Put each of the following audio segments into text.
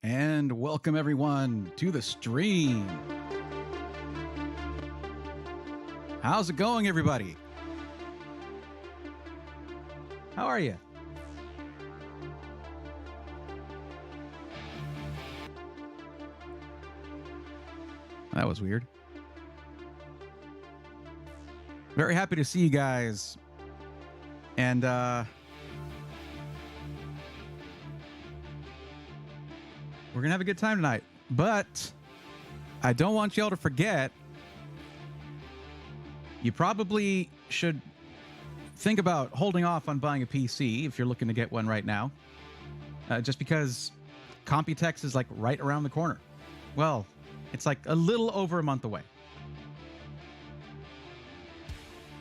And welcome everyone to the stream. How's it going, everybody? How are you? That was weird. Very happy to see you guys. And we're going to have a good time tonight. But I don't want y'all to forget, you probably should think about holding off on buying a PC if you're looking to get one right now. Just because Computex is like right around the corner. Well, it's like a little over a month away.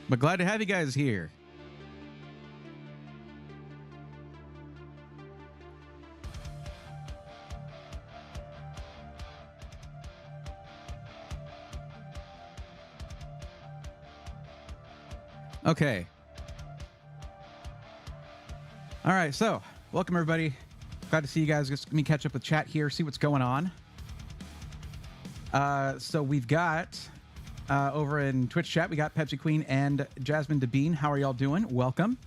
But glad to have you guys here. Okay. All right, so welcome everybody. Glad to see you guys. Let me catch up with chat here, see what's going on. So we've got over in Twitch chat, we got Pepsi Queen and Jasmine DeBean. How are y'all doing? Welcome.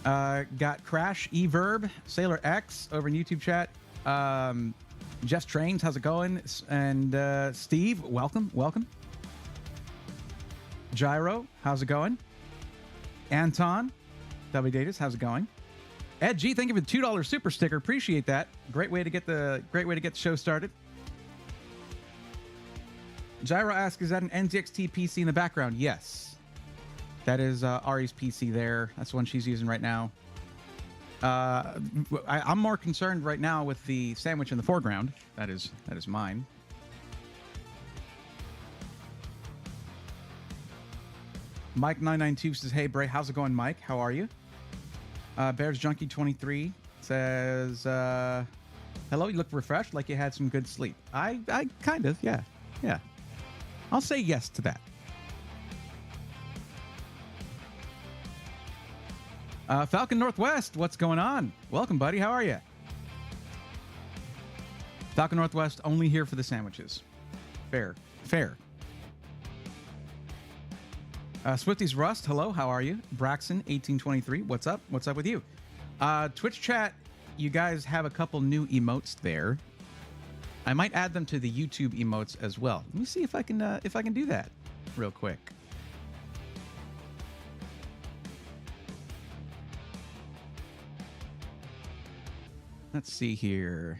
Got Crash, E-Verb, Sailor X over in YouTube chat. Jess Trains, how's it going? And Steve, welcome, welcome. Gyro, how's it going? Anton, W Davis, how's it going? Ed G, thank you for the $2 super sticker. Appreciate that. Great way to get the show started. Gyro asks, is that an NZXT PC in the background? Yes. That is Ari's PC there. That's the one she's using right now. I'm more concerned right now with the sandwich in the foreground. That is mine. Mike992 says, hey, Bray, how's it going, Mike? How are you? Bears Junkie 23 says, hello, you look refreshed, like you had some good sleep. I kind of, yeah. I'll say yes to that. Falcon Northwest, what's going on? Welcome, buddy. How are you? Falcon Northwest, only here for the sandwiches. Fair. Swifty's Rust, hello, how are you? Braxton1823, what's up? What's up with you? Twitch chat, you guys have a couple new emotes there. I might add them to the YouTube emotes as well. Let me see if I can do that real quick. Let's see here.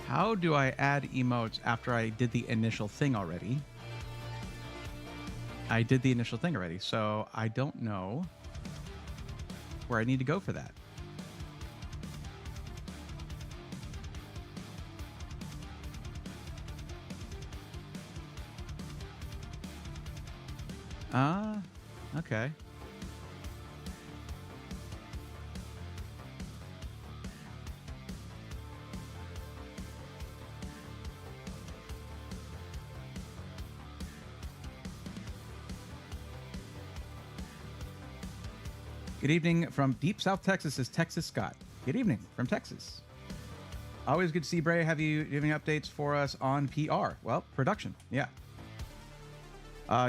How do I add emotes after I did the initial thing already? I did the initial thing already, so I don't know where I need to go for that. Okay. Good evening from deep South Texas, is Texas Scott. Good evening from Texas. Always good to see Bray. Have you giving updates for us on PR? Well, production, yeah.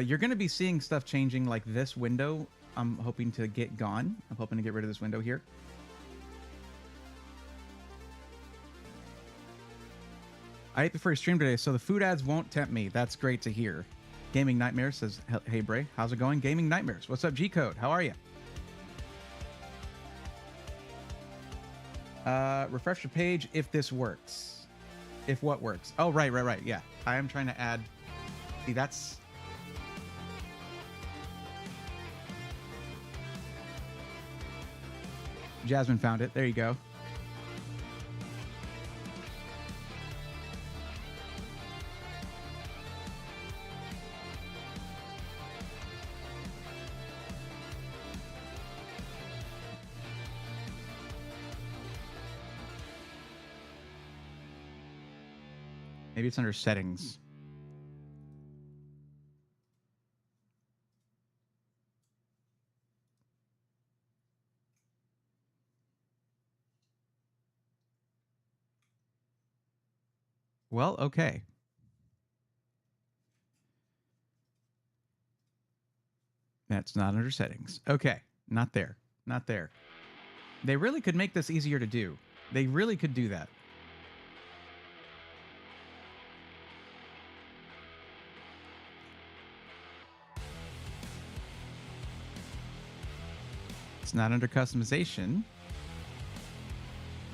You're going to be seeing stuff changing, like this window. I'm hoping to get gone. I'm hoping to get rid of this window here. I ate before you stream today, so the food ads won't tempt me. That's great to hear. Gaming Nightmares says, hey Bray, how's it going? Gaming Nightmares, what's up, G-Code? How are you? Refresh the page if this works. If what works? Oh, right. Yeah. I am trying to add. See, that's. Jasmine found it. There you go. Maybe it's under settings. Well, okay. That's not under settings. Okay, not there. Not there. They really could make this easier to do. They really could do that. It's not under customization.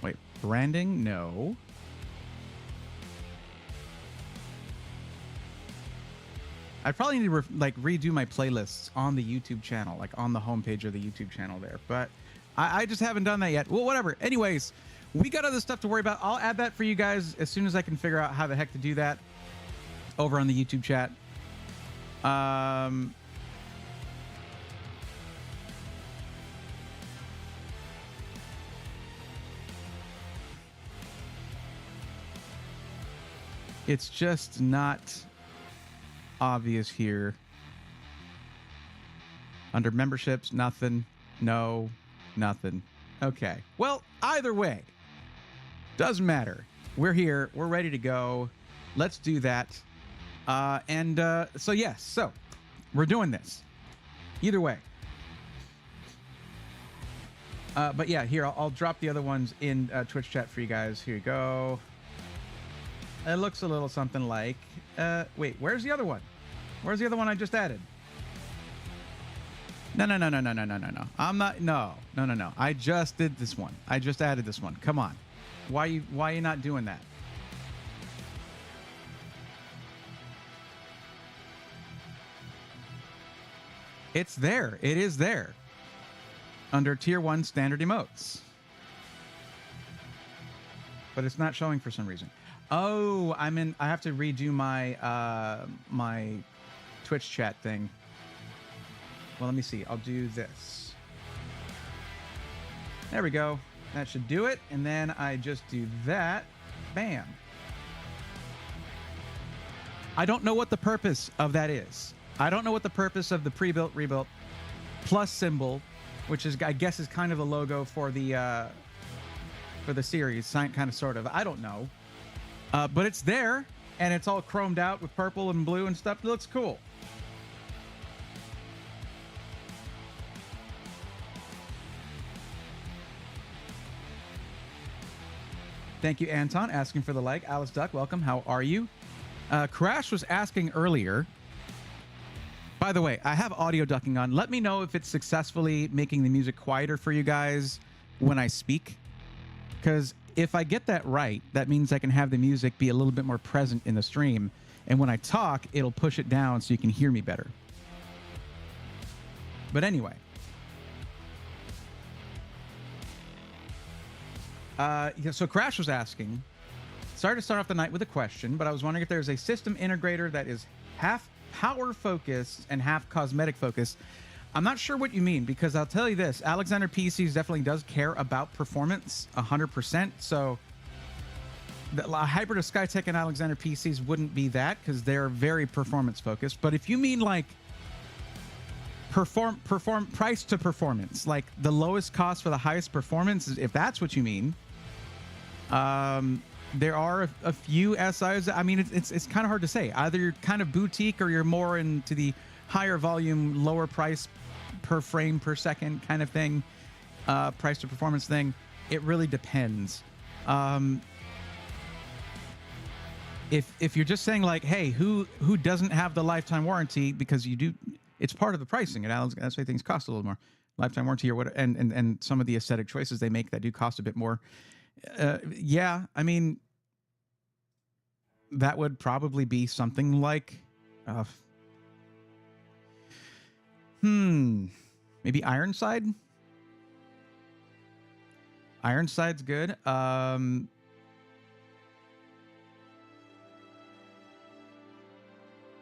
Wait, branding? No. I probably need to redo my playlists on the YouTube channel, like on the homepage of the YouTube channel there. But I just haven't done that yet. Well, whatever. Anyways, we got other stuff to worry about. I'll add that for you guys as soon as I can figure out how the heck to do that over on the YouTube chat. It's just not obvious here. Under memberships, nothing. No, nothing. Okay. Well, either way, doesn't matter. We're here. We're ready to go. Let's do that. So yes, so we're doing this. Either way. But yeah, here, I'll drop the other ones in Twitch chat for you guys. Here you go. It looks a little something like... wait, where's the other one? Where's the other one I just added? No. I'm not... No. I just did this one. I just added this one. Come on. Why are you not doing that? It's there. It is there. Under Tier 1 standard emotes. But it's not showing for some reason. Oh, I have to redo my my Twitch chat thing. Well, let me see. I'll do this. There we go. That should do it. And then I just do that. Bam. I don't know what the purpose of that is. I don't know what the purpose of the pre-built, rebuilt plus symbol, which is, I guess, is kind of the logo for the series, kind of, sort of. I don't know. But it's there, and it's all chromed out with purple and blue and stuff. It looks cool. Thank you, Anton, asking for the like. Alice Duck, welcome. How are you? Crash was asking earlier. By the way, I have audio ducking on. Let me know if it's successfully making the music quieter for you guys when I speak. Because if I get that right, that means I can have the music be a little bit more present in the stream. And when I talk, it'll push it down so you can hear me better. But anyway. So Crash was asking, sorry to start off the night with a question, but I was wondering if there's a system integrator that is half power focused and half cosmetic focused. I'm not sure what you mean, because I'll tell you this, Alexander PCs definitely does care about performance 100%. So the hybrid of Skytech and Alexander PCs wouldn't be that, because they're very performance focused. But if you mean like price to performance, like the lowest cost for the highest performance, if that's what you mean, there are a few SIs. I mean, it's kind of hard to say. Either you're kind of boutique or you're more into the higher volume, lower price per frame per second kind of thing, price to performance thing. It really depends. If you're just saying like, hey, who doesn't have the lifetime warranty, because you do, it's part of the pricing, and that's why things cost a little more. Lifetime warranty or what, and some of the aesthetic choices they make that do cost a bit more. Yeah, I mean, that would probably be something like, maybe Ironside. Ironside's good.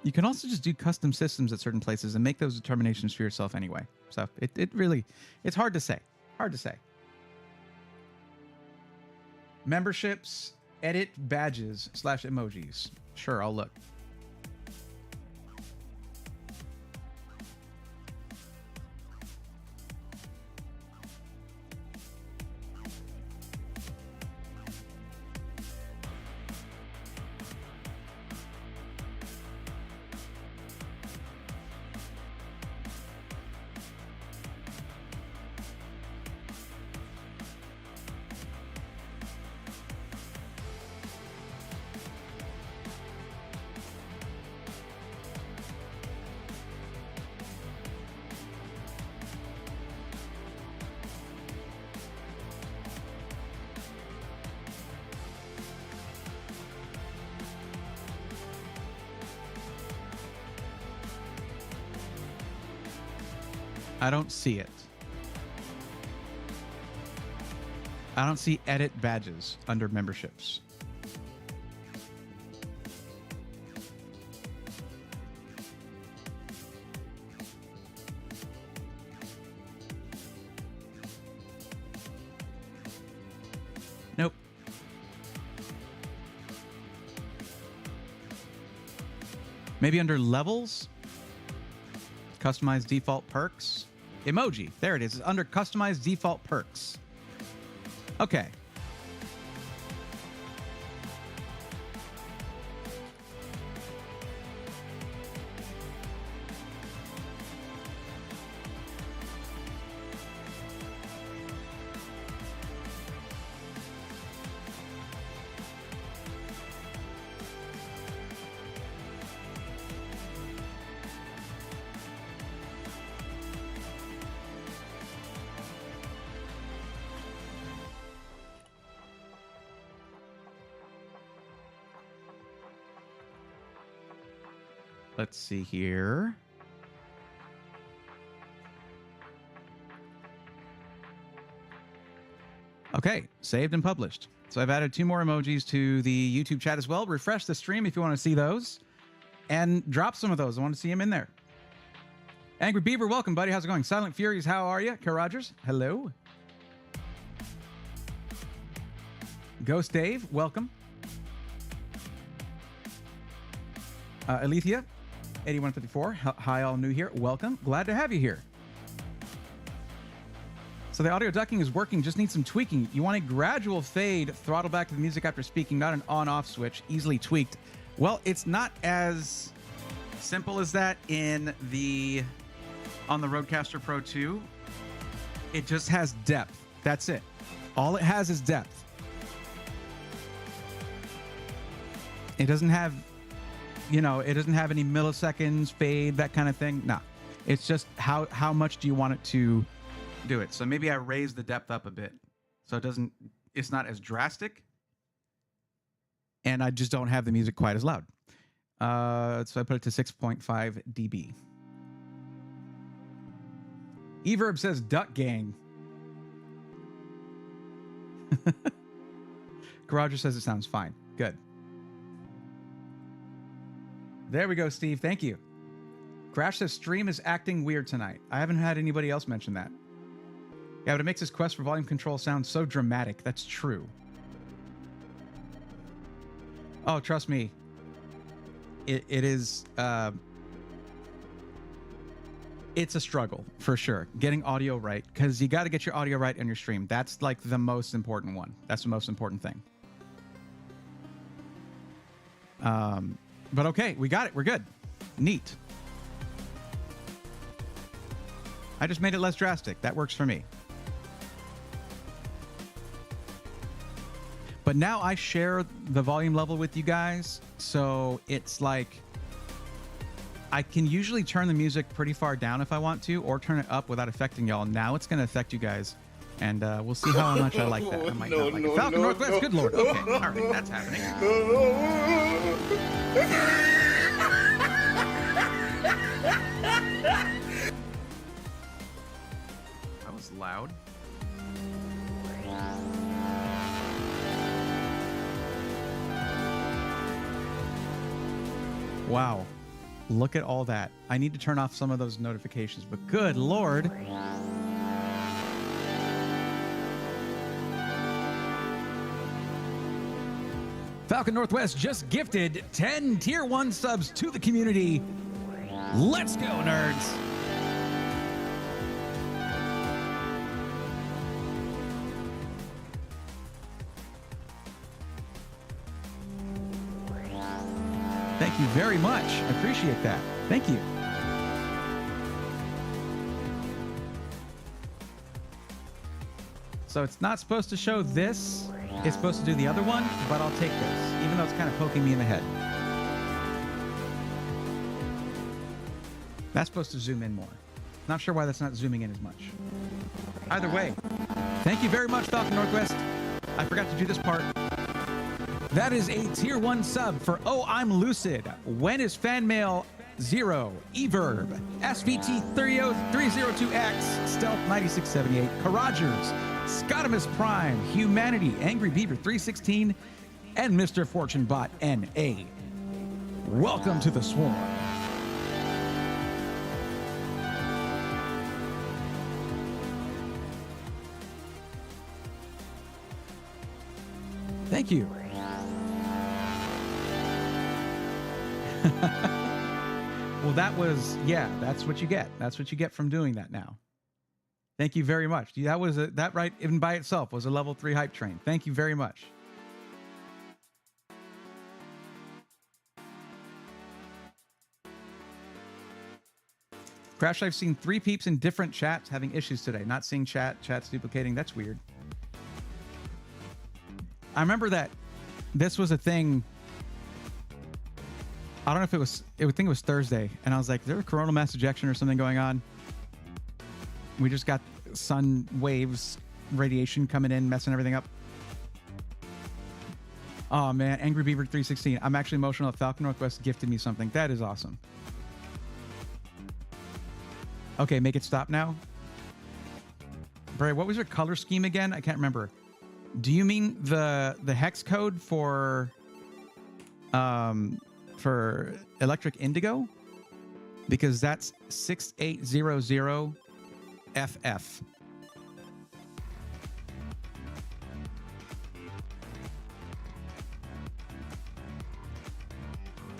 You can also just do custom systems at certain places and make those determinations for yourself anyway. So it really, it's hard to say. Hard to say. Memberships, edit badges / emojis. Sure, I'll look. I don't see it. I don't see edit badges under memberships. Nope. Maybe under levels? Customize default perks. Emoji. There it is. It's under customize default perks. Okay. Let's see here. Okay, saved and published. So I've added 2 more emojis to the YouTube chat as well. Refresh the stream if you want to see those. And drop some of those. I want to see them in there. Angry Beaver, welcome, buddy. How's it going? Silent Furies, how are you? K. Rogers, hello. Ghost Dave, welcome. Alethea, 8154. Hi, all new here. Welcome. Glad to have you here. So the audio ducking is working, just needs some tweaking. You want a gradual fade, throttle back to the music after speaking, not an on-off switch, easily tweaked. Well, it's not as simple as that on the Rodecaster Pro 2. It just has depth. That's it. All it has is depth. It doesn't have, it doesn't have any milliseconds, fade, that kind of thing. No, it's just how much do you want it to do it. So maybe I raise the depth up a bit so it's not as drastic, and I just don't have the music quite as loud. So I put it to 6.5 dB. Everb says Duck Gang. Roger says it sounds fine. Good. There we go, Steve. Thank you. Crash says stream is acting weird tonight. I haven't had anybody else mention that. Yeah, but it makes this quest for volume control sound so dramatic. That's true. Oh, trust me. It is... it's a struggle, for sure. Getting audio right, because you got to get your audio right on your stream. That's like the most important one. That's the most important thing. But okay, we got it. We're good. Neat. I just made it less drastic. That works for me. But now I share the volume level with you guys, so it's like I can usually turn the music pretty far down if I want to, or turn it up without affecting y'all. Now it's going to affect you guys, and we'll see how much I like that. I might not like it. Falcon Northwest, good lord. Okay, all right, that's happening. That was loud. Wow. Look at all that. I need to turn off some of those notifications, but good Lord. Falcon Northwest just gifted 10 Tier 1 subs to the community. Let's go, nerds. Thank you very much. I appreciate that. Thank you. So it's not supposed to show this. It's supposed to do the other one, but I'll take this, even though it's kind of poking me in the head. That's supposed to zoom in more. Not sure why that's not zooming in as much. Either way, thank you very much, Falcon Northwest. I forgot to do this part. That is a Tier 1 sub for Oh I'm Lucid. When is Fan Mail 0, Everb, SVT 302X, Stealth 9678, Caragers, Scotimus Prime, Humanity, Angry Beaver 316, and Mr. Fortune Bot NA. Welcome to the Swarm. Thank you. Well, that was, yeah, that's what you get. That's what you get from doing that now. Thank you very much. That was that right, even by itself, was a level 3 hype train. Thank you very much. Crash, I've seen 3 peeps in different chats having issues today. Not seeing chat's duplicating. That's weird. I remember that this was a thing. I don't know if I think it was Thursday, and I was like, is there a coronal mass ejection or something going on? We just got sun waves, radiation coming in, messing everything up. Oh man, Angry Beaver 316. I'm actually emotional that Falcon Northwest gifted me something. That is awesome. Okay, make it stop now. Bray, what was your color scheme again? I can't remember. Do you mean the hex code for Electric Indigo? Because that's 6800FF.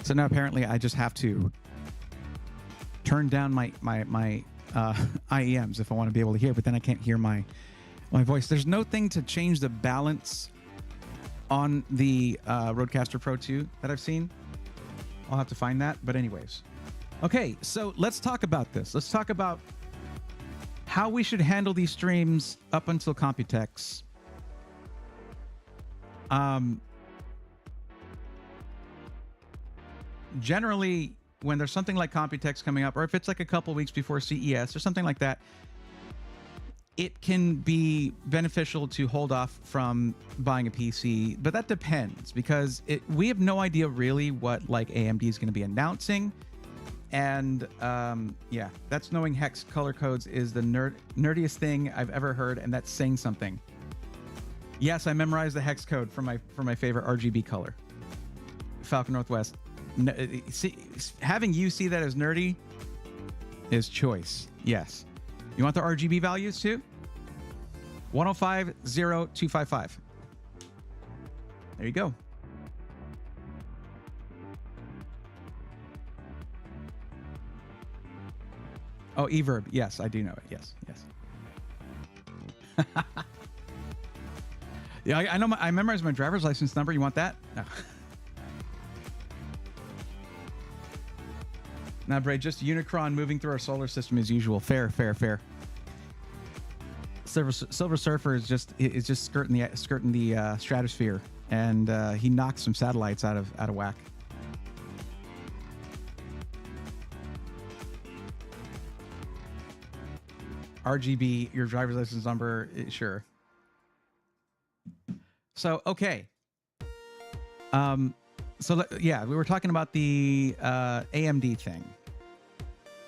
So now apparently I just have to turn down my IEMs if I want to be able to hear, but then I can't hear my voice. There's no thing to change the balance on the Rodecaster Pro 2 that I've seen. I'll have to find that. But anyways. Okay, so let's talk about this. Let's talk about how we should handle these streams up until Computex. Generally, when there's something like Computex coming up, or if it's like a couple weeks before CES or something like that, it can be beneficial to hold off from buying a PC, but that depends because we have no idea really what like AMD is going to be announcing. And yeah, that's knowing hex color codes is the nerdiest thing I've ever heard, and that's saying something. Yes, I memorized the hex code for my favorite RGB color, Falcon Northwest. Having you see that as nerdy is choice. Yes. You want the RGB values too? 1050-255. There you go. Oh, Everb. Yes, I do know it. Yes, yes. Yeah, I know. I memorized my driver's license number. You want that? No. Nah, Bray, just Unicron moving through our solar system as usual. Fair, fair, fair. Silver Surfer is just skirting the stratosphere, and he knocked some satellites out of whack. RGB, your driver's license number, sure. So okay. So yeah, we were talking about the AMD thing.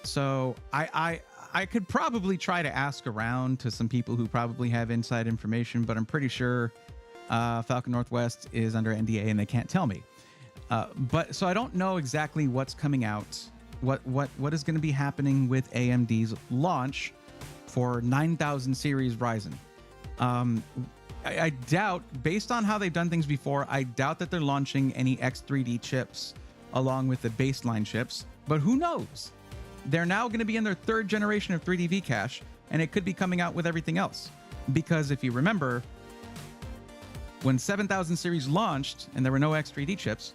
So I I could probably try to ask around to some people who probably have inside information, but I'm pretty sure Falcon Northwest is under NDA and they can't tell me. But so I don't know exactly what's coming out, what is going to be happening with AMD's launch for 9000 series Ryzen. I doubt, based on how they've done things before, I doubt that they're launching any X3D chips along with the baseline chips, but who knows? They're now going to be in their third generation of 3D V-Cache, and it could be coming out with everything else. Because if you remember, when 7000 series launched and there were no X3D chips,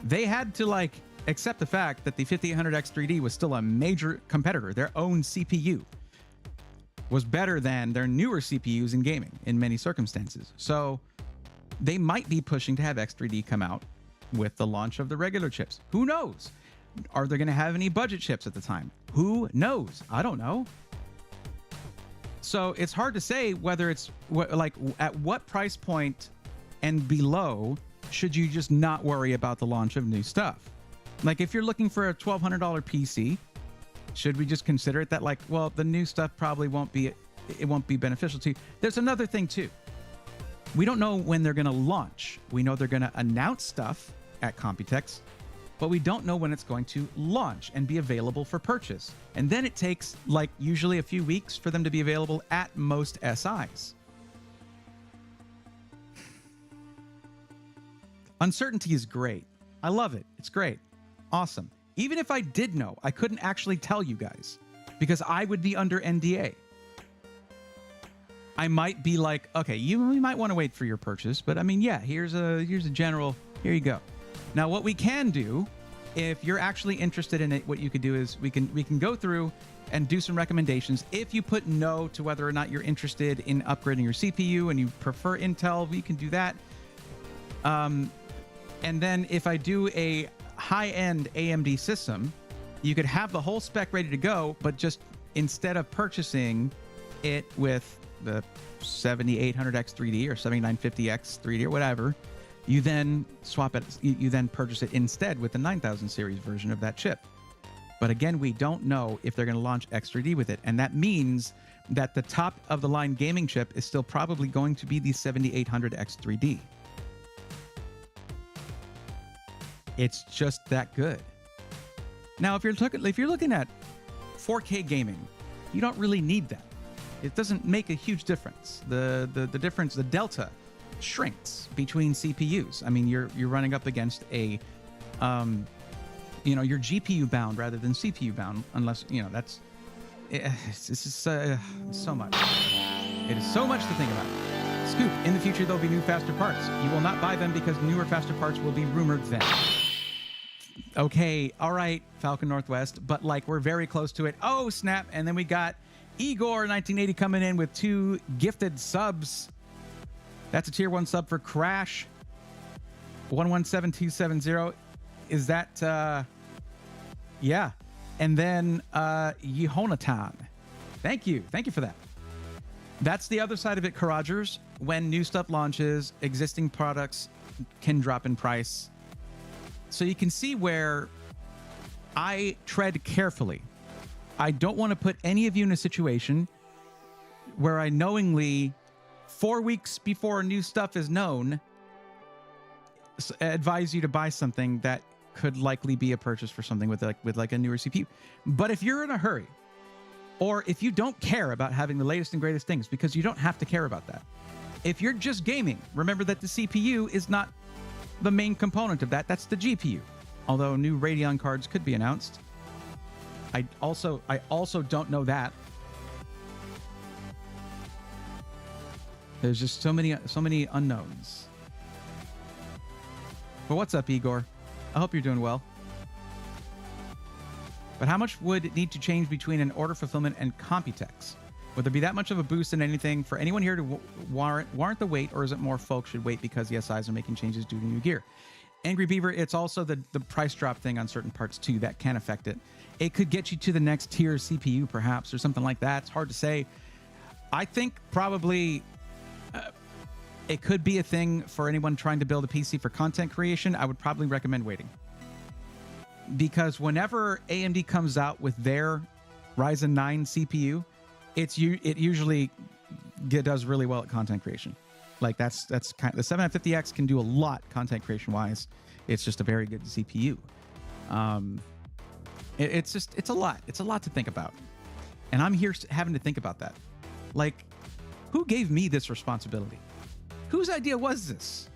they had to like accept the fact that the 5800 X3D was still a major competitor. Their own CPU was better than their newer CPUs in gaming in many circumstances. So they might be pushing to have X3D come out with the launch of the regular chips. Who knows? Are they going to have any budget chips at the time? Who knows? I don't know. So it's hard to say whether it's like at what price point and below should you just not worry about the launch of new stuff. Like if you're looking for a $1,200 PC, should we just consider it that like, well, the new stuff probably won't be beneficial to you? There's another thing too. We don't know when they're going to launch. We know they're going to announce stuff at Computex, but we don't know when it's going to launch and be available for purchase. And then it takes like usually a few weeks for them to be available at most SIs. Uncertainty is great. I love it. It's great. Awesome. Even if I did know, I couldn't actually tell you guys because I would be under NDA. I might be like, okay, you might want to wait for your purchase, but I mean, yeah, here's a general, here you go. Now, what we can do, if you're actually interested in it, what you could do is we can go through and do some recommendations. If you put no to whether or not you're interested in upgrading your CPU and you prefer Intel, we can do that. And then if I do a high-end AMD system, you could have the whole spec ready to go, but just instead of purchasing it with the 7800X3D or 7950X3D or whatever, you then swap it, you then purchase it instead with the 9000 series version of that chip. But again, we don't know if they're going to launch X3D with it, and that means that the top of the line gaming chip is still probably going to be the 7800X3D. It's just that good. Now, if you're looking at 4K gaming, you don't really need that. It doesn't make a huge difference. The difference, the delta, shrinks between CPUs. I mean, you're running up against a, you're GPU bound rather than CPU bound, unless that's. It's just so much. It is so much to think about. Scoop. In the future, there'll be new faster parts. You will not buy them because newer faster parts will be rumored then. Okay, all right, Falcon Northwest, but like we're very close to it. Oh, snap. And then we got Igor 1980 coming in with 2 gifted subs. That's a tier 1 sub for Crash 117270. Is that yeah. And then Yehonatan. Thank you for that. That's the other side of it, Karajers. When new stuff launches, existing products can drop in price. So you can see where I tread carefully. I don't want to put any of you in a situation where I knowingly, 4 weeks before new stuff is known, advise you to buy something that could likely be a purchase for something with like a newer CPU. But if you're in a hurry, or if you don't care about having the latest and greatest things, because you don't have to care about that. If you're just gaming, remember that the CPU is not the main component of that. That's the GPU. Although new Radeon cards could be announced. I also don't know that. There's just so many unknowns. But what's up, Igor? I hope you're doing well. But how much would it need to change between an order fulfillment and Computex? Would there be that much of a boost in anything for anyone here to warrant the wait, or is it more folks should wait because the SIs are making changes due to new gear? Angry Beaver, it's also the price drop thing on certain parts too that can affect it. It could get you to the next tier CPU perhaps, or something like that. It's hard to say. I think probably it could be a thing for anyone trying to build a PC for content creation. I would probably recommend waiting. Because whenever AMD comes out with their Ryzen 9 CPU, it usually does really well at content creation. Like that's kind of, the 750X can do a lot content creation wise. It's just a very good CPU. It's a lot. It's a lot to think about. And I'm here having to think about that. Like, who gave me this responsibility? Whose idea was this?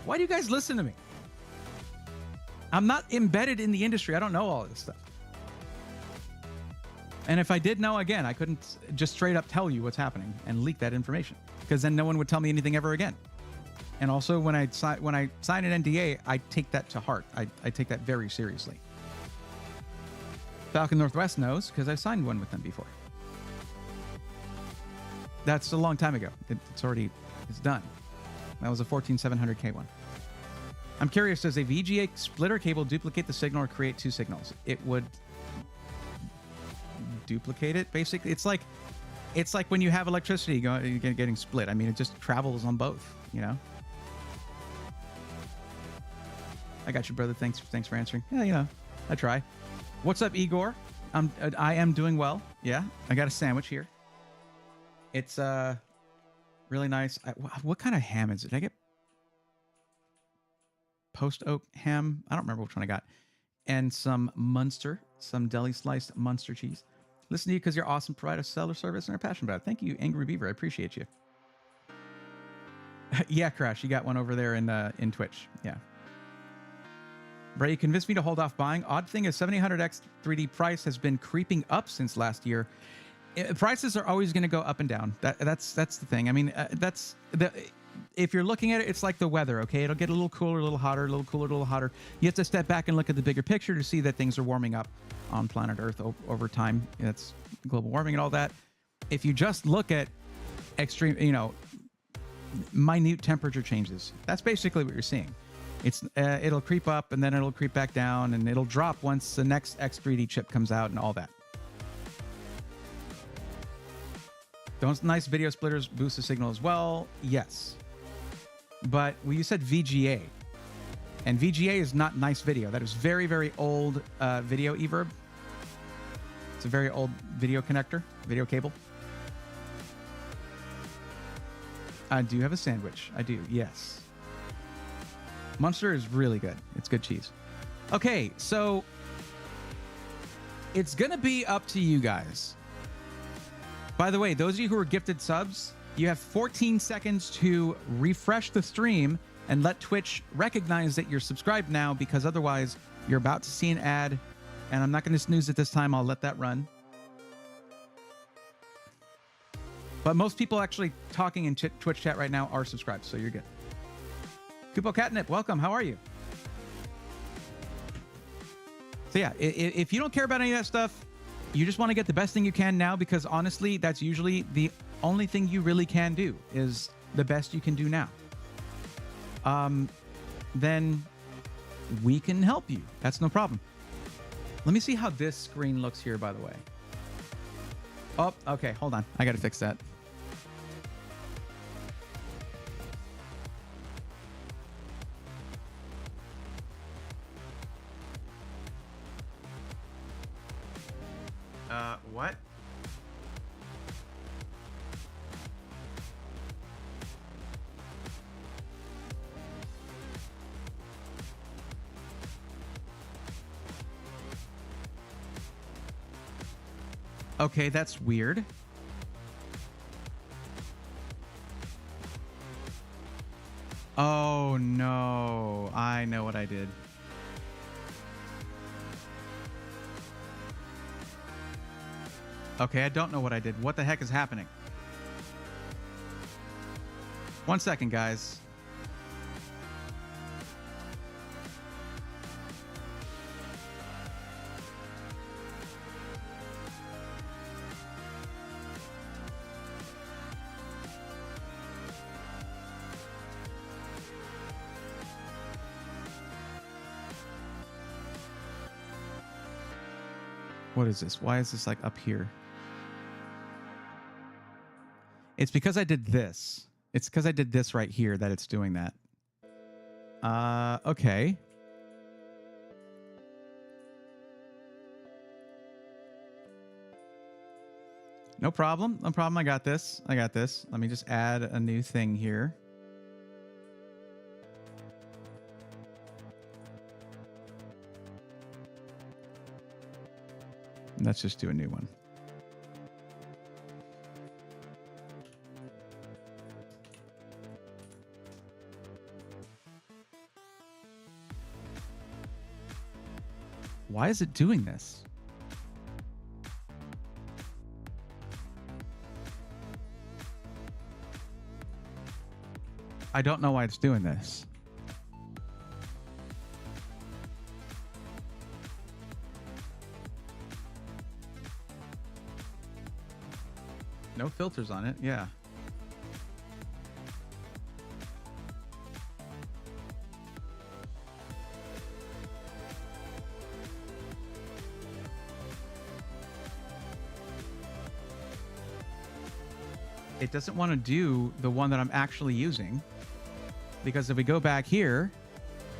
Why do you guys listen to me? I'm not embedded in the industry. I don't know all this stuff. And if I did know, again, I couldn't just straight up tell you what's happening and leak that information, because then no one would tell me anything ever again. And also, when I sign an NDA, I take that to heart. I take that very seriously. Falcon Northwest knows, because I signed one with them before. That's a long time ago. It's done. That was a 14700K one. I'm curious, does a VGA splitter cable duplicate the signal or create two signals? It would duplicate it, basically. It's like when you have electricity getting split. I mean, it just travels on both, you know? I got you, brother. Thanks for answering. Yeah, you know, I try. What's up, Igor? I am doing well. Yeah, I got a sandwich here. It's really nice. What kind of ham is it? Did I get post oak ham? I don't remember which one I got. And some Munster, some deli sliced Munster cheese. Listen to you because you're awesome. Provide a seller service and are passionate about it. Thank you, Angry Beaver. I appreciate you. Yeah, Crash, you got one over there in Twitch. Yeah. Bray, you convinced me to hold off buying. Odd thing is 7800X 3D price has been creeping up since last year. Prices are always going to go up and down. That's the thing. I mean, if you're looking at it, it's like the weather, okay? It'll get a little cooler, a little hotter, a little cooler, a little hotter. You have to step back and look at the bigger picture to see that things are warming up on planet Earth over time. It's global warming and all that. If you just look at extreme, minute temperature changes, that's basically what you're seeing. It'll creep up and then it'll creep back down and it'll drop once the next X3D chip comes out and all that. Those nice video splitters boost the signal as well. Yes. But you said VGA. And VGA is not nice video. That is very, very old video Everb. It's a very old video connector, video cable. I do have a sandwich. I do, yes. Munster is really good. It's good cheese. Okay, so it's going to be up to you guys. By the way, those of you who are gifted subs, you have 14 seconds to refresh the stream and let Twitch recognize that you're subscribed now, because otherwise you're about to see an ad, and I'm not going to snooze it this time. I'll let that run. But most people actually talking in Twitch chat right now are subscribed, so you're good. Kupo Catnip, welcome. How are you? So yeah, if you don't care about any of that stuff, you just want to get the best thing you can now, because honestly, that's usually the only thing you really can do, is the best you can do now. Then we can help you. That's no problem. Let me see how this screen looks here, by the way. Oh, okay. Hold on. I got to fix that. What? Okay, that's weird. Oh no, I know what I did. Okay, I don't know what I did. What the heck is happening? 1 second, guys. What is this? Why is this like up here? It's because I did this. It's because I did this right here that it's doing that. Okay. No problem. No problem. I got this. I got this. Let me just add a new thing here. Let's just do a new one. Why is it doing this? I don't know why it's doing this. No filters on it. Yeah. It doesn't want to do the one that I'm actually using, because if we go back here,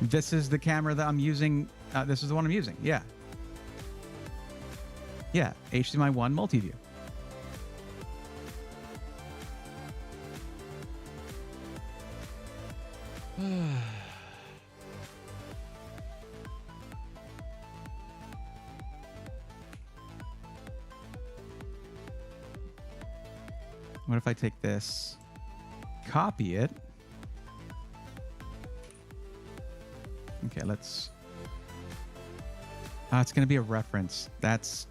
this is the camera that I'm using. This is the one I'm using. Yeah. Yeah. HDMI 1 multi-view. What if I take this, copy it? Okay, let's... it's going to be a reference. That's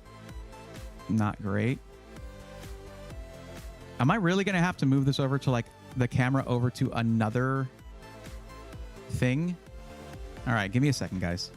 not great. Am I really going to have to move this over to, like, the camera over to another thing? All right, give me a second, guys.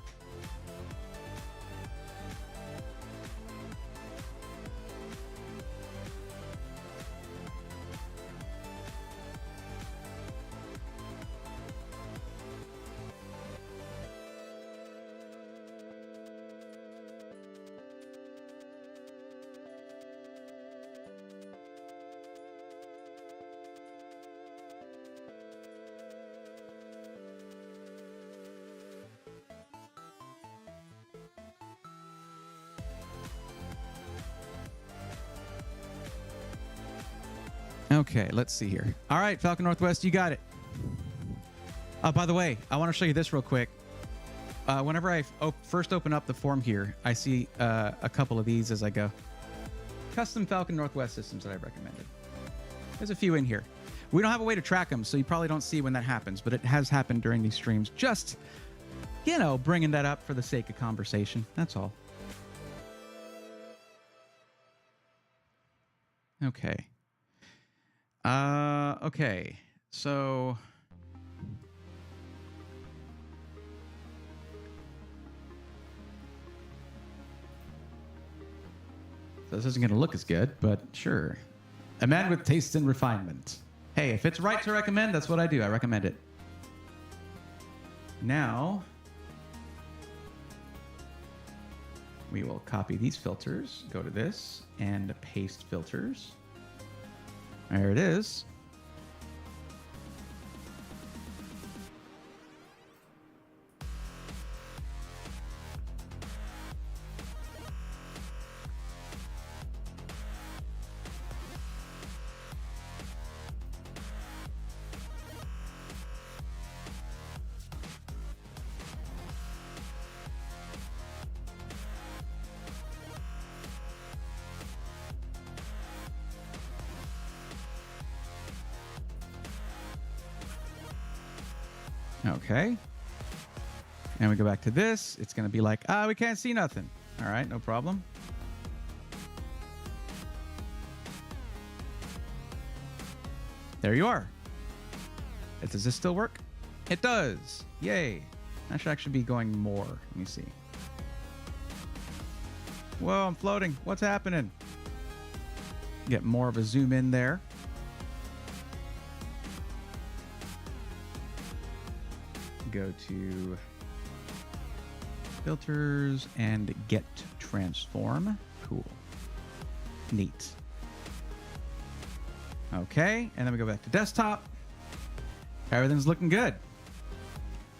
Okay, let's see here. All right, Falcon Northwest, you got it. By the way, I want to show you this real quick. Whenever I first open up the form here, I see a couple of these as I go. Custom Falcon Northwest systems that I recommended. There's a few in here. We don't have a way to track them, so you probably don't see when that happens, but it has happened during these streams. Just, you know, bringing that up for the sake of conversation. That's all. Okay. Okay. So this isn't going to look as good, but sure. A man with taste and refinement. Hey, if it's right to recommend, that's what I do. I recommend it. Now, we will copy these filters, go to this, and paste filters. There it is. Okay. And we go back to this. It's going to be like, we can't see nothing. All right, no problem. There you are. Does this still work? It does. Yay. I should actually be going more. Let me see. Whoa, I'm floating. What's happening? Get more of a zoom in there. Go to filters and get transform. Cool. Neat. Okay, and then we go back to desktop. Everything's looking good.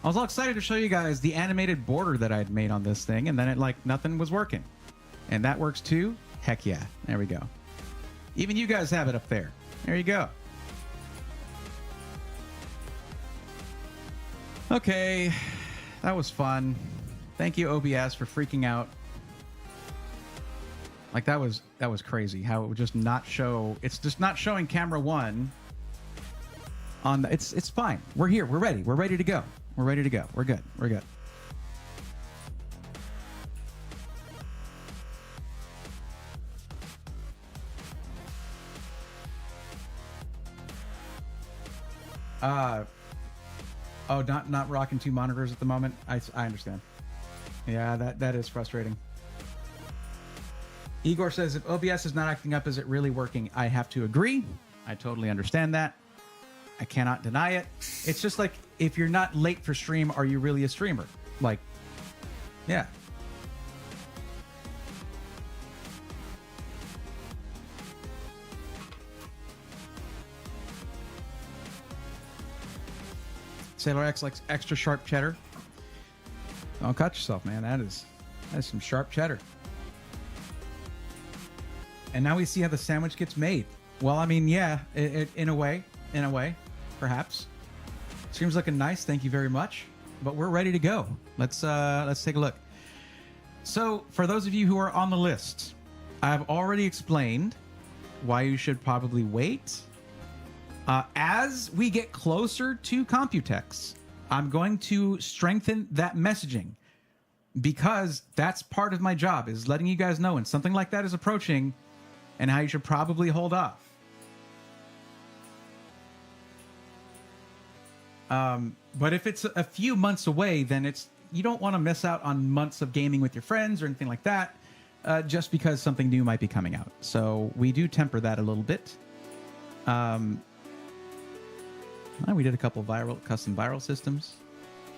I was all excited to show you guys the animated border that I'd made on this thing, and then it like nothing was working. And that works too? Heck yeah. There we go. Even you guys have it up there. There you go. Okay, that was fun. Thank you, OBS, for freaking out. Like that was crazy. How it would just not show. It's just not showing camera one. On the, it's fine. We're here. We're ready. We're ready to go. We're ready to go. We're good. We're good. Oh, not rocking two monitors at the moment. I understand. Yeah, that is frustrating. Igor says, if OBS is not acting up, is it really working? I have to agree. I totally understand that. I cannot deny it. It's just like, if you're not late for stream, are you really a streamer? Like, yeah. Sailor X likes extra sharp cheddar. Don't cut yourself, man. That is some sharp cheddar. And now we see how the sandwich gets made. Well, I mean, yeah, in a way, perhaps. Stream's looking nice. Thank you very much. But we're ready to go. Let's take a look. So, for those of you who are on the list, I've already explained why you should probably wait. As we get closer to Computex, I'm going to strengthen that messaging, because that's part of my job, is letting you guys know when something like that is approaching and how you should probably hold off. But if it's a few months away, then you don't want to miss out on months of gaming with your friends or anything like that, just because something new might be coming out. So we do temper that a little bit. We did a couple custom viral systems.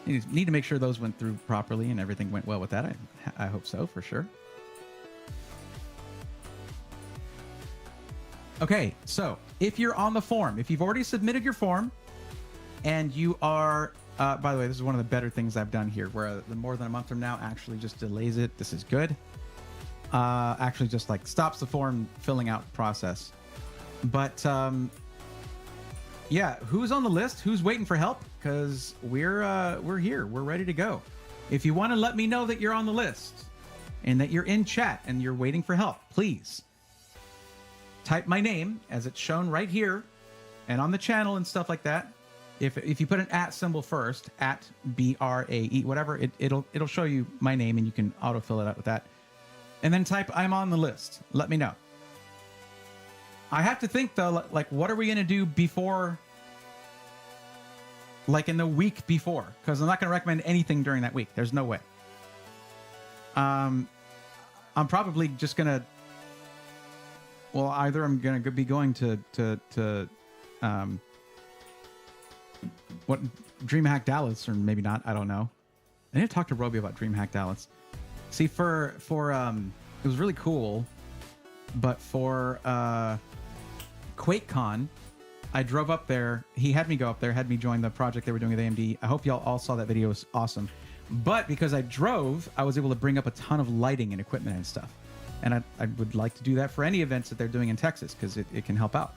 Need to make sure those went through properly and everything went well with that. I hope so, for sure. Okay, so if you're on the form, if you've already submitted your form, and you are, by the way, this is one of the better things I've done here, where the more than a month from now actually just delays it. This is good. Actually just like stops the form filling out process. But yeah, who's on the list? Who's waiting for help? Because we're here. We're ready to go. If you want to let me know that you're on the list and that you're in chat and you're waiting for help, please type my name as it's shown right here and on the channel and stuff like that. If you put an @ symbol first, @BRAE, whatever, it'll show you my name and you can autofill it out with that. And then type I'm on the list. Let me know. I have to think though, like, what are we going to do before, like in the week before? Because I'm not going to recommend anything during that week. There's no way. I'm probably just going to, well, either I'm going to be going to what, DreamHack Dallas, or maybe not. I don't know. I need to talk to Roby about DreamHack Dallas. See, for it was really cool, but for QuakeCon, I drove up there. He had me go up there, had me join the project they were doing with AMD. I hope y'all all saw that video. It was awesome. But because I drove, I was able to bring up a ton of lighting and equipment and stuff. And I would like to do that for any events that they're doing in Texas, because it can help out.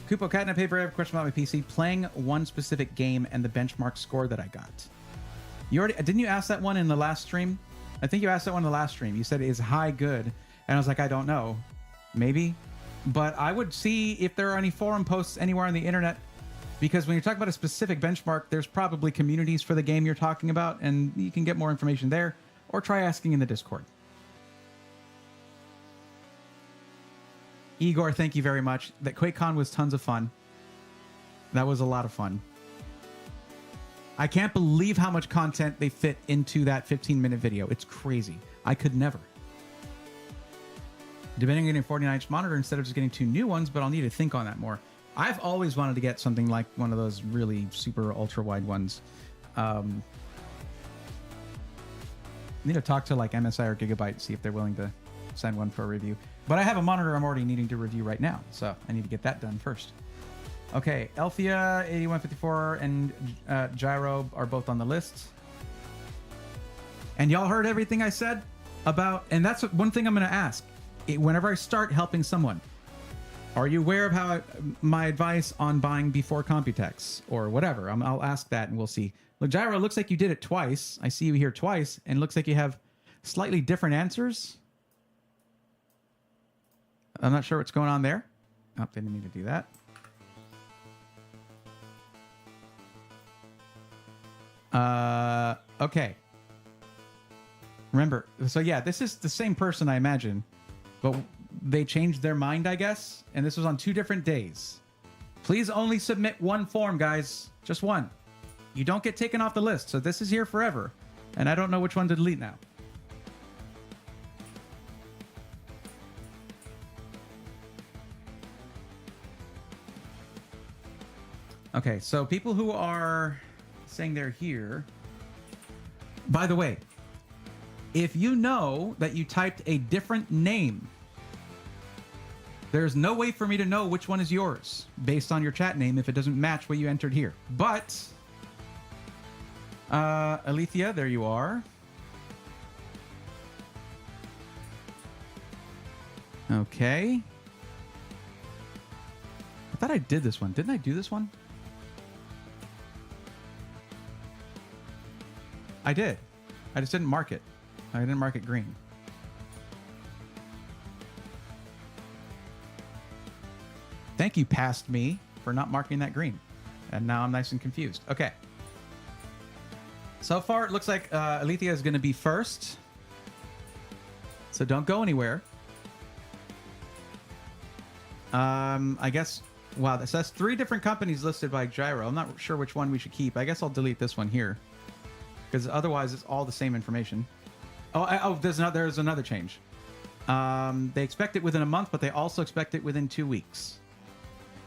Kupo Catnip paper, I have a question about my PC. Playing one specific game and the benchmark score that I got. You already didn't you ask that one in the last stream? I think you asked that one in the last stream. You said, is high good? And I was like, I don't know. Maybe. But I would see if there are any forum posts anywhere on the internet, because when you're talking about a specific benchmark, there's probably communities for the game you're talking about, and you can get more information there, or try asking in the Discord. Igor, thank you very much. That QuakeCon was tons of fun. That was a lot of fun. I can't believe how much content they fit into that 15-minute video. It's crazy. I could never. Debating on getting a 49-inch monitor instead of just getting two new ones, but I'll need to think on that more. I've always wanted to get something like one of those really super ultra-wide ones. I need to talk to like MSI or Gigabyte, see if they're willing to send one for a review. But I have a monitor I'm already needing to review right now, so I need to get that done first. Okay, Elthia 8154 and Gyro are both on the list. And y'all heard everything I said? about, and that's one thing I'm going to ask whenever I start helping someone. Are you aware of my advice on buying before Computex or whatever? I'll ask that and we'll see. Look, Gyro, it looks like you did it twice. I see you here twice, and it looks like you have slightly different answers. I'm not sure what's going on there. Oh, didn't mean to do that. Okay. Remember, so yeah, this is the same person, I imagine, but they changed their mind, I guess, and this was on 2 different days. Please only submit 1 form, guys. Just 1. You don't get taken off the list, so this is here forever, and I don't know which one to delete now. Okay, so people who are saying they're here... By the way, if you know that you typed a different name, there's no way for me to know which one is yours based on your chat name if it doesn't match what you entered here. But, Alethea, there you are. Okay. I thought I did this one. Didn't I do this one? I did. I just didn't mark it. I didn't mark it green. Thank you, past me, for not marking that green. And now I'm nice and confused. Okay. So far, it looks like Alethea is going to be first. So don't go anywhere. I guess... Wow, this has 3 different companies listed by Gyro. I'm not sure which one we should keep. I guess I'll delete this one here, because otherwise it's all the same information. There's another change. They expect it within a month, but they also expect it within 2 weeks.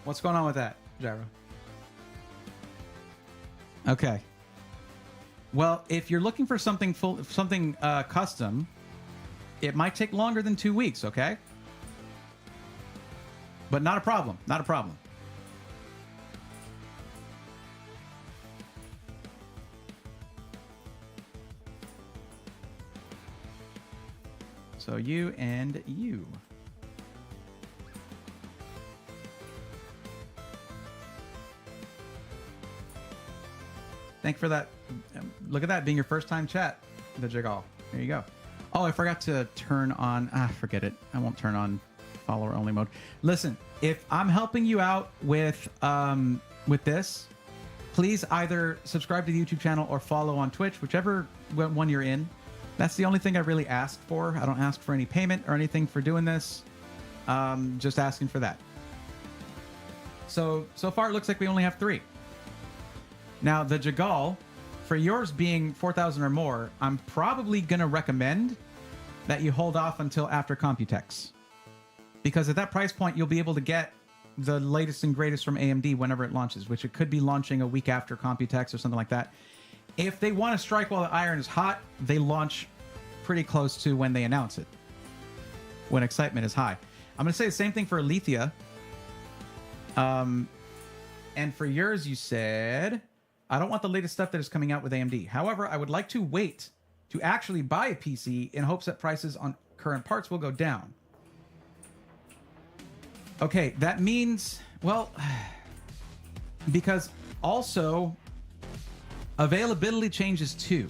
What's going on with that, Gyro? Okay. Well, if you're looking for something custom, it might take longer than 2 weeks, okay? But not a problem. Not a problem. So you and you. Thank you for that. Look at that being your first time chat, the Jigal. There you go. Oh, I forgot to turn on. Forget it. I won't turn on follower only mode. Listen, if I'm helping you out with this, please either subscribe to the YouTube channel or follow on Twitch, whichever one you're in. That's the only thing I really ask for. I don't ask for any payment or anything for doing this. Just asking for that. So far it looks like we only have 3. Now, the Jagal, for yours being 4,000 or more, I'm probably going to recommend that you hold off until after Computex. Because at that price point, you'll be able to get the latest and greatest from AMD whenever it launches, which it could be launching a week after Computex or something like that. If they want to strike while the iron is hot, they launch pretty close to when they announce it, when excitement is high. I'm going to say the same thing for Alethea. And for yours, you said, I don't want the latest stuff that is coming out with AMD. However, I would like to wait to actually buy a PC in hopes that prices on current parts will go down. Okay, that means, well, because also availability changes too.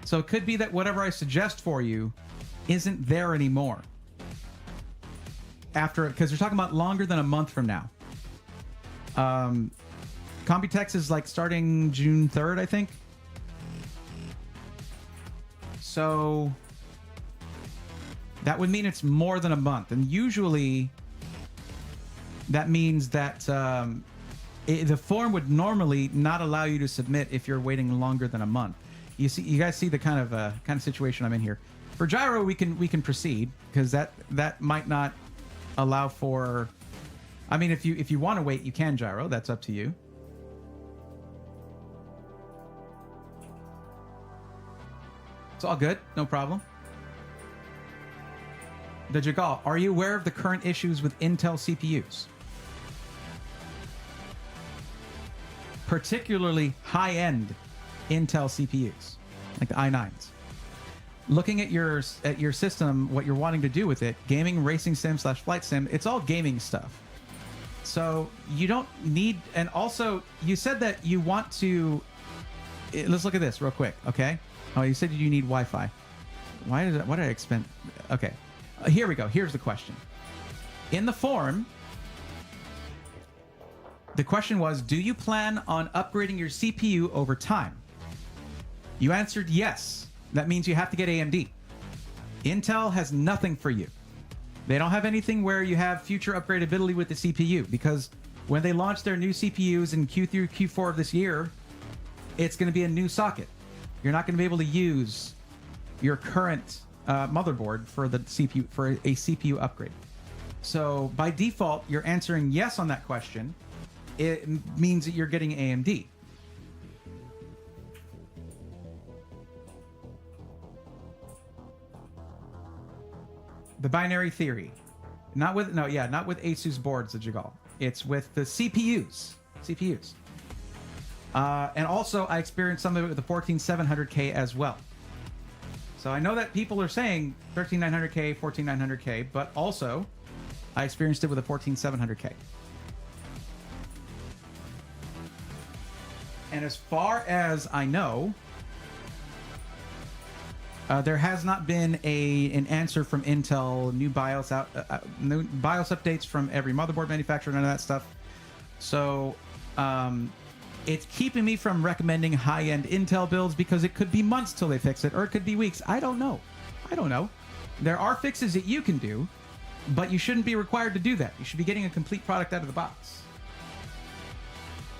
So it could be that whatever I suggest for you isn't there anymore. After, because you're talking about longer than a month from now. Computex is like starting June 3rd, I think. So that would mean it's more than a month. And usually that means that the form would normally not allow you to submit if you're waiting longer than a month. You see, you guys see the kind of situation I'm in here. For Gyro, we can proceed because that might not allow for. I mean, if you want to wait, you can, Gyro. That's up to you. It's all good, no problem. The Jagal, are you aware of the current issues with Intel CPUs? Particularly high-end Intel CPUs, like the i9s. looking at your system, what you're wanting to do with it, gaming, racing sim / flight sim, it's all gaming stuff. So you don't need, and also you said that you want to, let's look at this real quick, okay? Oh, you said you need Wi-Fi. Why did I expend? Okay, here we go. Here's the question. In the form, the question was, do you plan on upgrading your CPU over time? You answered yes. That means you have to get AMD. Intel has nothing for you. They don't have anything where you have future upgradability with the CPU, because when they launch their new CPUs in Q3, Q4 of this year, it's going to be a new socket. You're not going to be able to use your current motherboard for the CPU for a CPU upgrade. So by default, you're answering yes on that question. It means that you're getting AMD. The binary theory, not with Asus boards, the Jagal. It's with the CPUs. And also, I experienced some of it with the 14700K as well. So I know that people are saying 13900K, 14900K, but also I experienced it with a 14700K. And as far as I know, there has not been an answer from Intel, new BIOS new BIOS updates from every motherboard manufacturer, none of that stuff. So it's keeping me from recommending high-end Intel builds, because it could be months till they fix it, or it could be weeks. I don't know. There are fixes that you can do, but you shouldn't be required to do that. You should be getting a complete product out of the box.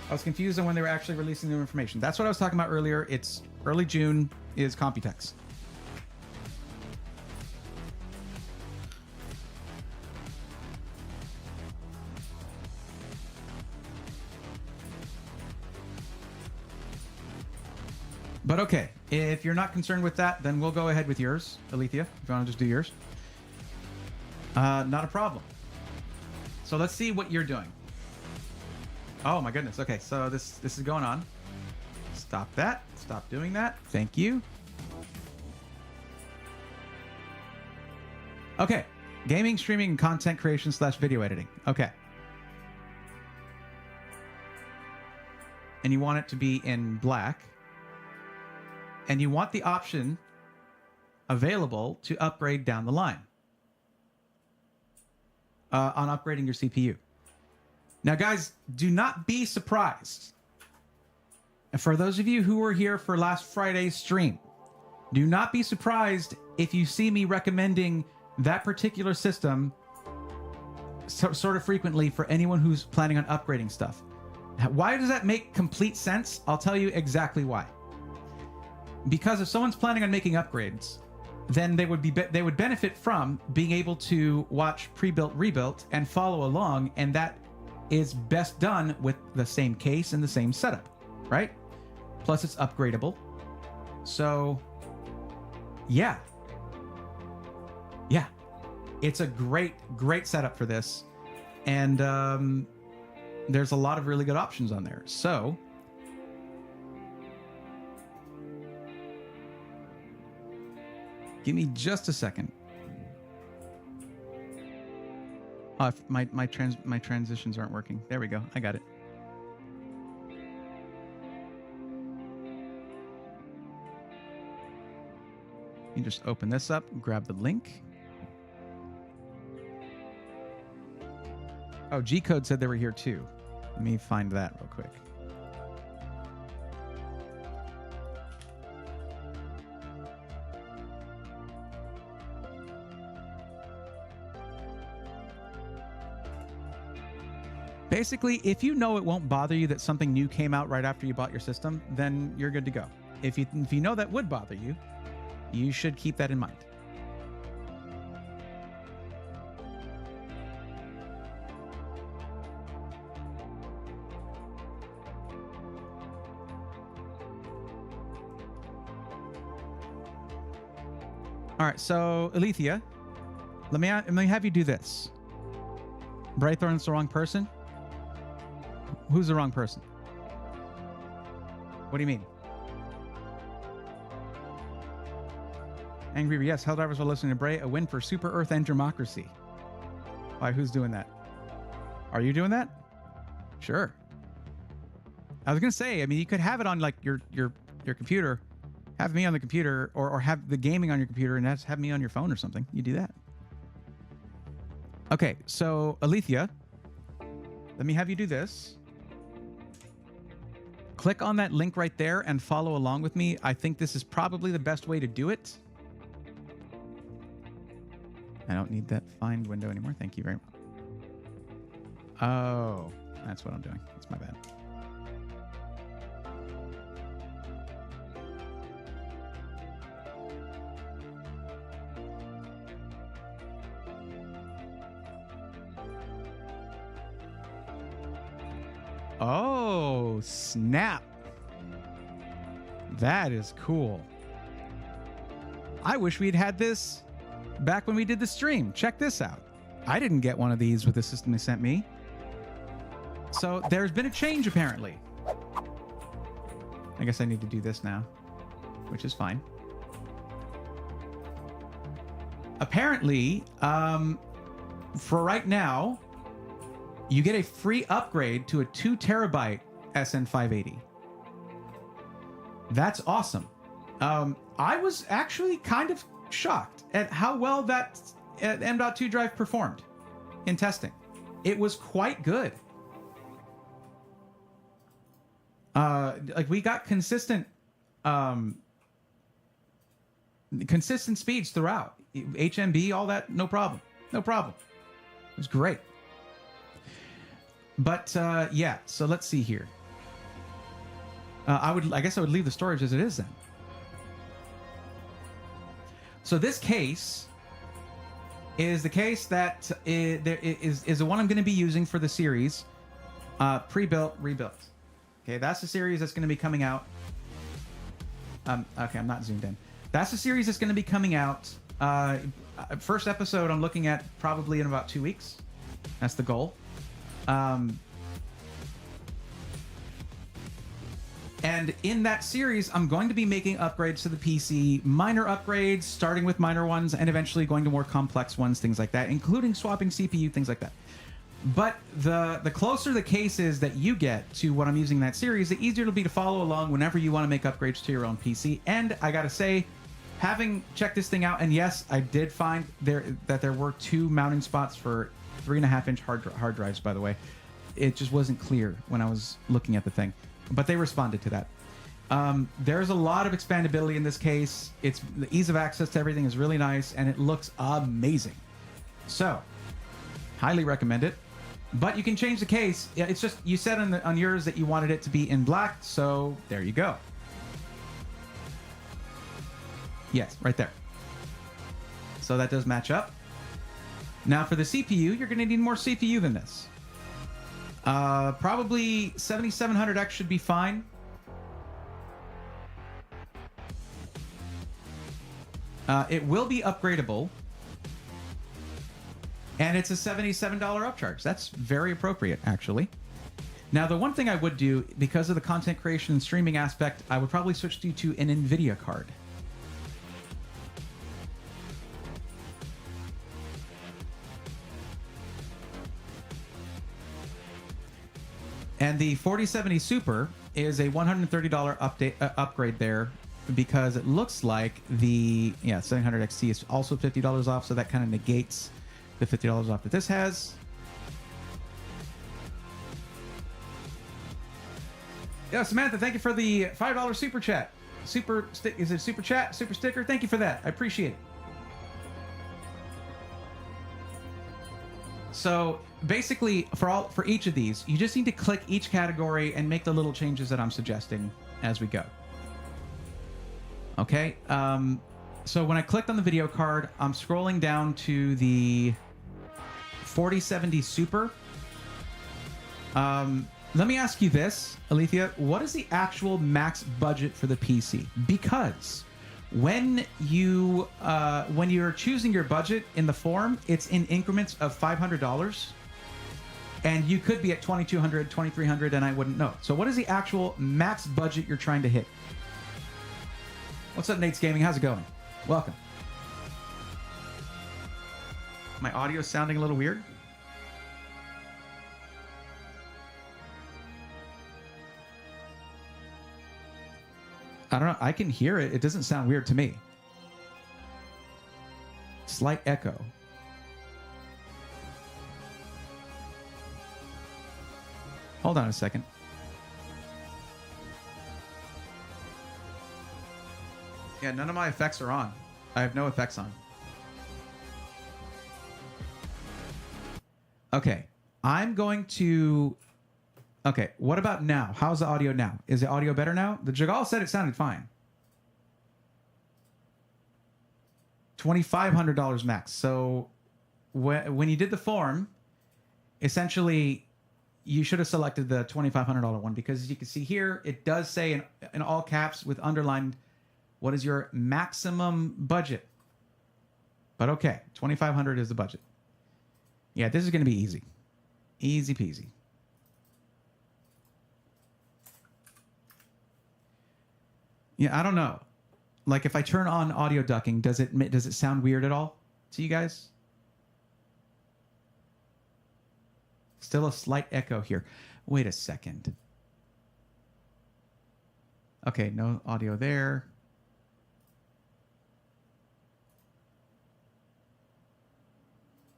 I was confused on when they were actually releasing new information. That's what I was talking about earlier. It's early June is Computex. But okay, if you're not concerned with that, then we'll go ahead with yours, Alethea, if you want to just do yours. Not a problem. So let's see what you're doing. Oh my goodness. Okay, so this is going on. Stop that. Stop doing that. Thank you. Okay. Gaming, streaming, and content creation / video editing. Okay. And you want it to be in black. And you want the option available to upgrade down the line on upgrading your CPU. Now, guys, do not be surprised. And for those of you who were here for last Friday's stream, do not be surprised if you see me recommending that particular system sort of frequently for anyone who's planning on upgrading stuff. Why does that make complete sense? I'll tell you exactly why. Because if someone's planning on making upgrades, then they would benefit from being able to watch pre-built, rebuilt, and follow along, and that is best done with the same case and the same setup, right? Plus, it's upgradable. So, yeah, it's a great setup for this, and there's a lot of really good options on there. So. Give me just a second. Oh, my transitions aren't working. There we go. I got it. You just open this up, grab the link. Oh, G-Code said they were here too. Let me find that real quick. Basically, if you know it won't bother you that something new came out right after you bought your system, then you're good to go. If you know that would bother you, you should keep that in mind. All right, so Alethea, let me have you do this. Brightthorn's the wrong person? Who's the wrong person? What do you mean? Angry, yes, Helldivers are listening to Bray. A win for Super Earth and democracy. Why, who's doing that? Are you doing that? Sure. I was going to say, I mean, you could have it on like your computer, have me on the computer, or have the gaming on your computer and have me on your phone or something. You do that. Okay, so Alethea, let me have you do this. Click on that link right there and follow along with me. I think this is probably the best way to do it. I don't need that find window anymore. Thank you very much. Oh, that's what I'm doing. That's my bad. Oh, snap. That is cool. I wish we'd had this back when we did the stream. Check this out. I didn't get one of these with the system they sent me. So there's been a change apparently. I guess I need to do this now, which is fine. Apparently, for right now, you get a free upgrade to a 2 terabyte SN580. That's awesome. I was actually kind of shocked at how well that M.2 drive performed in testing. It was quite good. Like we got consistent speeds throughout. HMB, all that, no problem. No problem. It was great. But yeah, so let's see here. I guess I would leave the storage as it is then. So this case is the case that is the one I'm going to be using for the series, pre-built, rebuilt. Okay, that's the series that's going to be coming out. Okay, I'm not zoomed in. That's the series that's going to be coming out. First episode I'm looking at probably in about 2 weeks. That's the goal. And in that series, I'm going to be making upgrades to the PC, minor upgrades, starting with minor ones, and eventually going to more complex ones, things like that, including swapping CPU, things like that. But the closer the case is that you get to what I'm using in that series, the easier it'll be to follow along whenever you want to make upgrades to your own PC. And I gotta say, having checked this thing out, and yes, I did find that there were 2 mounting spots for 3.5-inch hard drives, by the way. It just wasn't clear when I was looking at the thing. But they responded to that. There's a lot of expandability in this case. The ease of access to everything is really nice, and it looks amazing. So, highly recommend it. But you can change the case. It's just, you said on yours that you wanted it to be in black, so there you go. Yes, right there. So that does match up. Now for the CPU, you're going to need more CPU than this. Probably 7700X should be fine. It will be upgradable. And it's a $77 upcharge. That's very appropriate, actually. Now, the one thing I would do, because of the content creation and streaming aspect, I would probably switch you to an NVIDIA card. And the 4070 Super is a $130 upgrade there, because it looks like the 700 XT is also $50 off, so that kind of negates the $50 off that this has. Yeah, Samantha, thank you for the $5 super chat. Is it super chat? Super sticker? Thank you for that. I appreciate it. So basically, for each of these, you just need to click each category and make the little changes that I'm suggesting as we go. Okay. So when I clicked on the video card, I'm scrolling down to the 4070 Super. Let me ask you this, Alethea. What is the actual max budget for the PC? Because when you're choosing your budget in the form, it's in increments of $500, and you could be at $2,200, $2,300, and I wouldn't know. So what is the actual max budget you're trying to hit? What's up, Nate's Gaming? How's it going? Welcome. My audio is sounding a little weird. I don't know. I can hear it. It doesn't sound weird to me. Slight echo. Hold on a second. Yeah, none of my effects are on. I have no effects on. Okay. I'm going to... Okay, what about now? How's the audio now? Is the audio better now? The Jagal said it sounded fine. $2,500 max. So when you did the form, essentially, you should have selected the $2,500 one, because as you can see here, it does say in all caps with underlined, what is your maximum budget? But okay, $2,500 is the budget. Yeah, this is going to be easy. Easy peasy. Yeah, I don't know. Like if I turn on audio ducking, does it sound weird at all to you guys? Still a slight echo here. Wait a second. Okay, no audio there.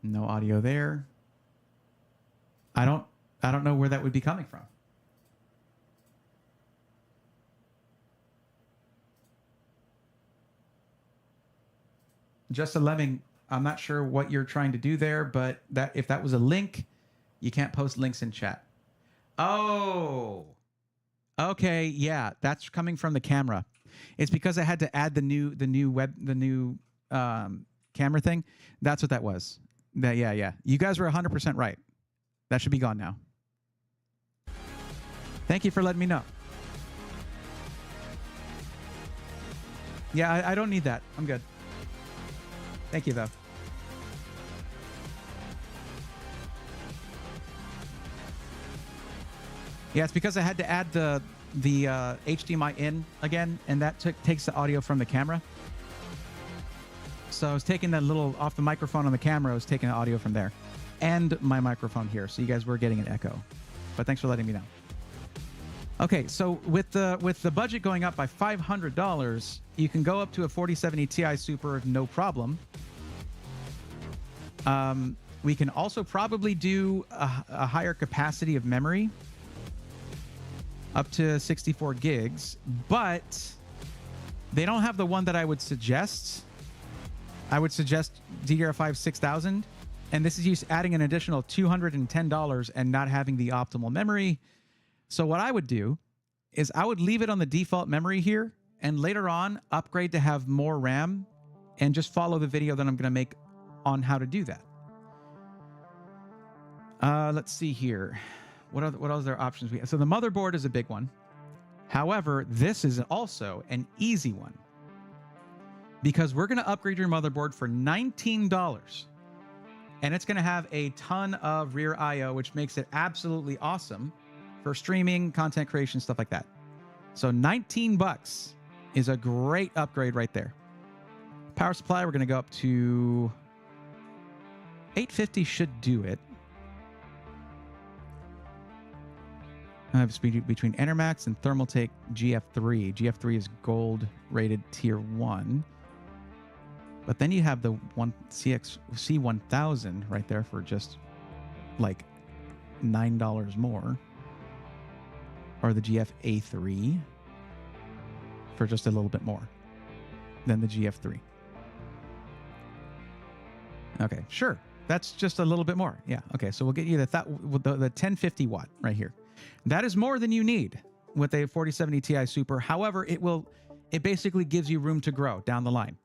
No audio there. I don't know where that would be coming from. Just a Lemming, I'm not sure what you're trying to do there, but that if that was a link, you can't post links in chat. Oh, okay, yeah, that's coming from the camera. It's because I had to add the new camera thing. That's what that was. Yeah. You guys were 100% right. That should be gone now. Thank you for letting me know. Yeah, I don't need that. I'm good. Thank you, though. Yeah, it's because I had to add the HDMI in again, and that takes the audio from the camera. So I was taking that little off the microphone on the camera. I was taking the audio from there, and my microphone here. So you guys were getting an echo. But thanks for letting me know. Okay, so with the budget going up by $500, you can go up to a 4070 Ti Super, no problem. We can also probably do a higher capacity of memory, up to 64 gigs, but they don't have the one that I would suggest. I would suggest DDR5 6000, and this is just adding an additional $210 and not having the optimal memory. So what I would do is I would leave it on the default memory here, and later on upgrade to have more RAM, and just follow the video that I'm going to make on how to do that. Let's see here. What other options we have? So the motherboard is a big one. However, this is also an easy one, because we're going to upgrade your motherboard for $19. And it's going to have a ton of rear I/O, which makes it absolutely awesome for streaming, content creation, stuff like that. So $19 is a great upgrade right there. Power supply, we're going to go up to 850 should do it. I have speed between Enermax and Thermaltake GF3. GF3 is gold rated tier 1. But then you have the C1000 right there for just like $9 more. Or the GF-A3 for just a little bit more than the GF3. Okay, sure. That's just a little bit more. Yeah, okay. So we'll get you the 1050 watt right here. That is more than you need with a 4070 Ti Super. However, it basically gives you room to grow down the line.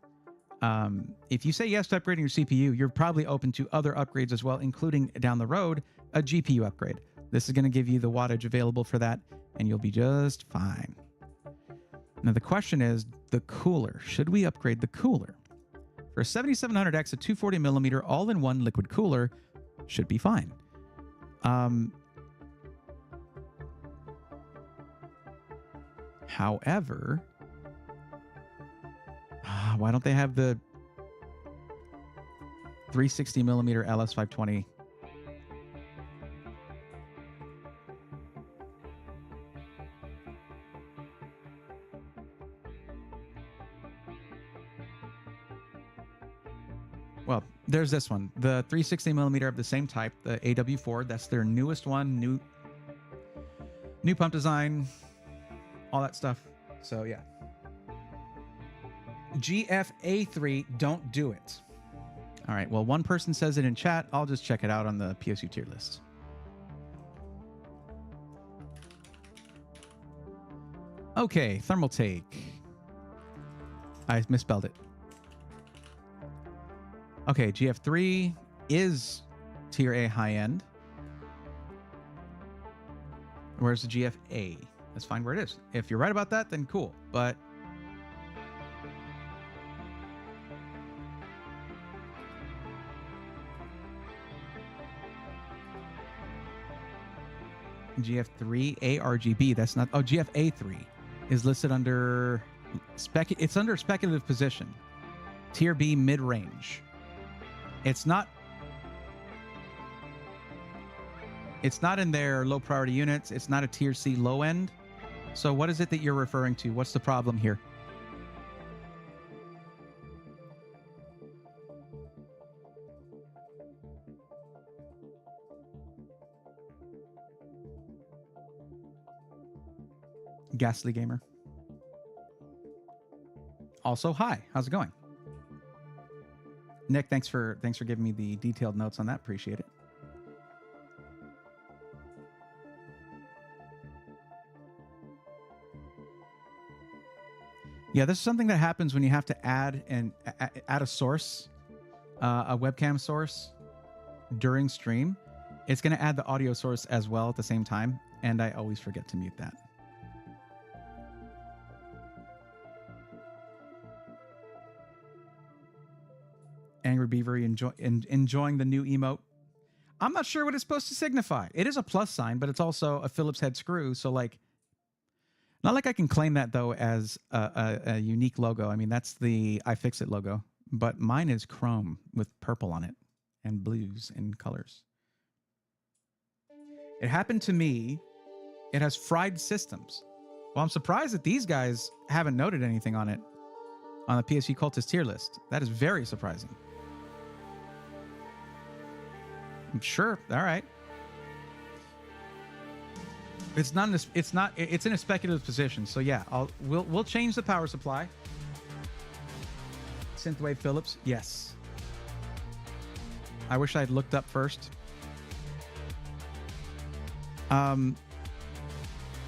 If you say yes to upgrading your CPU, you're probably open to other upgrades as well, including down the road, a GPU upgrade. This is going to give you the wattage available for that, and you'll be just fine. Now, the question is the cooler. Should we upgrade the cooler? For a 7700X, a 240 millimeter all-in-one liquid cooler should be fine. However, why don't they have the 360 millimeter LS520. Well, there's this one, the 360 millimeter of the same type, the AW4. That's their newest one, new pump design, all that stuff. So yeah. GFA3, don't do it. All right, well, one person says it in chat. I'll just check it out on the PSU tier list. Okay, thermal take. I misspelled it. Okay, GF3 is tier A high end. Where's the GFA? Let's find where it is. If you're right about that, then cool. But GF3 ARGB, that's not. Oh, GFA3 is listed under it's under speculative position. Tier B mid-range. It's not in their low priority units. It's not a tier C low end. So what is it that you're referring to? What's the problem here? Ghastly Gamer. Also, hi. How's it going? Nick, thanks for giving me the detailed notes on that. Appreciate it. Yeah, this is something that happens when you have to add a source, a webcam source during stream. It's going to add the audio source as well at the same time, and I always forget to mute that. Angry Beaver enjoying the new emote. I'm not sure what it's supposed to signify. It is a plus sign, but it's also a Phillips head screw. So like, not like I can claim that though as a unique logo. I mean, that's the iFixit logo, but mine is chrome with purple on it and blues and colors. It happened to me. It has fried systems. Well, I'm surprised that these guys haven't noted anything on it on the PSU Cultist tier list. That is very surprising. Sure. All right. It's in a speculative position. So yeah, we'll change the power supply. Synthwave Philips. Yes. I wish I'd looked up first. Then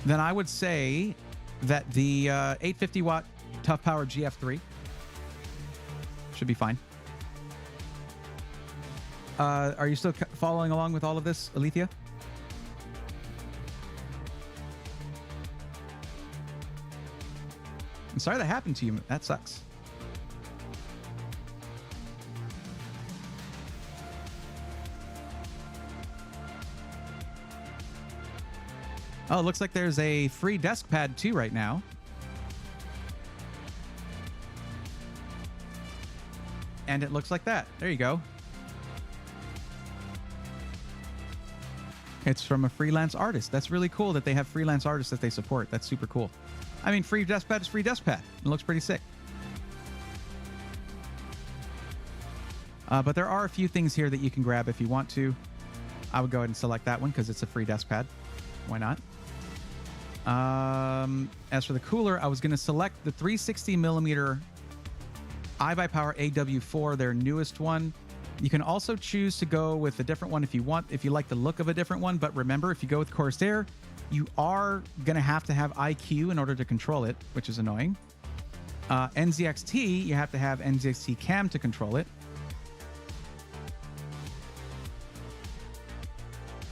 I would say that the 850 watt Tough Power GF3 should be fine. Are you still following along with all of this, Alethea? I'm sorry that happened to you. That sucks. Oh, it looks like there's a free desk pad too right now. And it looks like that. There you go. It's from a freelance artist. That's really cool that they have freelance artists that they support. That's super cool. I mean, free desk pad is free desk pad. It looks pretty sick. But there are a few things here that you can grab if you want to. I would go ahead and select that one because it's a free desk pad. Why not? As for the cooler, I was going to select the 360 millimeter iBuyPower AW4, their newest one. You can also choose to go with a different one if you want, if you like the look of a different one. But remember, if you go with Corsair, you are going to have IQ in order to control it, which is annoying. NZXT, you have to have NZXT Cam to control it.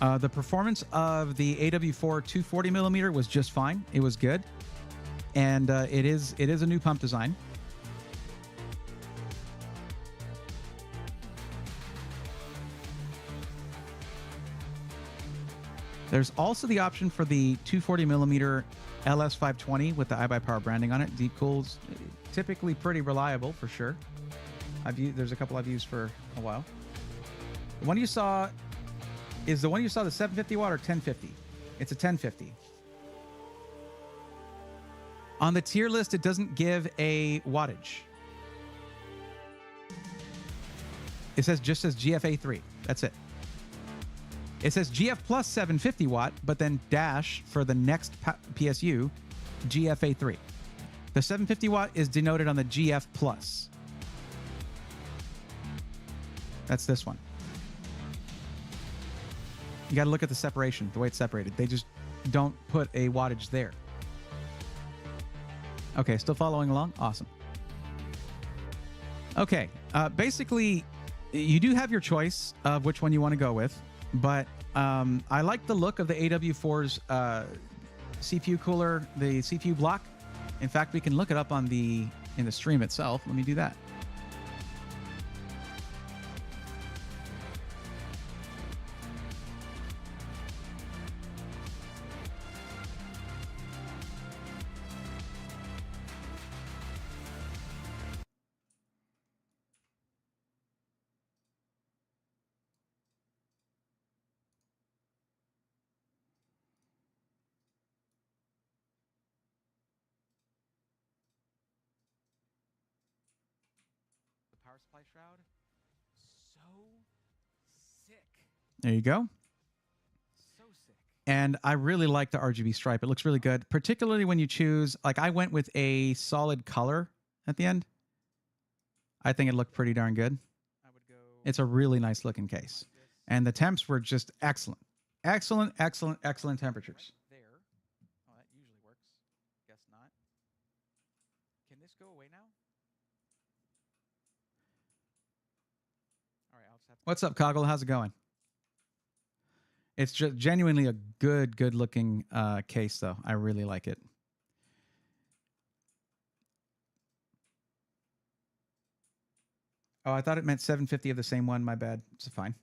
The performance of the AW4 240 millimeter was just fine. It was good. And it is a new pump design. There's also the option for the 240 millimeter LS520 with the iBuyPower branding on it. Deep cool's typically pretty reliable for sure. There's a couple I've used for a while. The one you saw is the one you saw the 750 watt or 1050? It's a 1050. On the tier list, it doesn't give a wattage. It just says GFA3. That's it. It says GF plus 750 watt, but then dash for the next PSU, GFA3. The 750 watt is denoted on the GF plus. That's this one. You got to look at the separation, the way it's separated. They just don't put a wattage there. Okay, still following along? Awesome. Okay, basically, you do have your choice of which one you want to go with, but I like the look of the AW4's CPU cooler, the CPU block. In fact, we can look it up in the stream itself. Let me do that. Power supply shroud. So sick. There you go. So sick. And I really like the RGB stripe. It looks really good, particularly when you choose, like I went with a solid color at the end. I think it looked pretty darn good. I would go. It's a really nice looking case. Like and the temps were just excellent. Excellent, excellent, excellent temperatures. Right there. Oh, that usually works. Guess not. Can this go away now? What's up, Coggle? How's it going? It's just genuinely a good looking case, though. I really like it. Oh, I thought it meant 750 of the same one. My bad. It's fine.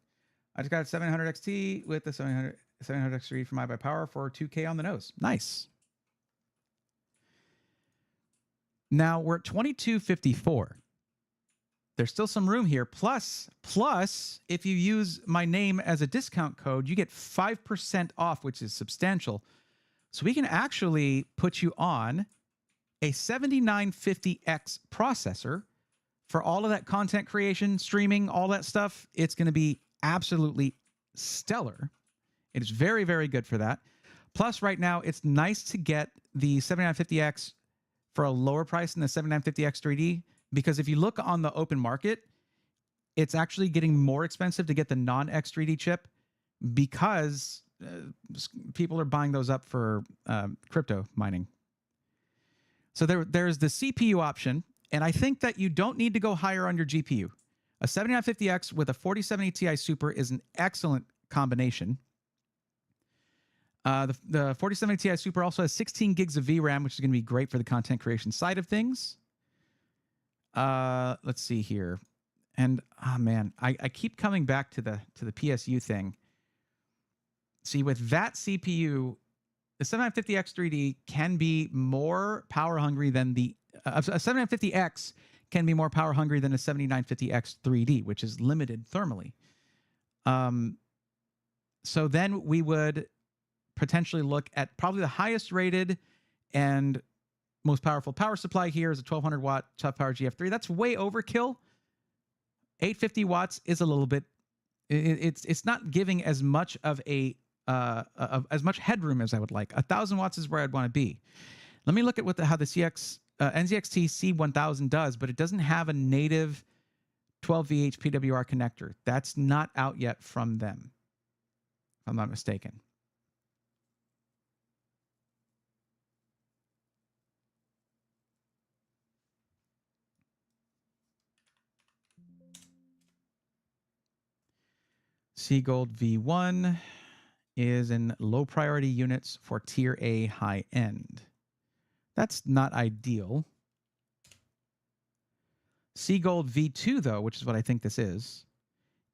I just got a 700 XT with the 700 X3 from iBuyPower for 2K on the nose. Nice. Now we're at 2254. There's still some room here. Plus, if you use my name as a discount code, you get 5% off, which is substantial. So we can actually put you on a 7950X processor for all of that content creation, streaming, all that stuff. It's going to be absolutely stellar. It is very, very good for that. Plus, right now, it's nice to get the 7950X for a lower price than the 7950X 3D. Because if you look on the open market, it's actually getting more expensive to get the non-X3D chip because people are buying those up for crypto mining. So there's the CPU option, and I think that you don't need to go higher on your GPU. A 7950X with a 4070 Ti Super is an excellent combination. The 4070 Ti Super also has 16 gigs of VRAM, which is going to be great for the content creation side of things. Let's see here. And oh man, I keep coming back to the PSU thing. See, with that CPU, the 7950X 3D can be more power hungry than the a 7950X can be more power hungry than a 7950X 3D, which is limited thermally. So then we would potentially look at probably the highest rated and most powerful power supply here is a 1200 watt Tough Power GF3. That's way overkill. 850 watts is a little bit. It's not giving as much of a as much headroom as I would like. 1000 watts is where I'd want to be. Let me look at how the NZXT C1000 does, but it doesn't have a native 12VH PWR connector. That's not out yet from them, if I'm not mistaken. Seagold V1 is in low priority units for tier A high end. That's not ideal. Seagold V2, though, which is what I think this is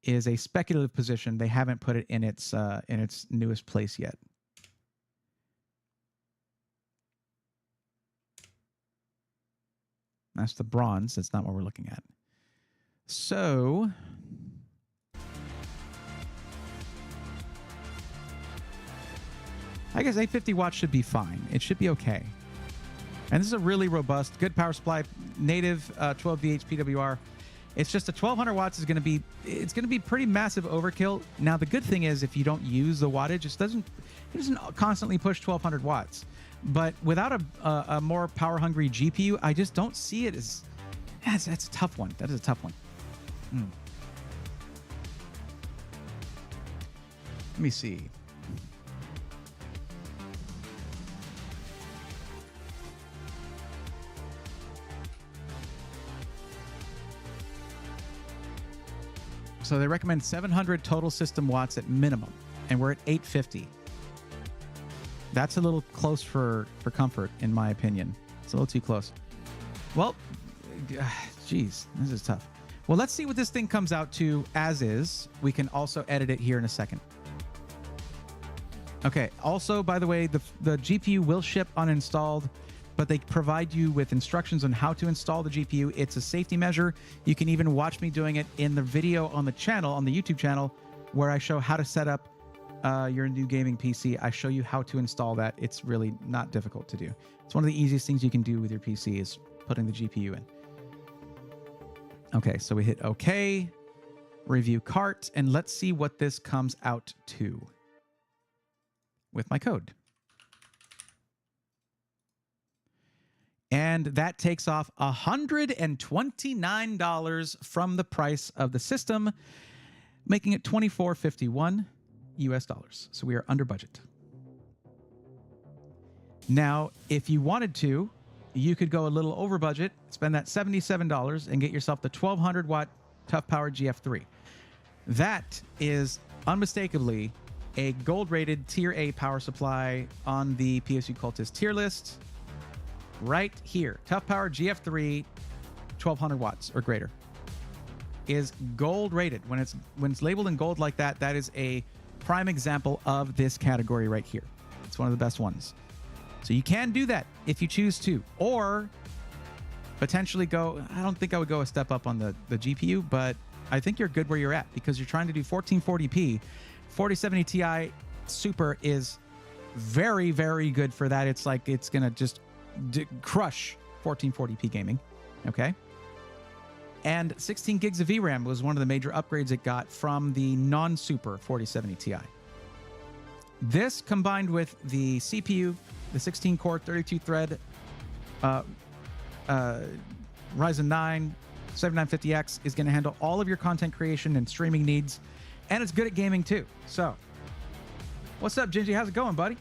a speculative position. They haven't put it in its newest place yet. That's the bronze. That's not what we're looking at. So I guess 850 watts should be fine. It should be okay. And this is a really robust, good power supply, native 12VH PWR. It's just a 1200 watts is going to be, it's going to be pretty massive overkill. Now, the good thing is if you don't use the wattage, it doesn't constantly push 1200 watts. But without a more power hungry GPU, I just don't see it as, that's a tough one. That is a tough one. Let me see. So they recommend 700 total system watts at minimum, and we're at 850. That's a little close for comfort, in my opinion. It's a little too close. Well, geez, this is tough. Well, let's see what this thing comes out to as is. We can also edit it here in a second. Okay, also, by the way, the GPU will ship uninstalled, but they provide you with instructions on how to install the GPU. It's a safety measure. You can even watch me doing it in the video on the channel, on the YouTube channel, where I show how to set up your new gaming PC. I show you how to install that. It's really not difficult to do. It's one of the easiest things you can do with your PC is putting the GPU in. Okay, so we hit OK, review cart, and let's see what this comes out to with my code. And that takes off $129 from the price of the system, making it $24.51 US dollars. So we are under budget. Now, if you wanted to, you could go a little over budget, spend that $77 and get yourself the 1200 watt Tough Power GF3. That is unmistakably a gold rated tier A power supply on the PSU Cultist tier list. Right here, Tough Power GF3 1200 watts or greater is gold rated. When it's labeled in gold like that, that is a prime example of this category right here. It's one of the best ones. So you can do that if you choose to, or potentially go, I don't think I would go a step up on the GPU, but I think you're good where you're at because you're trying to do 1440p. 4070 Ti Super is very, very good for that. It's like it's going to just crush 1440p gaming. Okay. And 16 gigs of VRAM was one of the major upgrades it got from the non-super 4070 Ti. This combined with the CPU, the 16-core 32-thread Ryzen 9 7950X is going to handle all of your content creation and streaming needs, and it's good at gaming too. So, what's up, Gingy? How's it going, buddy?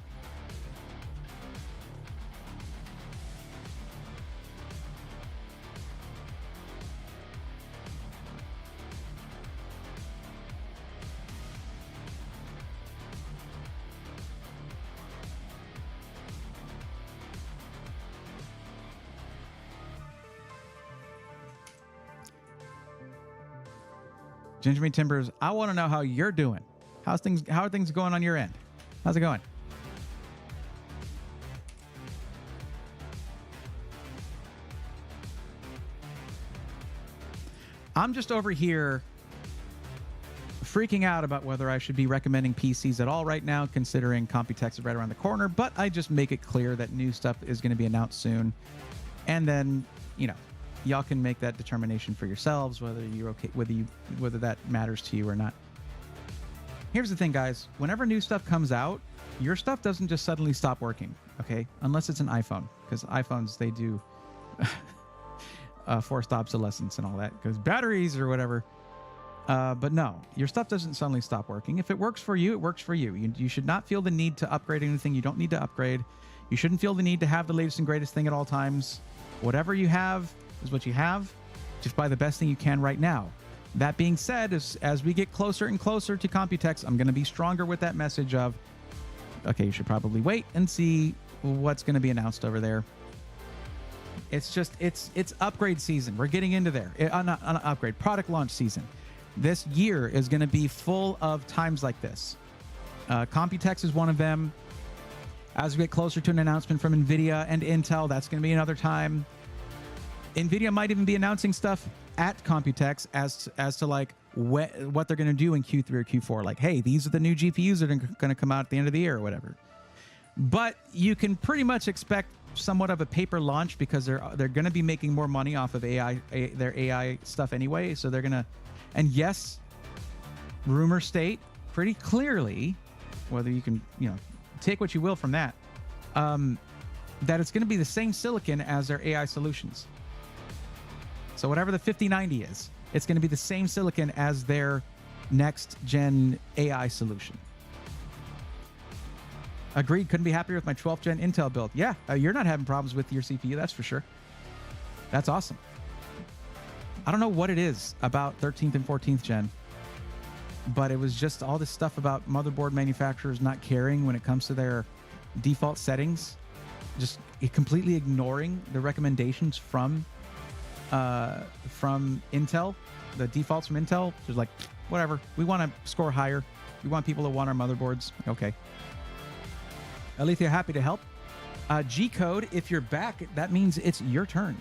Gingermeat Timbers, I want to know how you're doing. How are things going on your end? How's it going? I'm just over here freaking out about whether I should be recommending PCs at all right now, considering Computex is right around the corner, but I just make it clear that new stuff is going to be announced soon. And then, you know, y'all can make that determination for yourselves, whether you're okay, whether that matters to you or not. Here's the thing, guys. Whenever new stuff comes out, your stuff doesn't just suddenly stop working, okay? Unless it's an iPhone, because iPhones, they do forced obsolescence and all that, because batteries or whatever. But no, your stuff doesn't suddenly stop working. If it works for you, it works for you. You should not feel the need to upgrade anything you don't need to upgrade. You shouldn't feel the need to have the latest and greatest thing at all times. Whatever you have is what you have. Just buy the best thing you can right now. That being said, as we get closer and closer to Computex, I'm going to be stronger with that message of, okay, you should probably wait and see what's going to be announced over there. It's just, it's upgrade season. We're getting into there. Not upgrade, product launch season. This year is going to be full of times like this. Computex is one of them. As we get closer to an announcement from NVIDIA and Intel, that's going to be another time. NVIDIA might even be announcing stuff at Computex as to like what they're going to do in Q3 or Q4. Like, hey, these are the new GPUs that are going to come out at the end of the year or whatever. But you can pretty much expect somewhat of a paper launch because they're going to be making more money off of their AI stuff anyway. So they're going to, and yes, rumor state pretty clearly, whether you can, take what you will from that, that it's going to be the same silicon as their AI solutions. So whatever the 5090 is, it's going to be the same silicon as their next gen AI solution. Agreed. Couldn't be happier with my 12th gen Intel build. Yeah, you're not having problems with your CPU, that's for sure. That's awesome. I don't know what it is about 13th and 14th gen, but it was just all this stuff about motherboard manufacturers not caring when it comes to their default settings, just completely ignoring the recommendations from Intel, the defaults from Intel. Just like, whatever, we want to score higher. We want people to want our motherboards. Okay. Alethea, happy to help. G-Code, if you're back, that means it's your turn.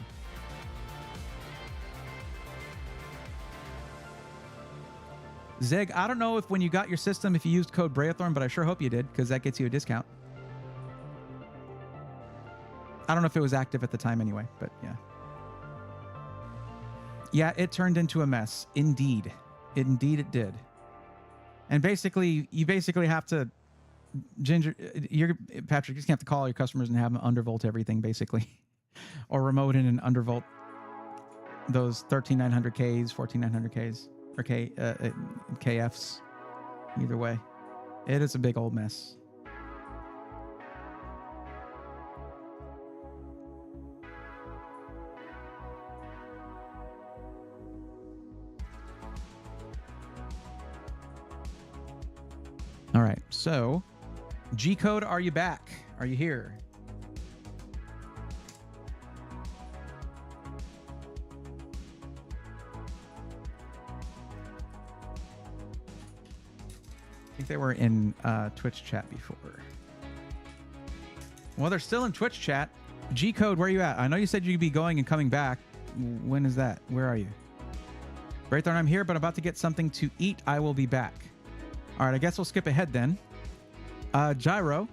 Zeg, I don't know if when you got your system, if you used code Braethorn, but I sure hope you did, because that gets you a discount. I don't know if it was active at the time anyway, but yeah. Yeah, it turned into a mess. Indeed. Indeed it did. And basically, you basically have to Patrick, you just have to call your customers and have them undervolt everything, basically. Or remote in and undervolt those 13900Ks, 14900Ks, or KFs. Either way, it is a big old mess. All right, so G-Code, are you back? Are you here? I think they were in Twitch chat before. Well, they're still in Twitch chat. G-Code, where are you at? I know you said you'd be going and coming back. When is that? Where are you? Braethorn, I'm here, but I'm about to get something to eat. I will be back. All right, I guess we'll skip ahead then. Gyro,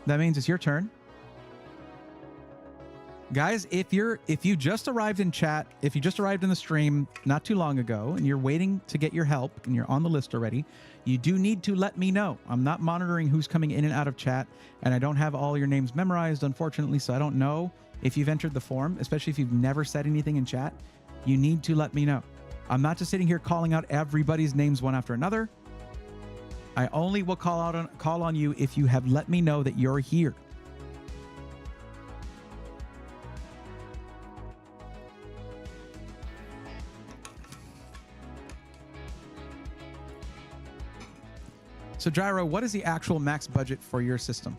that means it's your turn. Guys, if you just arrived in chat, if you just arrived in the stream not too long ago and you're waiting to get your help and you're on the list already, you do need to let me know. I'm not monitoring who's coming in and out of chat, and I don't have all your names memorized, unfortunately, so I don't know if you've entered the form, especially if you've never said anything in chat. You need to let me know. I'm not just sitting here calling out everybody's names one after another. I only will call on you if you have let me know that you're here. So Gyro, what is the actual max budget for your system?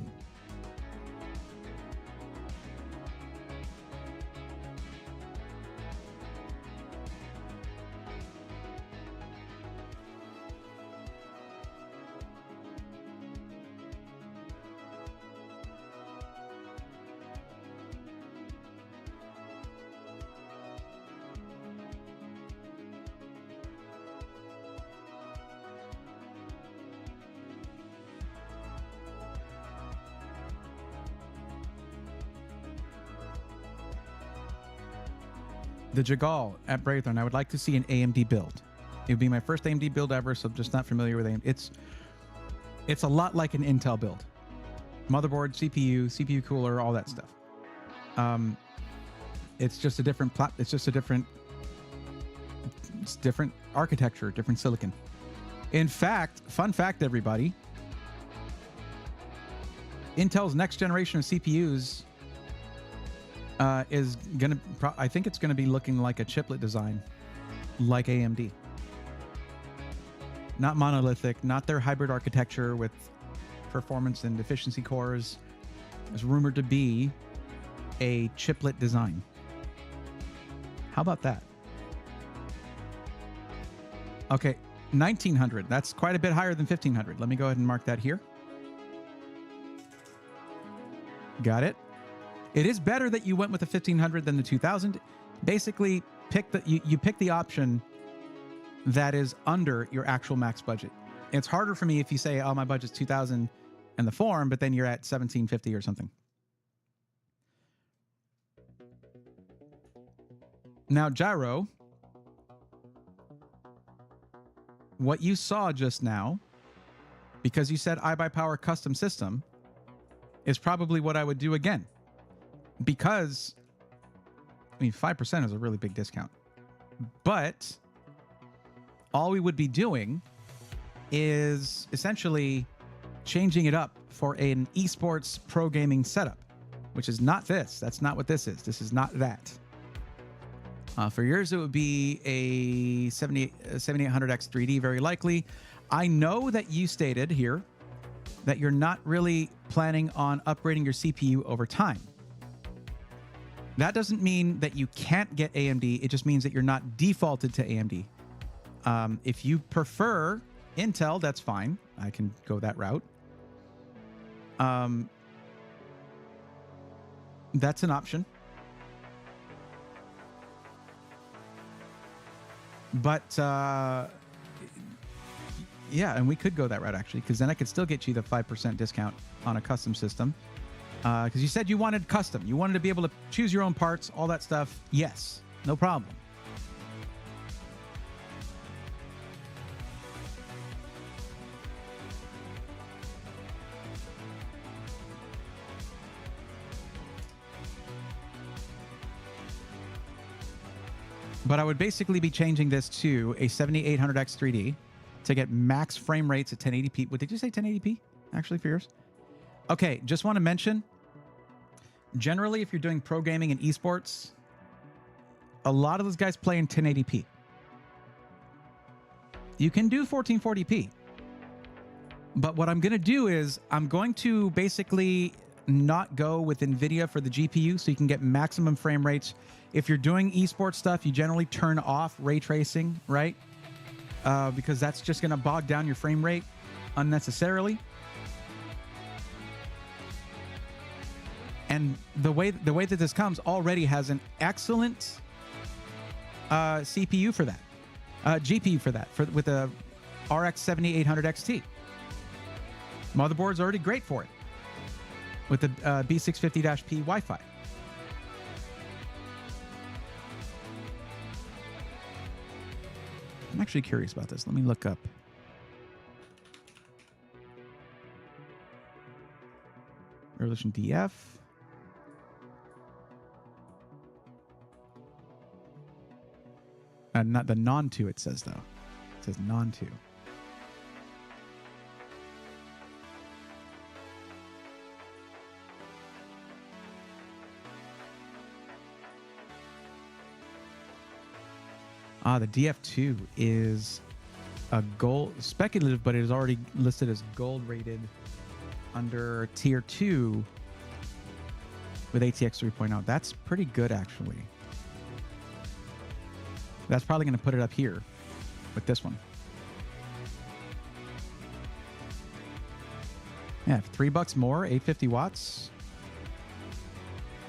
The Jagal at Braethorn, I would like to see an AMD build. It would be my first AMD build ever, so I'm just not familiar with AMD. It's a lot like an Intel build. Motherboard, CPU cooler, all that stuff. It's just a different it's different architecture, different silicon. In fact, fun fact, everybody, Intel's next generation of CPUs is gonna, I think it's gonna be looking like a chiplet design, like AMD. Not monolithic, not their hybrid architecture with performance and efficiency cores. It's rumored to be a chiplet design. How about that? Okay, 1900. That's quite a bit higher than 1500. Let me go ahead and mark that here. Got it. It is better that you went with the 1500 than the 2000. Basically, you pick the option that is under your actual max budget. It's harder for me if you say, oh, my budget's 2000 in the form, but then you're at 1750 or something. Now, Gyro, what you saw just now, because you said iBuyPower custom system, is probably what I would do again. Because, I mean, 5% is a really big discount. But all we would be doing is essentially changing it up for an esports pro gaming setup, which is not this. That's not what this is. This is not that. For yours, it would be a 7800X 3D, very likely. I know that you stated here that you're not really planning on upgrading your CPU over time. That doesn't mean that you can't get AMD. It just means that you're not defaulted to AMD. If you prefer Intel, that's fine. I can go that route. That's an option. But yeah, and we could go that route actually, because then I could still get you the 5% discount on a custom system. Because you said you wanted custom. You wanted to be able to choose your own parts, all that stuff. Yes, no problem. But I would basically be changing this to a 7800X 3D to get max frame rates at 1080p. What did you say, 1080p? Actually, for yours? Okay, just want to mention, generally, if you're doing pro gaming and esports, a lot of those guys play in 1080p. You can do 1440p. But what I'm going to do is I'm going to basically not go with NVIDIA for the GPU so you can get maximum frame rates. If you're doing esports stuff, you generally turn off ray tracing, right? Because that's just going to bog down your frame rate unnecessarily. And the way that this comes already has an excellent CPU for that, GPU for that, with a RX 7800 XT. Motherboard's already great for it with the B650-P Wi-Fi. I'm actually curious about this. Let me look up. Revolution DF. Not the non-2 it says, though. It says non-2. The DF2 is a gold, speculative, but it is already listed as gold rated under tier 2 with ATX 3.0. That's pretty good, actually. That's probably going to put it up here with this one. Yeah, $3 more, 850 watts.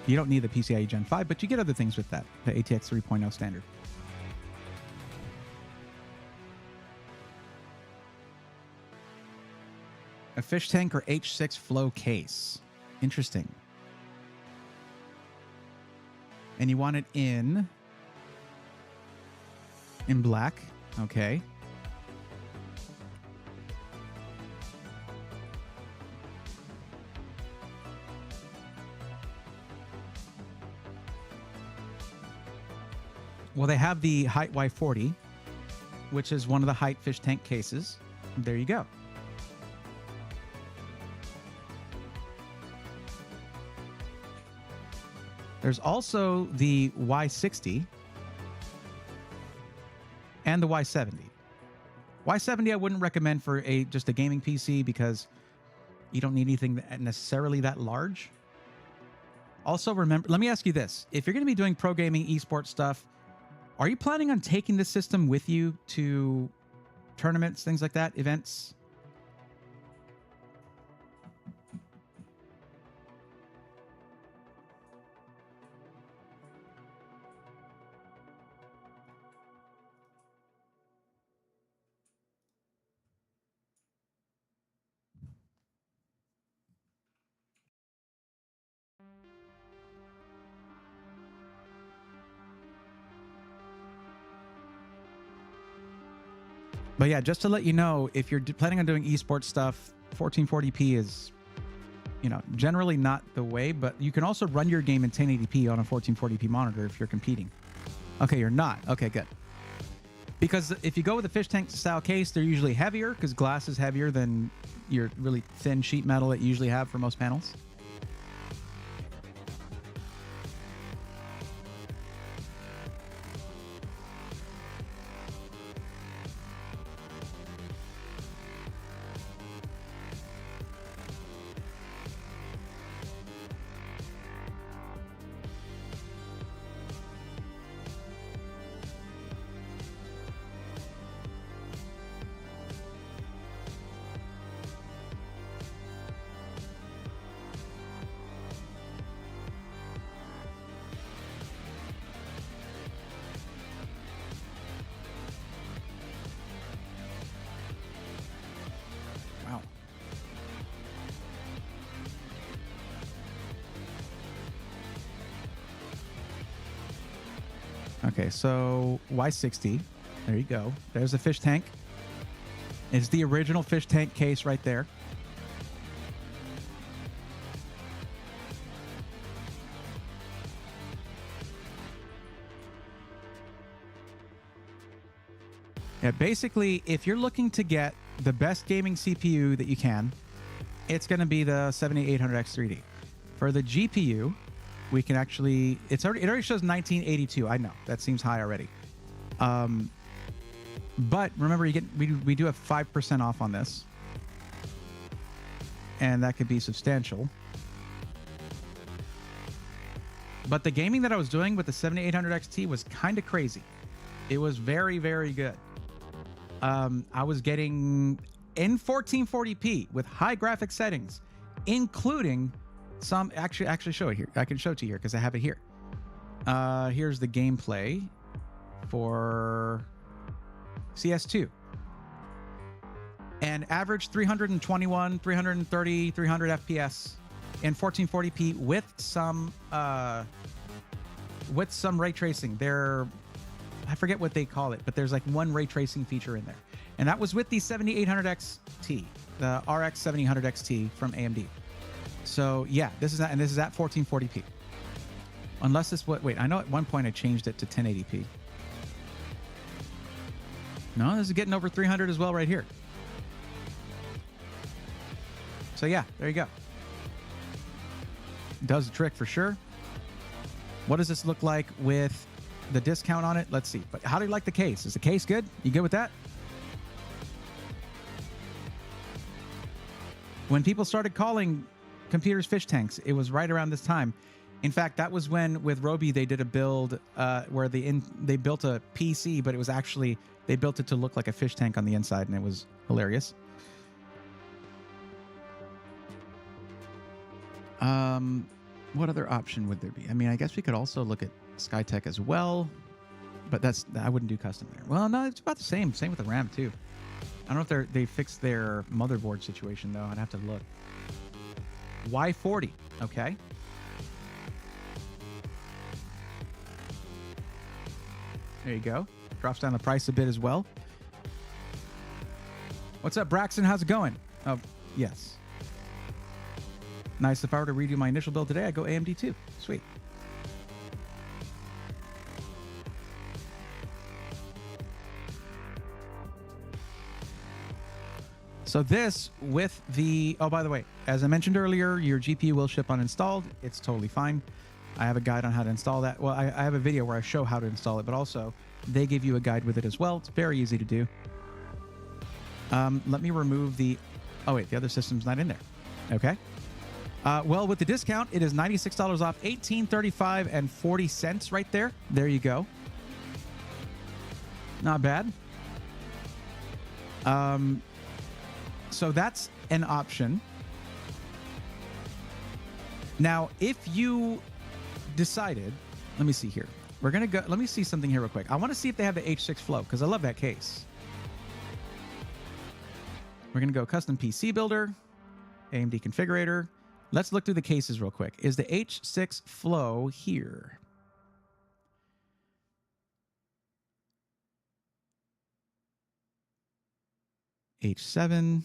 You don't need the PCIe Gen 5, but you get other things with that, the ATX 3.0 standard. A fish tank or H6 flow case. Interesting. And you want it in black. Okay. Well, they have the Height Y40, which is one of the Height fish tank cases. There you go. There's also the Y60 and the Y70. Y70 I wouldn't recommend for just a gaming PC because you don't need anything necessarily that large. Also, remember, let me ask you this. If you're going to be doing pro gaming, esports stuff, are you planning on taking this system with you to tournaments, things like that, events? But yeah, just to let you know, if you're planning on doing esports stuff, 1440p is, you know, generally not the way, but you can also run your game in 1080p on a 1440p monitor if you're competing. Okay, you're not. Okay, good. Because if you go with a fish tank style case, they're usually heavier because glass is heavier than your really thin sheet metal that you usually have for most panels. Wow. Okay, so Y60. There you go. There's a fish tank. It's the original fish tank case right there. Yeah, basically, if you're looking to get the best gaming CPU that you can, it's going to be the 7800X3D. For the GPU, we can actually, it already shows 1982. I know that seems high already. But remember, we do have 5% off on this, and that could be substantial. But the gaming that I was doing with the 7800XT was kind of crazy. It was very, very good. I was getting in 1440p with high graphic settings, including some actually show it here. I can show it to you here because I have it here. Here's the gameplay for CS2. And average 321, 330, 300 FPS in 1440p with some ray tracing. I forget what they call it, but there's like one ray tracing feature in there. And that was with the 7800XT, the RX 7800XT from AMD. So yeah, this is at 1440p. Unless it's wait, I know at one point I changed it to 1080p. No, this is getting over 300 as well right here. So yeah, there you go. Does the trick for sure. What does this look like with the discount on it? Let's see. But how do you like the case? Is the case good? You good with that? When people started calling computers fish tanks, it was right around this time. In fact, that was when with Roby they did a build where they built a PC, but it was actually they built it to look like a fish tank on the inside, and it was hilarious. What other option would there be? I mean, I guess we could also look at SkyTech as well, but I wouldn't do custom there. Well, no, it's about the same. Same with the RAM too. I don't know if they fixed their motherboard situation though. I'd have to look. Y40, okay. There you go. Drops down the price a bit as well. What's up, Braxton? How's it going? Oh, yes. Nice. If I were to redo my initial build today, I'd go AMD too. Sweet. So this with the, oh, by the way, as I mentioned earlier, your GPU will ship uninstalled. It's totally fine. I have a guide on how to install that. Well, I have a video where I show how to install it, but also they give you a guide with it as well. It's very easy to do. Let me remove the, oh wait, the other system's not in there. Okay. Well, with the discount, it is $96 off, $18.35 and 40 cents right there. There you go. Not bad. So that's an option. Now, if you decided, let me see here. We're going to go, let me see something here real quick. I want to see if they have the H6 Flow because I love that case. We're going to go custom PC builder, AMD configurator. Let's look through the cases real quick. Is the H6 Flow here? H7.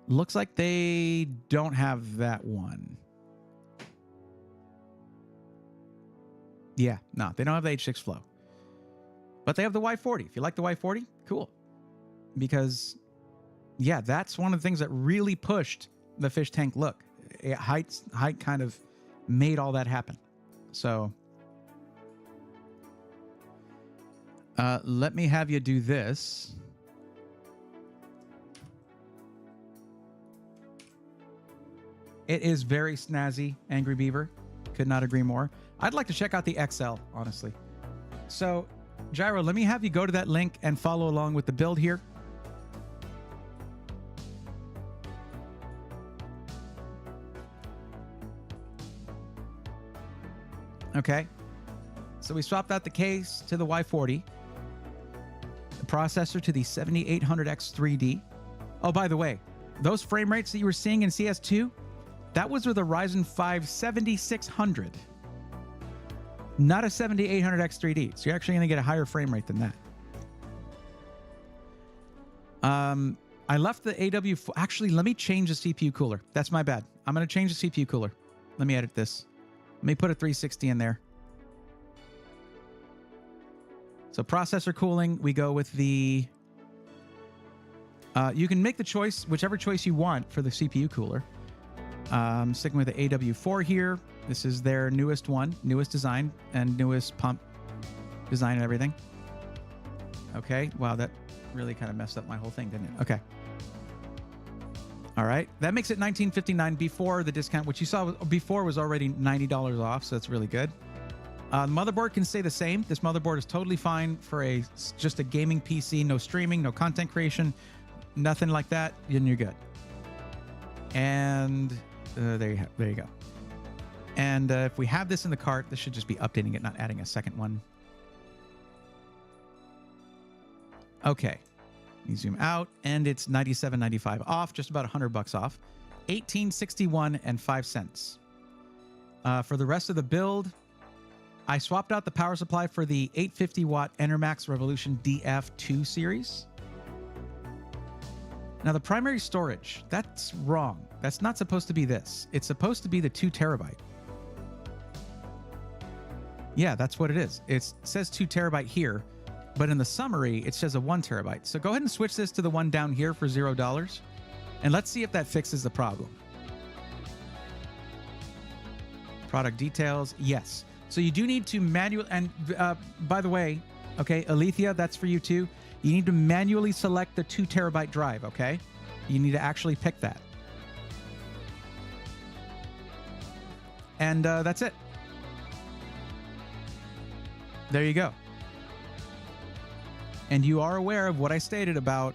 Looks like they don't have that one. Yeah, no, they don't have the H6 flow. But they have the Y40. If you like the Y40, cool. Because, yeah, that's one of the things that really pushed the fish tank look. Height kind of made all that happen. So, let me have you do this. It is very snazzy, Angry Beaver. Could not agree more. I'd like to check out the XL, honestly. So, Gyro, let me have you go to that link and follow along with the build here. Okay. So we swapped out the case to the Y40. The processor to the 7800X 3D. Oh, by the way, those frame rates that you were seeing in CS2, that was with a Ryzen 5 7600. Not a 7800X 3D. So you're actually going to get a higher frame rate than that. I left the AW4. Actually, let me change the CPU cooler. That's my bad. I'm going to change the CPU cooler. Let me edit this. Let me put a 360 in there. So processor cooling, we go with the... you can make the choice, whichever choice you want for the CPU cooler. Sticking with the AW4 here. This is their newest one, newest design, and newest pump design and everything. Okay, wow, that really kind of messed up my whole thing, didn't it? Okay. All right, that makes it $19.59 before the discount, which you saw before was already $90 off, so that's really good. Motherboard can stay the same. This motherboard is totally fine for just a gaming PC, no streaming, no content creation, nothing like that, and you're good. And there you go. And if we have this in the cart, this should just be updating it, not adding a second one. Okay. You zoom out, and it's $97.95 off, just about $100 off. $18.61 and 5 cents. For the rest of the build, I swapped out the power supply for the 850 watt Enermax Revolution DF2 series. Now the primary storage, that's wrong. That's not supposed to be this. It's supposed to be the 2 terabyte. Yeah, that's what it is. It says 2 terabyte here, but in the summary, it says a 1 terabyte. So go ahead and switch this to the one down here for $0, and let's see if that fixes the problem. Product details, yes. So you do need to manually, and by the way, okay, Alethea, that's for you too. You need to manually select the 2 terabyte drive, okay? You need to actually pick that. And that's it. There you go. And you are aware of what I stated about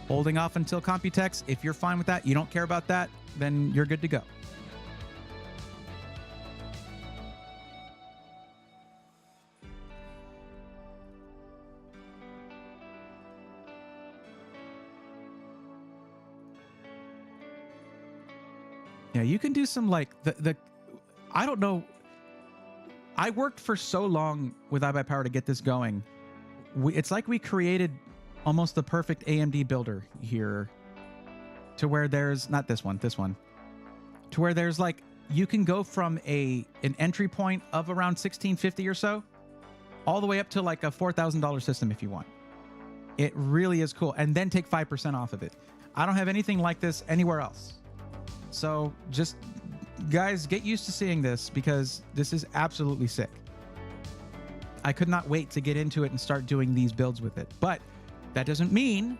holding off until Computex. If you're fine with that, you don't care about that, then you're good to go. Yeah, you can do some like I don't know. I worked for so long with iBuyPower to get this going. It's like we created almost the perfect AMD builder here, to where there's not this one, to where there's like you can go from an entry point of around 1650 or so, all the way up to like a $4,000 system if you want. It really is cool, and then take 5% off of it. I don't have anything like this anywhere else. So just, guys, get used to seeing this because this is absolutely sick. I could not wait to get into it and start doing these builds with it. But that doesn't mean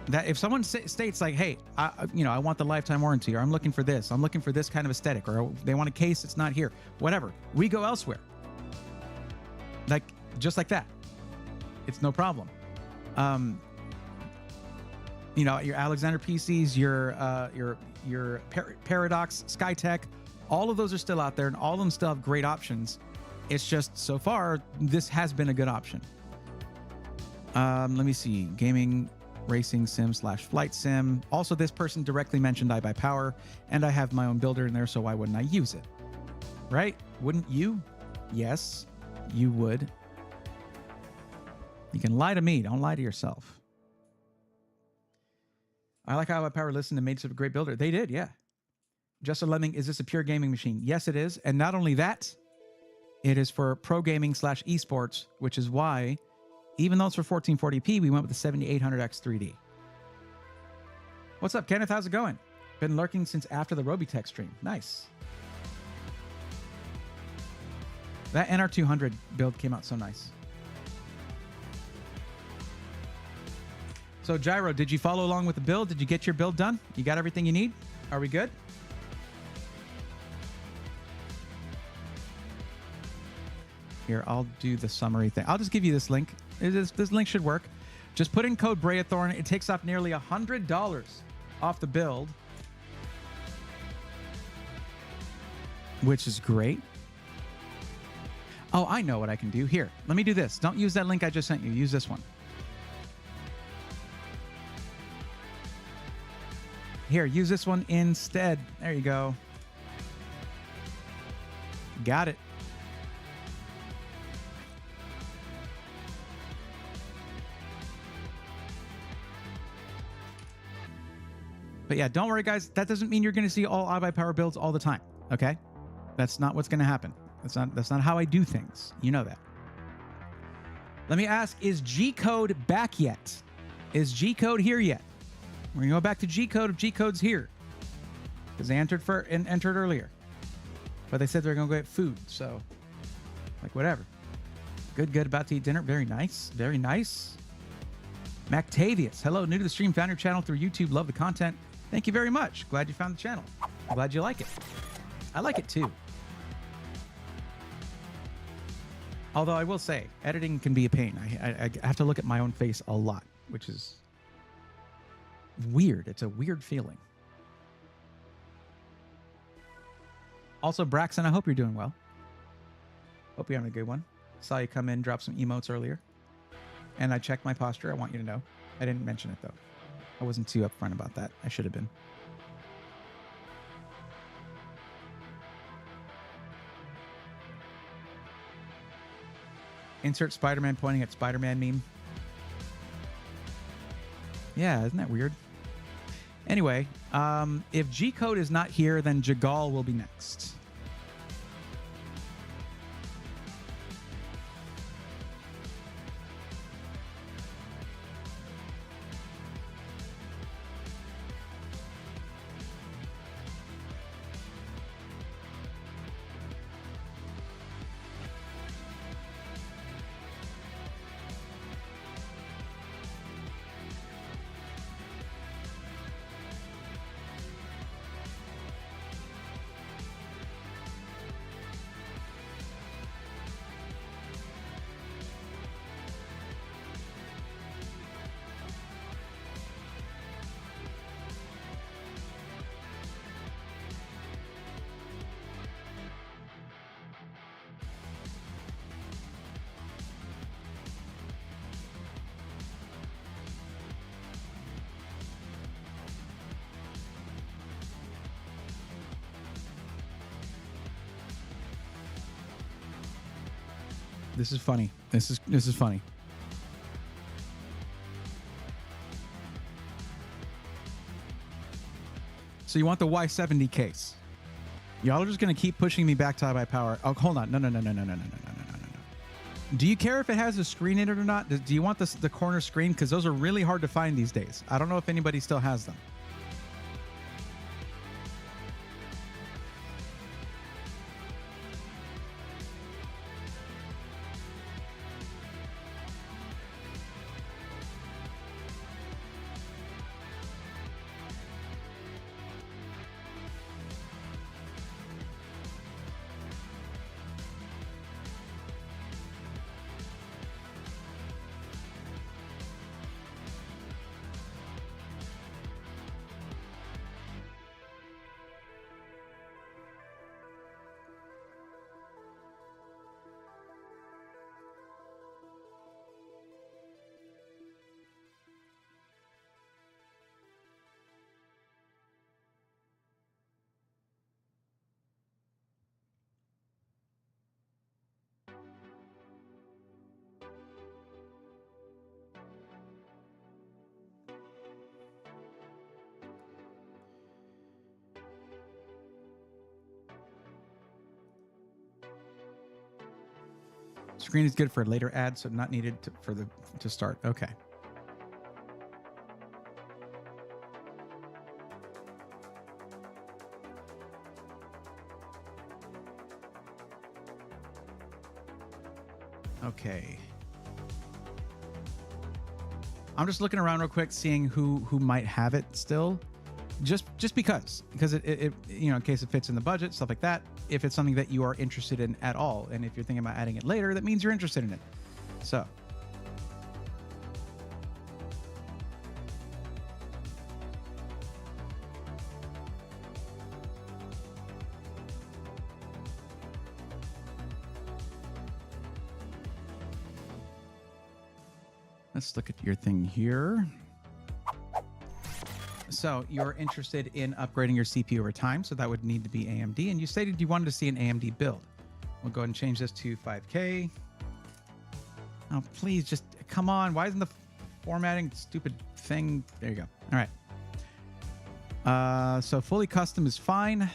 that if someone states like, hey, I want the lifetime warranty, or I'm looking for this kind of aesthetic, or they want a case that's not here, whatever, we go elsewhere. Like, just like that. It's no problem. Your Alexander PCs, your Paradox, Skytech, all of those are still out there, and all of them still have great options. It's just, so far, this has been a good option. Let me see. Gaming, racing sim / flight sim. Also, this person directly mentioned iBuyPower, and I have my own builder in there, so why wouldn't I use it? Right? Wouldn't you? Yes, you would. You can lie to me. Don't lie to yourself. I like how Power listened and made such a great builder. They did, yeah. Justin Lemming, is this a pure gaming machine? Yes, it is. And not only that, it is for pro gaming / esports, which is why, even though it's for 1440p, we went with the 7800X 3D. What's up, Kenneth? How's it going? Been lurking since after the Robitech stream. Nice. That NR200 build came out so nice. So, Gyro, did you follow along with the build? Did you get your build done? You got everything you need? Are we good? Here, I'll do the summary thing. I'll just give you this link. This link should work. Just put in code Brayathorn. It takes off nearly $100 off the build, which is great. Oh, I know what I can do. Here, let me do this. Don't use that link I just sent you. Use this one. Here, use this one instead. There you go. Got it. But yeah, don't worry, guys. That doesn't mean you're going to see all iBuyPower builds all the time, okay? That's not what's going to happen. That's not how I do things. You know that. Let me ask, is G-Code back yet? Is G-Code here yet? We're going to go back to G-Code if G-Code's here. Because they entered earlier. But they said they're going to go get food, so like whatever. Good, about to eat dinner. Very nice. Very nice. Mactavius. Hello, new to the stream. Found your channel through YouTube. Love the content. Thank you very much. Glad you found the channel. Glad you like it. I like it too. Although I will say, editing can be a pain. I have to look at my own face a lot, which is weird. It's a weird feeling. Also, Braxton, I hope you're doing well. Hope you're having a good one. Saw you come in, drop some emotes earlier. And I checked my posture. I want you to know. I didn't mention it, though. I wasn't too upfront about that. I should have been. Insert Spider-Man pointing at Spider-Man meme. Yeah, isn't that weird? Anyway, if G-Code is not here, then Jagal will be next. This is funny. This is funny. So you want the Y70 case? Y'all are just gonna keep pushing me back to iBuyPower. Oh, hold on. No. Do you care if it has a screen in it or not? Do you want the corner screen? Because those are really hard to find these days. I don't know if anybody still has them. Screen is good for later ads, so not needed to start. Okay. Okay. I'm just looking around real quick, seeing who might have it still. Just because it you know, in case it fits in the budget, stuff like that. If it's something that you are interested in at all, and if you're thinking about adding it later, that means you're interested in it. So let's look at your thing here. So you're interested in upgrading your CPU over time, so that would need to be AMD. And you stated you wanted to see an AMD build. We'll go ahead and change this to 5K. Oh, please, just come on. Why isn't the formatting stupid thing? There you go. All right. So fully custom is fine.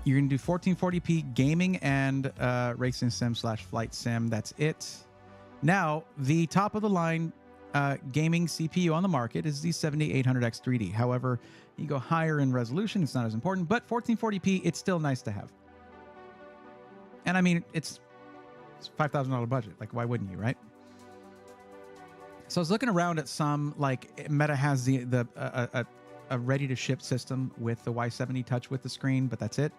You're going to do 1440p gaming and racing sim / flight sim. That's it. Now, the top of the line gaming CPU on the market is the 7800X 3D. However, you go higher in resolution, it's not as important, but 1440p, it's still nice to have. And I mean, it's $5,000 budget. Like, why wouldn't you, right? So I was looking around at some, like Meta has a ready to ship system with the Y70 Touch with the screen, but that's it.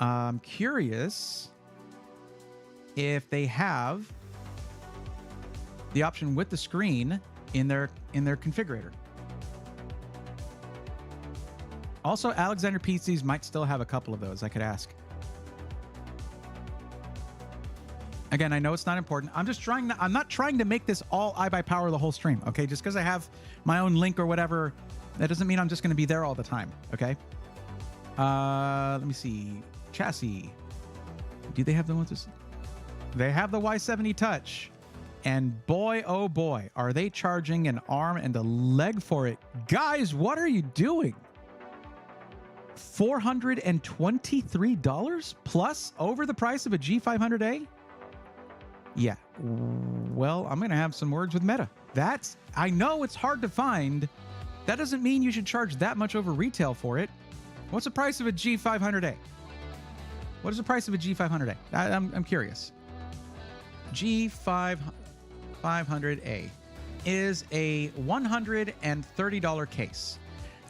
I'm curious if they have the option with the screen in their configurator. Also, Alexander PCs might still have a couple of those. I could ask. Again, I know it's not important. I'm not trying to make this all iBuyPower the whole stream, okay? Just because I have my own link or whatever, that doesn't mean I'm just going to be there all the time, okay? Let me see. Chassis. Do they have the ones? They have the Y70 Touch. And boy, oh boy, are they charging an arm and a leg for it. Guys, what are you doing? $423 plus over the price of a G500A? Yeah. Well, I'm going to have some words with Meta. I know it's hard to find. That doesn't mean you should charge that much over retail for it. What's the price of a G500A? What is the price of a G500A? I'm curious. G500A is a $130 case.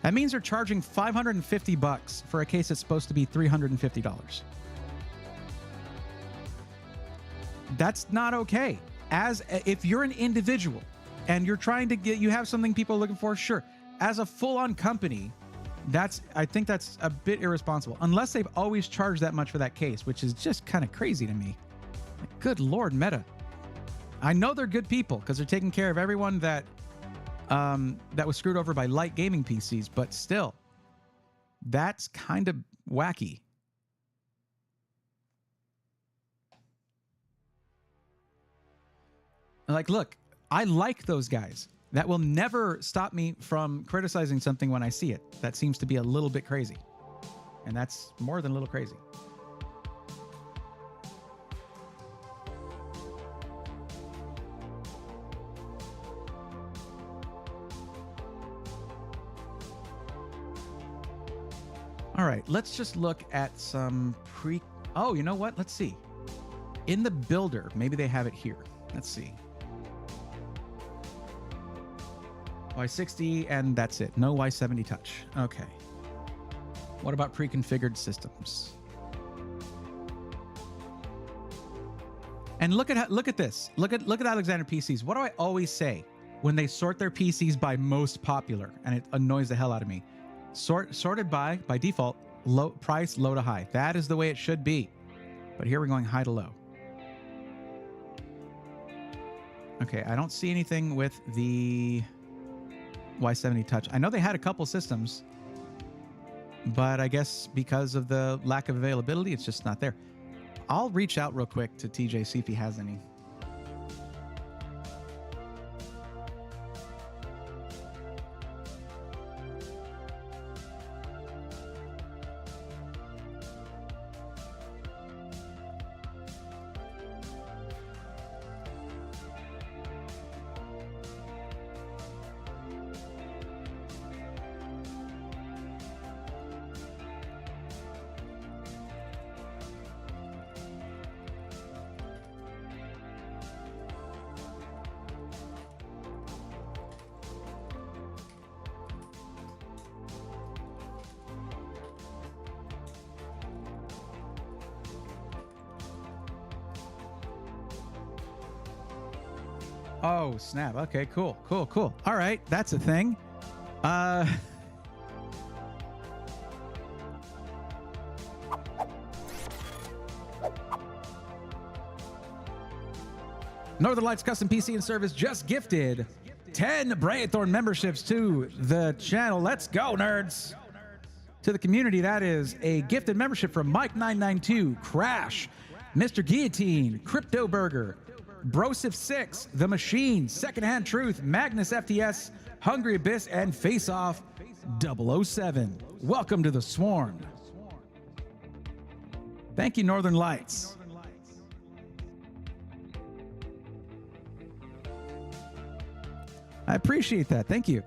That means they're charging $550 for a case that's supposed to be $350. That's not okay. If you're an individual and you're trying to you have something people are looking for, sure. As a full-on company, I think that's a bit irresponsible. Unless they've always charged that much for that case, which is just kind of crazy to me. Good Lord, Meta. I know they're good people because they're taking care of everyone that was screwed over by light gaming PCs, but still, that's kind of wacky. Like, look, I like those guys. That will never stop me from criticizing something when I see it. That seems to be a little bit crazy. And that's more than a little crazy. All right, let's just look at some Oh, you know what? Let's see. In the builder, maybe they have it here. Let's see. Y60, and that's it. No Y70 Touch. Okay. What about pre-configured systems? And look at this. Look at Alexander PCs. What do I always say when they sort their PCs by most popular? And it annoys the hell out of me. Sorted by default, low price, low to high. That is the way it should be. But here we're going high to low. Okay, I don't see anything with the Y70 Touch. I know they had a couple systems, but I guess because of the lack of availability, it's just not there. I'll reach out real quick to TJ, see if he has any. Oh, snap. Okay, cool. All right, that's a thing. Northern Lights Custom PC and Service just gifted 10 Braithorn memberships to the channel. Let's go, nerds. To the community, that is a gifted membership from Mike992, Crash, Mr. Guillotine, Crypto Burger, Brosif6, The Machine, Secondhand Truth, Magnus FTS, Hungry Abyss, and Face Off 007. Welcome to the Swarm. Thank you, Northern Lights. I appreciate that. Thank you.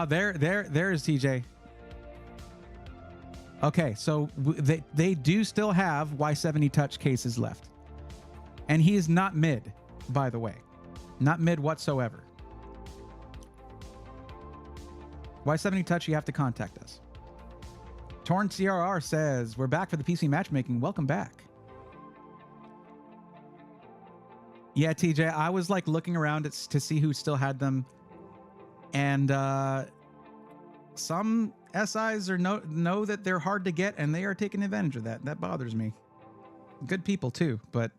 There is TJ. Okay, so they do still have Y70 touch cases left. And he is not mid, by the way. Not mid whatsoever. Y70 touch, you have to contact us. Torn CRR says, we're back for the PC matchmaking. Welcome back. Yeah, TJ, I was like looking around to see who still had them. And some SIs know that they're hard to get, and they are taking advantage of that. That bothers me. Good people too, but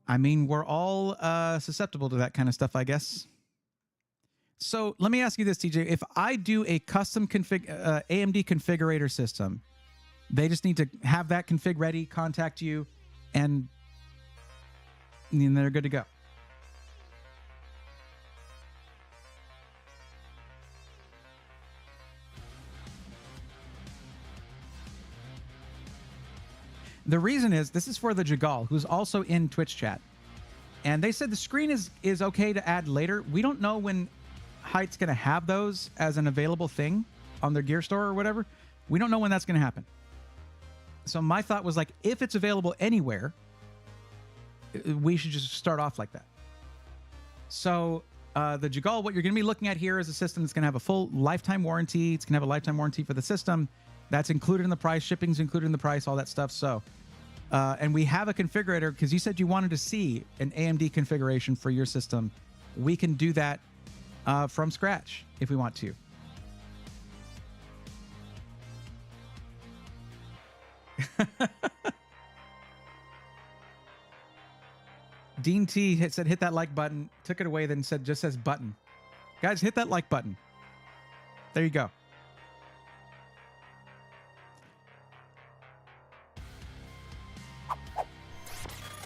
I mean, we're all susceptible to that kind of stuff, I guess. So let me ask you this, TJ. If I do a custom AMD configurator system, they just need to have that config ready, contact you, and they're good to go. The reason is, this is for the Jagal, who's also in Twitch chat. And they said the screen is okay to add later. We don't know when Height's going to have those as an available thing on their gear store or whatever. We don't know when that's going to happen. So my thought was like, if it's available anywhere, we should just start off like that. So the Jagal, what you're going to be looking at here is a system that's going to have a full lifetime warranty. It's going to have a lifetime warranty for the system. That's included in the price. Shipping's included in the price, all that stuff. So, and we have a configurator, because you said you wanted to see an AMD configuration for your system. We can do that from scratch if we want to. Dean T said, hit that like button, took it away, then said, just says button. Guys, hit that like button. There you go.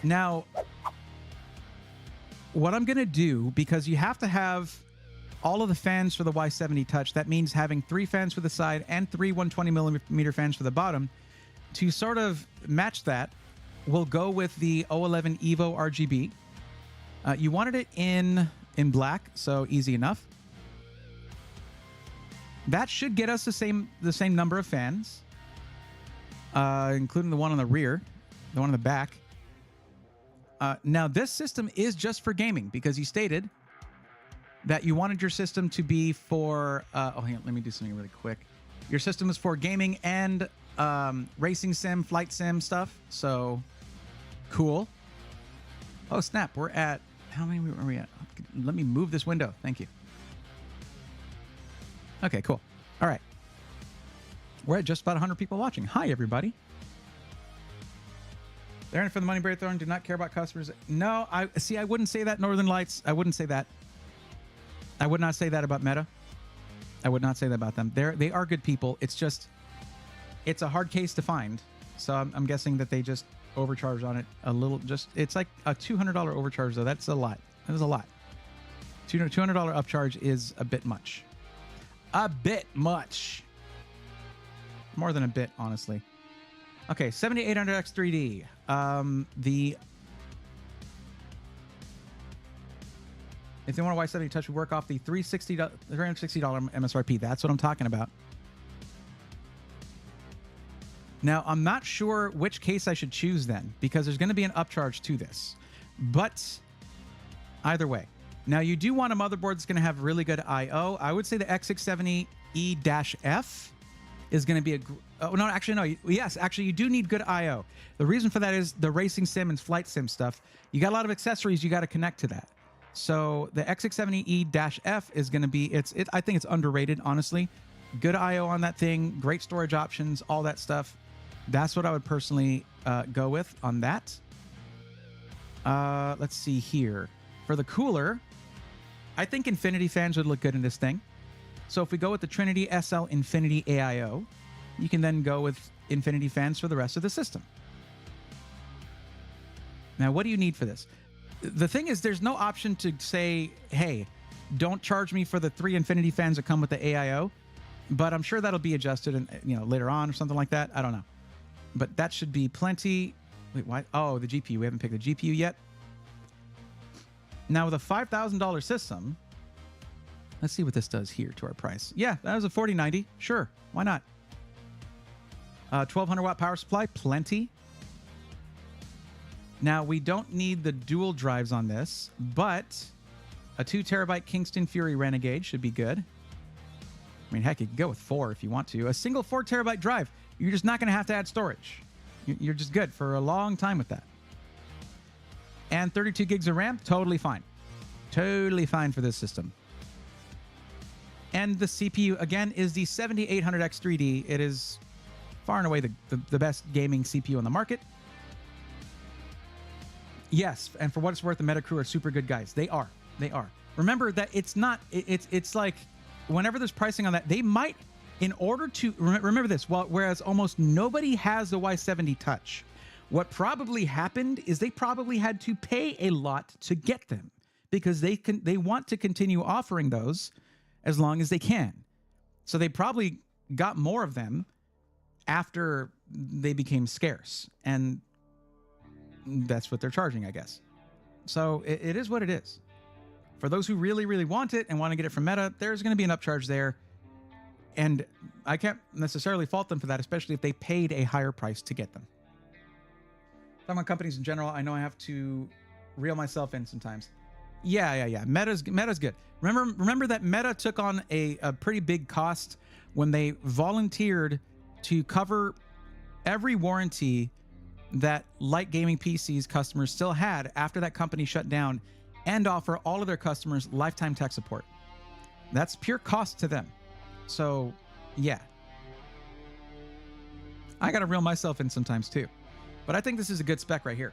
Now, what I'm going to do, because you have to have all of the fans for the Y70 Touch, that means having 3 fans for the side and 3 120mm fans for the bottom. To sort of match that, we'll go with the O11 Evo RGB. You wanted it in black, so easy enough. That should get us the same number of fans, including the one on the rear, the one on the back. Now, this system is just for gaming, because you stated that you wanted your system to be for... oh, hang on, let me do something really quick. Your system is for gaming and racing sim, flight sim stuff. So, cool. Oh, snap. We're at... How many are we at? Let me move this window. Thank you. Okay, cool. All right. We're at just about 100 people watching. Hi, everybody. They're in it for the money, Braithorn. Do not care about customers. No, I wouldn't say that, Northern Lights. I wouldn't say that. I would not say that about Meta. I would not say that about them. They are good people. It's just, it's a hard case to find. So I'm guessing that they just overcharge on it a little. Just, it's like a $200 overcharge, though. That's a lot. That is a lot. $200 upcharge is a bit much. A bit much. More than a bit, honestly. Okay, 7800X3D. If they want a Y70 Touch, we work off the $360 MSRP. That's what I'm talking about. Now, I'm not sure which case I should choose then, because there's going to be an upcharge to this. But either way. Now, you do want a motherboard that's going to have really good I/O. I would say the X670E-F is going to be a... Oh, no, actually, no. Yes, actually, you do need good I/O. The reason for that is the racing sim and flight sim stuff. You got a lot of accessories you got to connect to that. So the X670E-F is going to be... I think it's underrated, honestly. Good I/O on that thing. Great storage options, all that stuff. That's what I would personally go with on that. Let's see here. For the cooler, I think Infinity fans would look good in this thing. So if we go with the Trinity SL Infinity AIO, you can then go with Infinity fans for the rest of the system. Now, what do you need for this? The thing is, there's no option to say, hey, don't charge me for the 3 Infinity fans that come with the AIO, but I'm sure that'll be adjusted later on or something like that. I don't know. But that should be plenty. Wait, why? Oh, the GPU. We haven't picked the GPU yet. Now, with a $5,000 system, let's see what this does here to our price. Yeah, that was a 4090. Sure, why not? 1200 watt power supply, plenty. Now, we don't need the dual drives on this, but a 2 terabyte Kingston Fury Renegade should be good. I mean, heck, you can go with 4 if you want to. A single 4 terabyte drive, you're just not going to have to add storage. You're just good for a long time with that. And 32 gigs of RAM, totally fine. Totally fine for this system. And the CPU, again, is the 7800X3D. It is far and away the best gaming CPU on the market. Yes, and for what it's worth, the Metacrew are super good guys. They are. They are. Remember that it's not... It's like, whenever there's pricing on that, they might... In order to... Remember this, whereas almost nobody has the Y70 Touch, what probably happened is they probably had to pay a lot to get them because they want to continue offering those as long as they can. So they probably got more of them after they became scarce, and that's what they're charging, I guess. So it is what it is. For those who really, really want it and want to get it from Meta, there's going to be an upcharge there. And I can't necessarily fault them for that, especially if they paid a higher price to get them. Talking about companies in general, I know I have to reel myself in sometimes. Yeah. Meta's good. Remember that Meta took on a pretty big cost when they volunteered to cover every warranty that light gaming PCs customers still had after that company shut down, and offer all of their customers lifetime tech support. That's pure cost to them. So, yeah. I got to reel myself in sometimes too. But I think this is a good spec right here.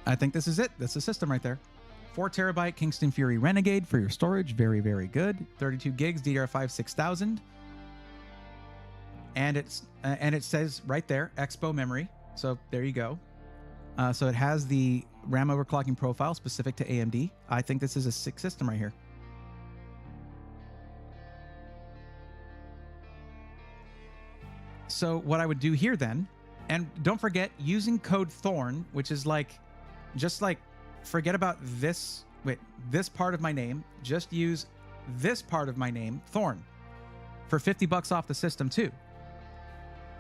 I think this is it. That's the system right there. 4 terabyte Kingston Fury Renegade for your storage. Very, very good. 32 gigs DDR5 6000. And it says right there, Expo memory. So there you go. So it has the RAM overclocking profile specific to AMD. I think this is a sick system right here. So what I would do here then, and don't forget using code Thorn, which is like, just like, forget about this part of my name. Just use this part of my name, Thorn, for $50 off the system too.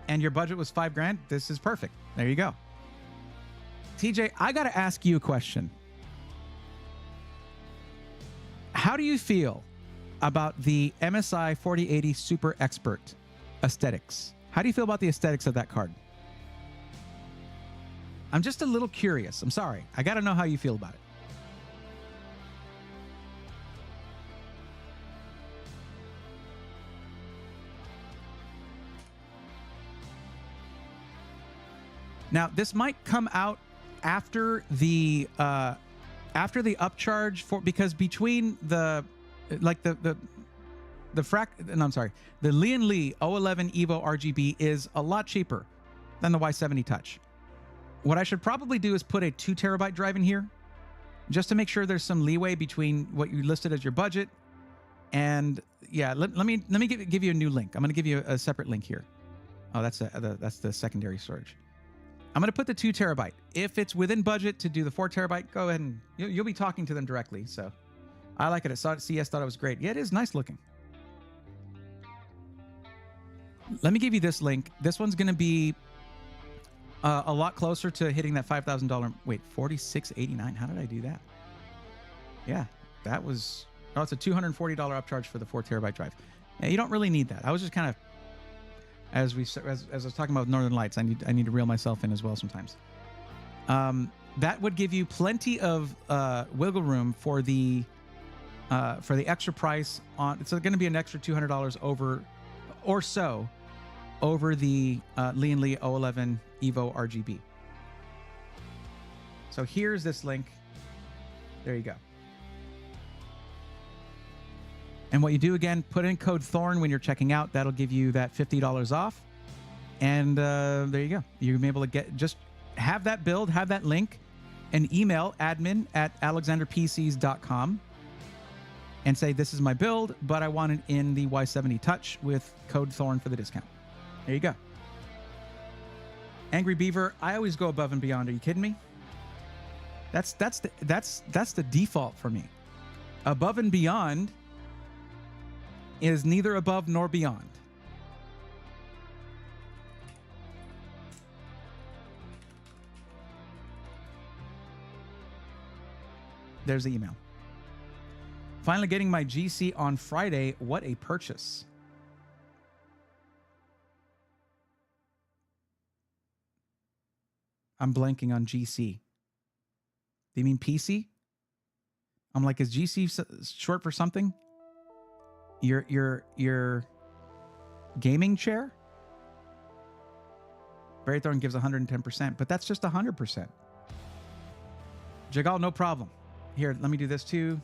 And your budget was $5,000. This is perfect. There you go. TJ, I got to ask you a question. How do you feel about the MSI 4080 Super Expert aesthetics? How do you feel about the aesthetics of that card? I'm just a little curious. I'm sorry. I got to know how you feel about it. Now, this might come out after the upcharge because between the Lian Li 011 Evo RGB is a lot cheaper than the Y70 Touch. What I should probably do is put a 2 terabyte drive in here just to make sure there's some leeway between what you listed as your budget. And yeah, let me give you a new link. I'm going to give you a separate link here. Oh, that's the secondary storage. I'm going to put the 2 terabyte. If it's within budget to do the 4 terabyte, go ahead and you'll be talking to them directly. So I like it. I saw it at CS, thought it was great. Yeah, it is nice looking. Let me give you this link. This one's going to be a lot closer to hitting that $5,000. Wait, $46.89. How did I do that? Yeah, that was... Oh, it's a $240 upcharge for the 4 terabyte drive. Yeah, you don't really need that. I was just kind of... As I was talking about Northern Lights, I need to reel myself in as well sometimes. That would give you plenty of wiggle room for the extra price on. It's going to be an extra $200 over or so over the Lee & Lee 011 Evo RGB. So here's this link. There you go. And what you do, again, put in code Thorn when you're checking out. That'll give you that $50 off. And there you go. You'll be able to just have that build, have that link, and email admin@alexanderpcs.com and say, this is my build, but I want it in the Y70 Touch with code Thorn for the discount. There you go. Angry Beaver, I always go above and beyond. Are you kidding me? That's the default for me. Above and beyond is neither above nor beyond. There's the email. Finally getting my GC on Friday. What a purchase. I'm blanking on GC. Do you mean PC? I'm like, is GC short for something? Your gaming chair? Barry Thorne gives 110%, but that's just 100%. Jagal, no problem. Here, let me do this too.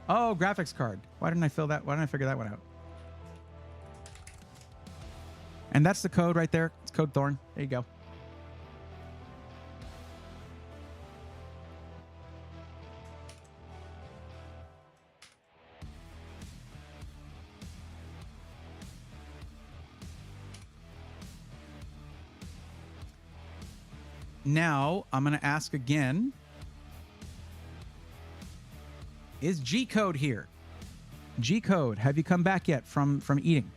Oh, graphics card. Why didn't I fill that? Why didn't I figure that one out? And that's the code right there. It's code Thorn. There you go. Now, I'm going to ask again. Is G-Code here? G-Code, have you come back yet from eating?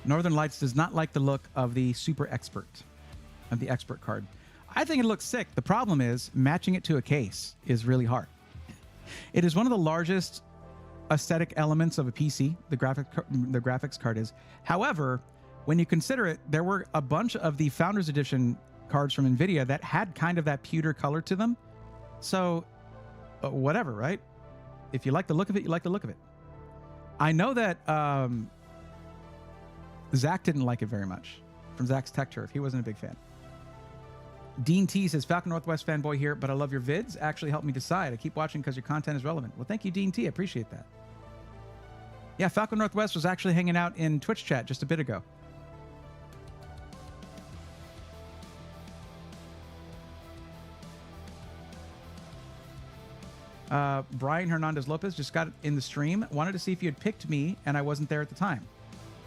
Northern Lights does not like the look of the Super Expert, of the Expert card. I think it looks sick. The problem is matching it to a case is really hard. It is one of the largest aesthetic elements of a PC, the graphics card is. However, when you consider it, there were a bunch of the Founders Edition cards from NVIDIA that had kind of that pewter color to them. So, whatever, right? If you like the look of it, you like the look of it. I know that Zach didn't like it very much. From Zach's Tech Turf, he wasn't a big fan. Dean T says, Falcon Northwest fanboy here, but I love your vids. Actually helped me decide. I keep watching because your content is relevant. Well, thank you, Dean T. I appreciate that. Yeah, Falcon Northwest was actually hanging out in Twitch chat just a bit ago. Brian Hernandez Lopez just got in the stream. Wanted to see if you had picked me, and I wasn't there at the time.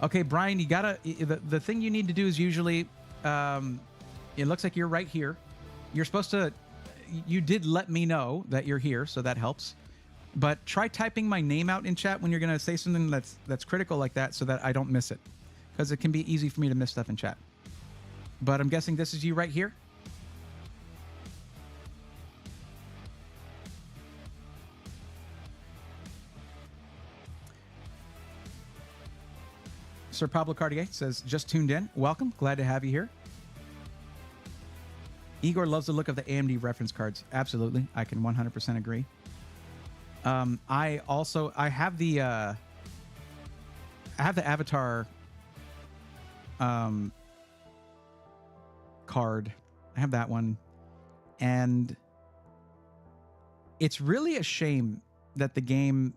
Okay, Brian, you gotta. The thing you need to do is usually. It looks like you're right here. You're supposed to. You did let me know that you're here, so that helps. But try typing my name out in chat when you're gonna say something that's critical like that, so that I don't miss it, because it can be easy for me to miss stuff in chat. But I'm guessing this is you right here. Sir Pablo Cartier says, just tuned in. Welcome. Glad to have you here. Igor loves the look of the AMD reference cards. Absolutely. I can 100% agree. I have the Avatar card. I have that one. And it's really a shame that the game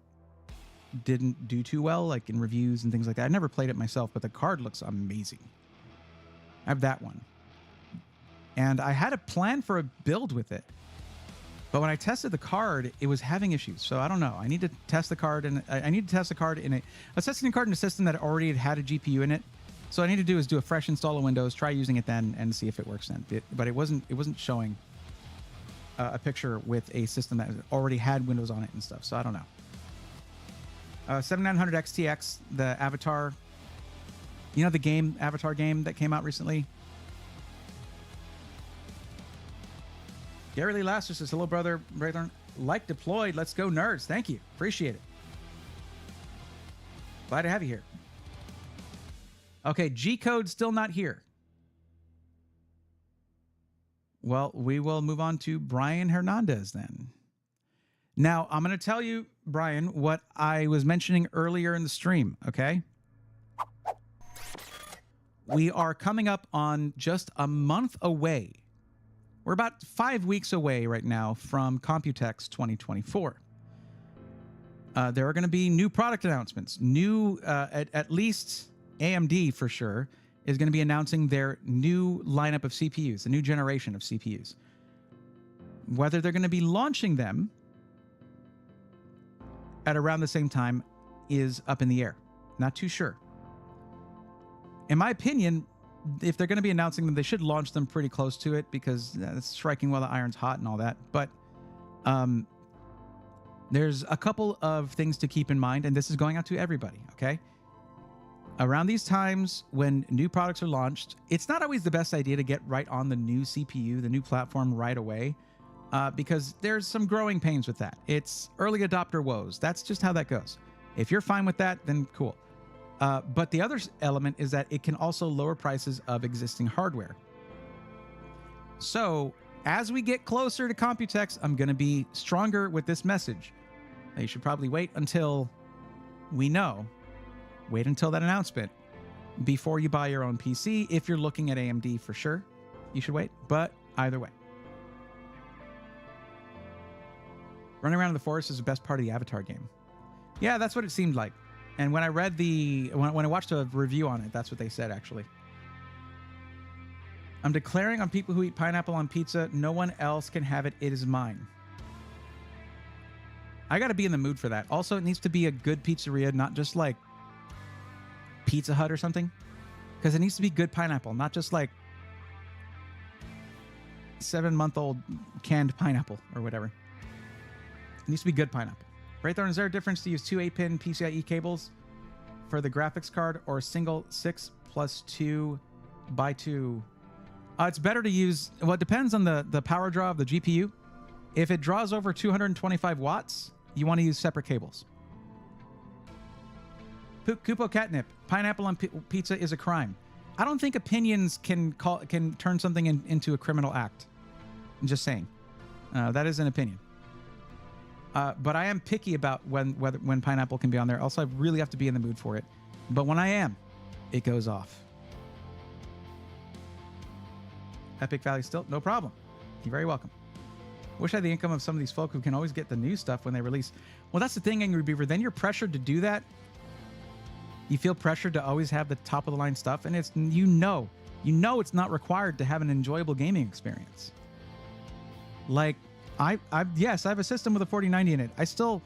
didn't do too well, like in reviews and things like that. I never played it myself, but the card looks amazing. I have that one. and I had a plan for a build with it. But when I tested the card, it was having issues. So I don't know. I need to test the card, and I need to test the card in a... I was testing the card in a system that already had a GPU in it. So what I need to do is do a fresh install of Windows, try using it then, and see if it works then. But it wasn't showing a picture with a system that already had Windows on it and stuff. So I don't know. 7900 XTX, the Avatar... You know the game, Avatar game that came out recently? Gary Lee Laster says, hello, brother. Like deployed. Let's go, nerds. Thank you. Appreciate it. Glad to have you here. Okay, G-Code still not here. Well, we will move on to Brian Hernandez then. Now, I'm going to tell you, Brian, what I was mentioning earlier in the stream, okay? We are coming up on just a month away. We're about 5 weeks away right now from Computex 2024. There are going to be new product announcements. At least AMD for sure is going to be announcing their new lineup of CPUs, the new generation of CPUs. Whether they're going to be launching them at around the same time is up in the air. Not too sure. In my opinion, if they're going to be announcing them, they should launch them pretty close to it because it's striking while the iron's hot and all that. But there's a couple of things to keep in mind, and this is going out to everybody, okay? Around these times when new products are launched, it's not always the best idea to get right on the new CPU, the new platform right away, because there's some growing pains with that. It's early adopter woes. That's just how that goes. If you're fine with that, then cool. But the other element is that it can also lower prices of existing hardware. So as we get closer to Computex, I'm going to be stronger with this message. Now, you should probably wait until we know. Wait until that announcement before you buy your own PC. If you're looking at AMD for sure, you should wait. But either way. Running around in the forest is the best part of the Avatar game. Yeah, that's what it seemed like. And when I read when I watched a review on it, that's what they said, actually. I'm declaring on people who eat pineapple on pizza, no one else can have it. It is mine. I got to be in the mood for that. Also, it needs to be a good pizzeria, not just like Pizza Hut or something. Because it needs to be good pineapple, not just like 7-month-old canned pineapple or whatever. It needs to be good pineapple. Raythorn, is there a difference to use two 8-pin PCIe cables for the graphics card or a single 6 plus 2 by 2? It's better to use, well, it depends on the power draw of the GPU. If it draws over 225 watts, you want to use separate cables. Kupo Catnip, pineapple on pizza is a crime. I don't think opinions can turn something into a criminal act. I'm just saying. That is an opinion. But I am picky about when pineapple can be on there. Also, I really have to be in the mood for it. But when I am, it goes off. Epic Valley still? No problem. You're very welcome. Wish I had the income of some of these folk who can always get the new stuff when they release. Well, that's the thing, Angry Beaver. Then you're pressured to do that. You feel pressured to always have the top of the line stuff. And it's, you know it's not required to have an enjoyable gaming experience. Like, yes, I have a system with a 4090 in it. I still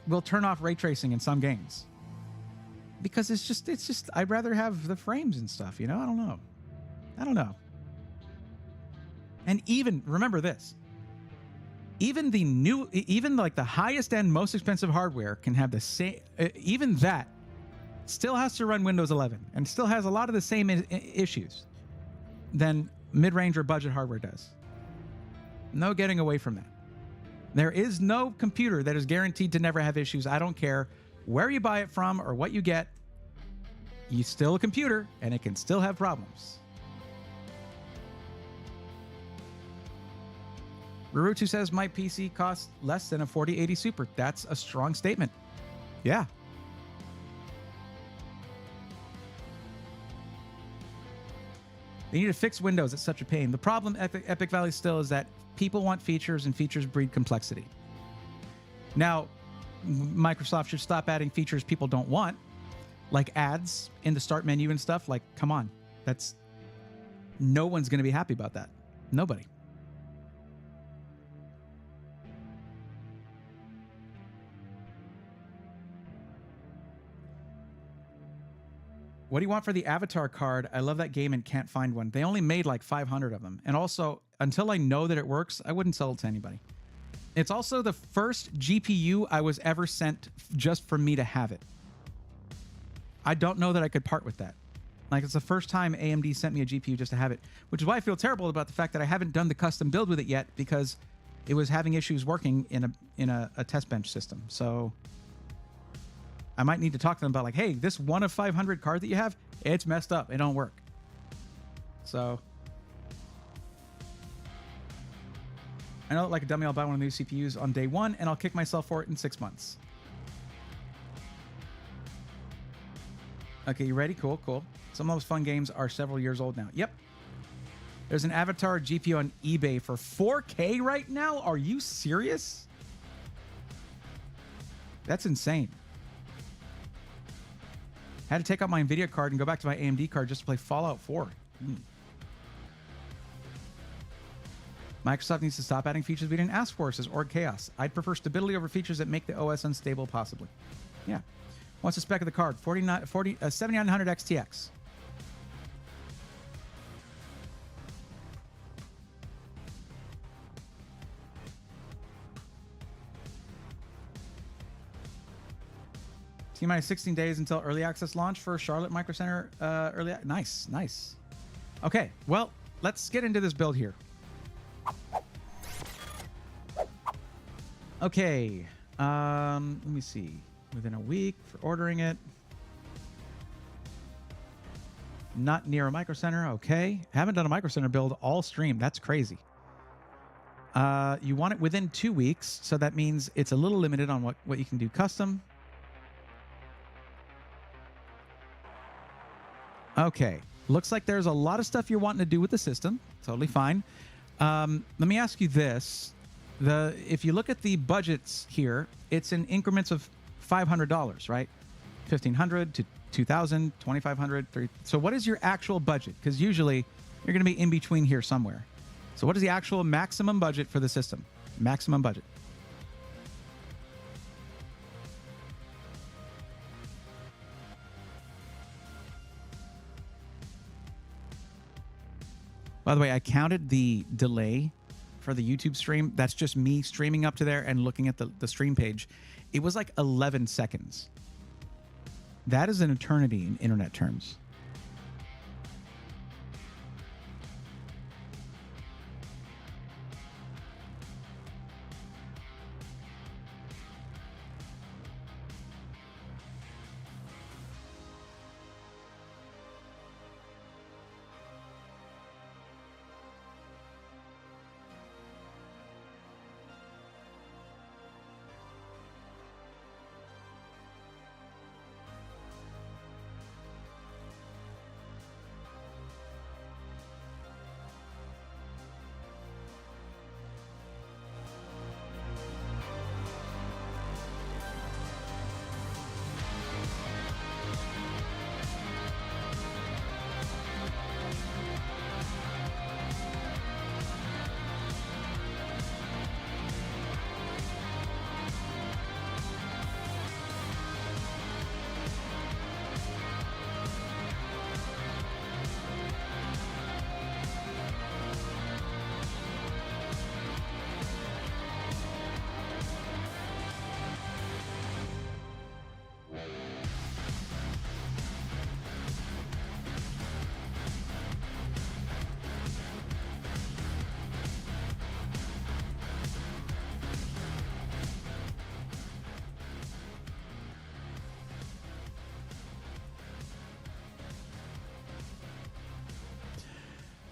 will turn off ray tracing in some games because it's just I'd rather have the frames and stuff, you know? I don't know. And even remember this. Even like the highest end, most expensive hardware can have the same, even that still has to run Windows 11 and still has a lot of the same issues than mid-range or budget hardware does. No getting away from that. There is no computer that is guaranteed to never have issues. I don't care where you buy it from or what you get. It's still a computer, and it can still have problems. Rurutu says, my PC costs less than a 4080 Super. That's a strong statement. Yeah. They need to fix Windows. It's such a pain. The problem, Epic Valley, still is that people want features, and features breed complexity. Now, Microsoft should stop adding features people don't want, like ads in the start menu and stuff. Like, come on. No one's going to be happy about that. Nobody. What do you want for the Avatar card? I love that game and can't find one. They only made like 500 of them. And also, until I know that it works, I wouldn't sell it to anybody. It's also the first GPU I was ever sent just for me to have it. I don't know that I could part with that. Like, it's the first time AMD sent me a GPU just to have it, which is why I feel terrible about the fact that I haven't done the custom build with it yet, because it was having issues working in a test bench system. So I might need to talk to them about, like, hey, this 1 of 500 card that you have, it's messed up. It don't work. So I know, like a dummy, I'll buy one of the new CPUs on day one, and I'll kick myself for it in 6 months. Okay, you ready? Cool, cool. Some of those fun games are several years old now. Yep. There's an Avatar GPU on eBay for 4K right now? Are you serious? That's insane. Had to take out my NVIDIA card and go back to my AMD card just to play Fallout 4. Microsoft needs to stop adding features we didn't ask for, says Org Chaos. I'd prefer stability over features that make the OS unstable, possibly. Yeah. What's the spec of the card? 7900 XTX. T-minus 16 days until early access launch for Charlotte Micro Center. Nice, nice. Okay, well, let's get into this build here. Okay, let me see. Within a week for ordering it. Not near a Micro Center. Okay. Haven't done a Micro Center build all stream. That's crazy. You want it within 2 weeks, so that means it's a little limited on what you can do custom. Okay. Looks like there's a lot of stuff you're wanting to do with the system. Totally fine. Let me ask you this. If you look at the budgets here, it's in increments of $500, right? $1,500 to $2,000, $2,500, $3,000. So what is your actual budget? Because usually you're going to be in between here somewhere. So what is the actual maximum budget for the system? Maximum budget. By the way, I counted the delay for the YouTube stream. That's just me streaming up to there and looking at the stream page. It was like 11 seconds. That is an eternity in internet terms.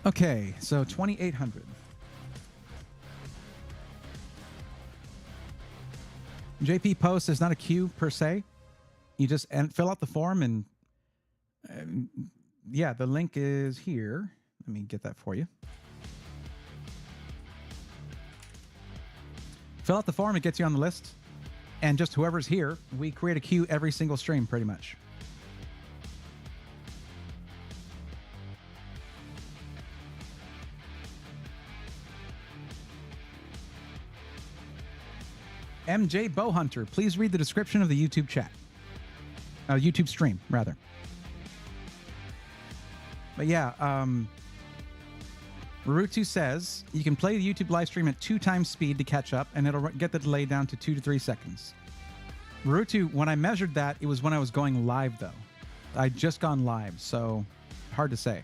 Okay, so 2,800. JP post is not a queue per se. You just fill out the form and yeah, the link is here. Let me get that for you. Fill out the form, it gets you on the list. And just whoever's here, we create a queue every single stream pretty much. MJ Bowhunter, please read the description of the YouTube chat. YouTube stream, rather. But yeah, Rurutu says you can play the YouTube live stream at 2 times speed to catch up, and it'll get the delay down to 2 to 3 seconds. Rurutu, when I measured that, it was when I was going live, though. I'd just gone live, so hard to say.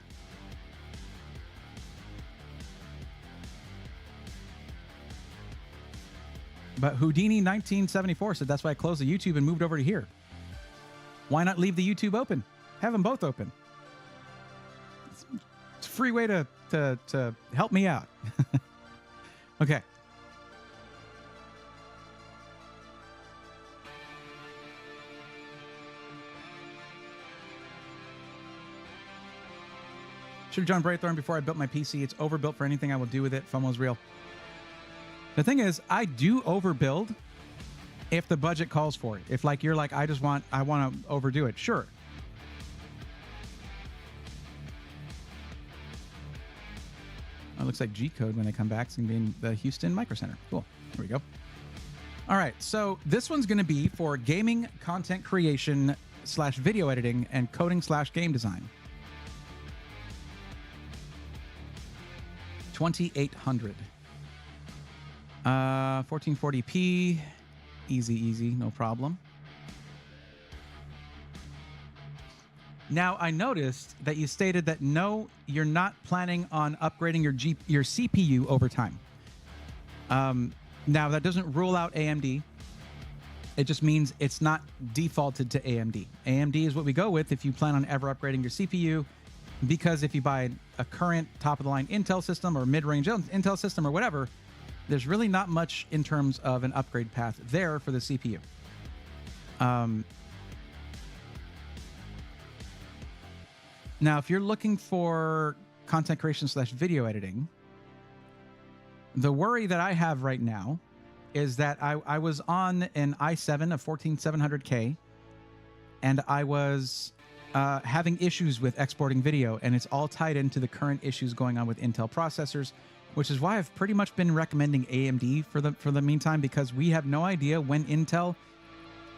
But Houdini 1974 said that's why I closed the YouTube and moved over to here. Why not leave the YouTube open? Have them both open. It's a free way to help me out. Okay. Should have John Braythorn before I built my PC. It's overbuilt for anything I will do with it. FOMO's real. The thing is, I do overbuild if the budget calls for it. If like you're like, I want to overdo it. Sure. It looks like G-Code when they come back is going to be in the Houston Micro Center. Cool. Here we go. All right. So this one's going to be for gaming, content creation / video editing, and coding / game design. 2800. 1440p. Easy, no problem. Now, I noticed that you stated that no, you're not planning on upgrading your CPU over time. Now, that doesn't rule out AMD. It just means it's not defaulted to AMD. AMD is what we go with if you plan on ever upgrading your CPU, because if you buy a current top-of-the-line Intel system or mid-range Intel system or whatever, there's really not much in terms of an upgrade path there for the CPU. Now, if you're looking for content creation / video editing, the worry that I have right now is that I was on an i7 of 14700K, and I was having issues with exporting video, and it's all tied into the current issues going on with Intel processors, which is why I've pretty much been recommending AMD for the meantime, because we have no idea when Intel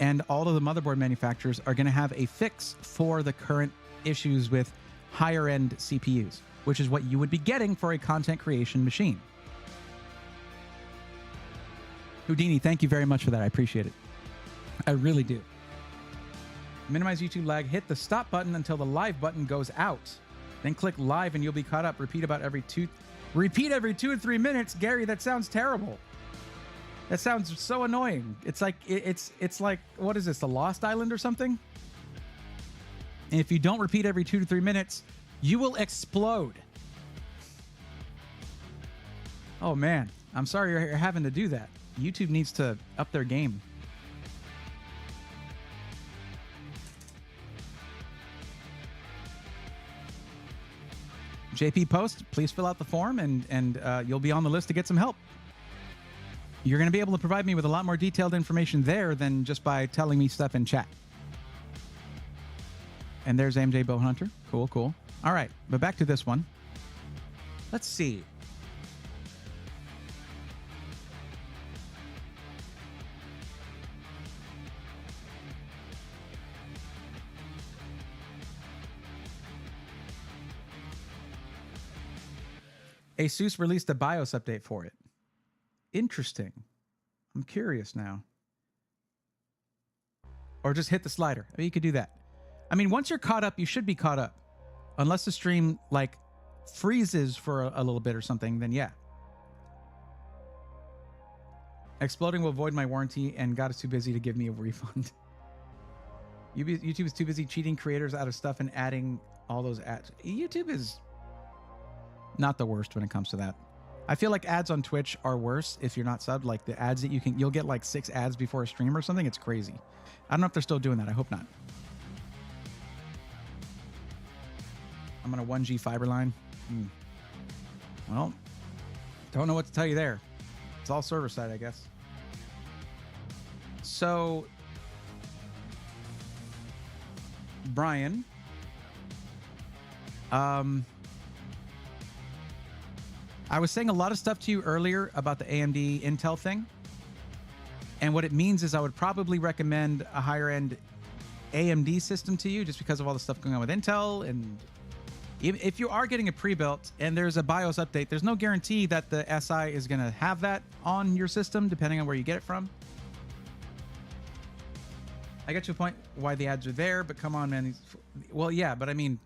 and all of the motherboard manufacturers are going to have a fix for the current issues with higher end CPUs, which is what you would be getting for a content creation machine. Houdini, thank you very much for that. I appreciate it. I really do. Minimize YouTube lag. Hit the stop button until the live button goes out. Then click live and you'll be caught up. Repeat every 2 to 3 minutes. Gary, that sounds terrible. That sounds so annoying. It's like it's like, what is this, the Lost Island or something? And if you don't repeat every 2 to 3 minutes, you will explode. Oh man, I'm sorry you're having to do that. YouTube needs to up their game. JP Post, please fill out the form and you'll be on the list to get some help. You're going to be able to provide me with a lot more detailed information there than just by telling me stuff in chat. And there's MJ Bowhunter. Cool, cool. All right, but back to this one. Let's see. Asus released a BIOS update for it. Interesting. I'm curious now. Or just hit the slider. I mean, you could do that. I mean, once you're caught up, you should be caught up. Unless the stream, like, freezes for a little bit or something, then yeah. Exploding will void my warranty, and God is too busy to give me a refund. YouTube is too busy cheating creators out of stuff and adding all those ads. YouTube is not the worst when it comes to that. I feel like ads on Twitch are worse if you're not subbed. Like the ads that you'll get like 6 ads before a stream or something. It's crazy. I don't know if they're still doing that. I hope not. I'm on a 1G fiber line. Well, don't know what to tell you there. It's all server side, I guess. So, Brian, I was saying a lot of stuff to you earlier about the AMD Intel thing. And what it means is I would probably recommend a higher end AMD system to you just because of all the stuff going on with Intel. And if you are getting a pre-built and there's a BIOS update, there's no guarantee that the SI is going to have that on your system, depending on where you get it from. I get to a point why the ads are there, but come on, man. Well, yeah, but I mean,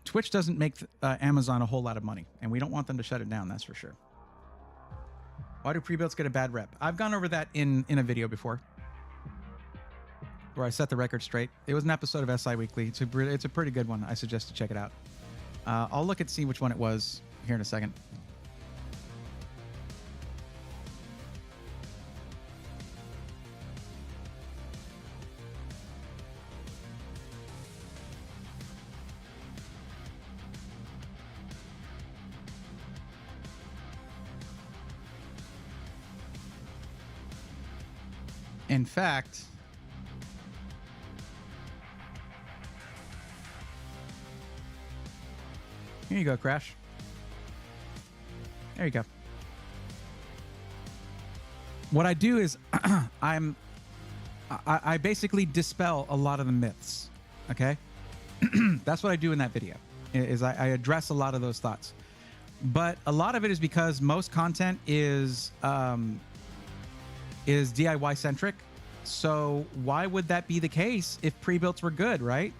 Twitch doesn't make Amazon a whole lot of money, and we don't want them to shut it down, that's for sure. Why do pre-builds get a bad rep? I've gone over that in a video before, where I set the record straight. It was an episode of SI Weekly. It's a pretty good one. I suggest to check it out. I'll look and see which one it was here in a second. In fact, here you go, Crash. There you go. What I do is I basically dispel a lot of the myths. Okay, that's what I do in that video. Is I address a lot of those thoughts, but a lot of it is because most content is DIY centric. So why would that be the case if pre-builts were good, right?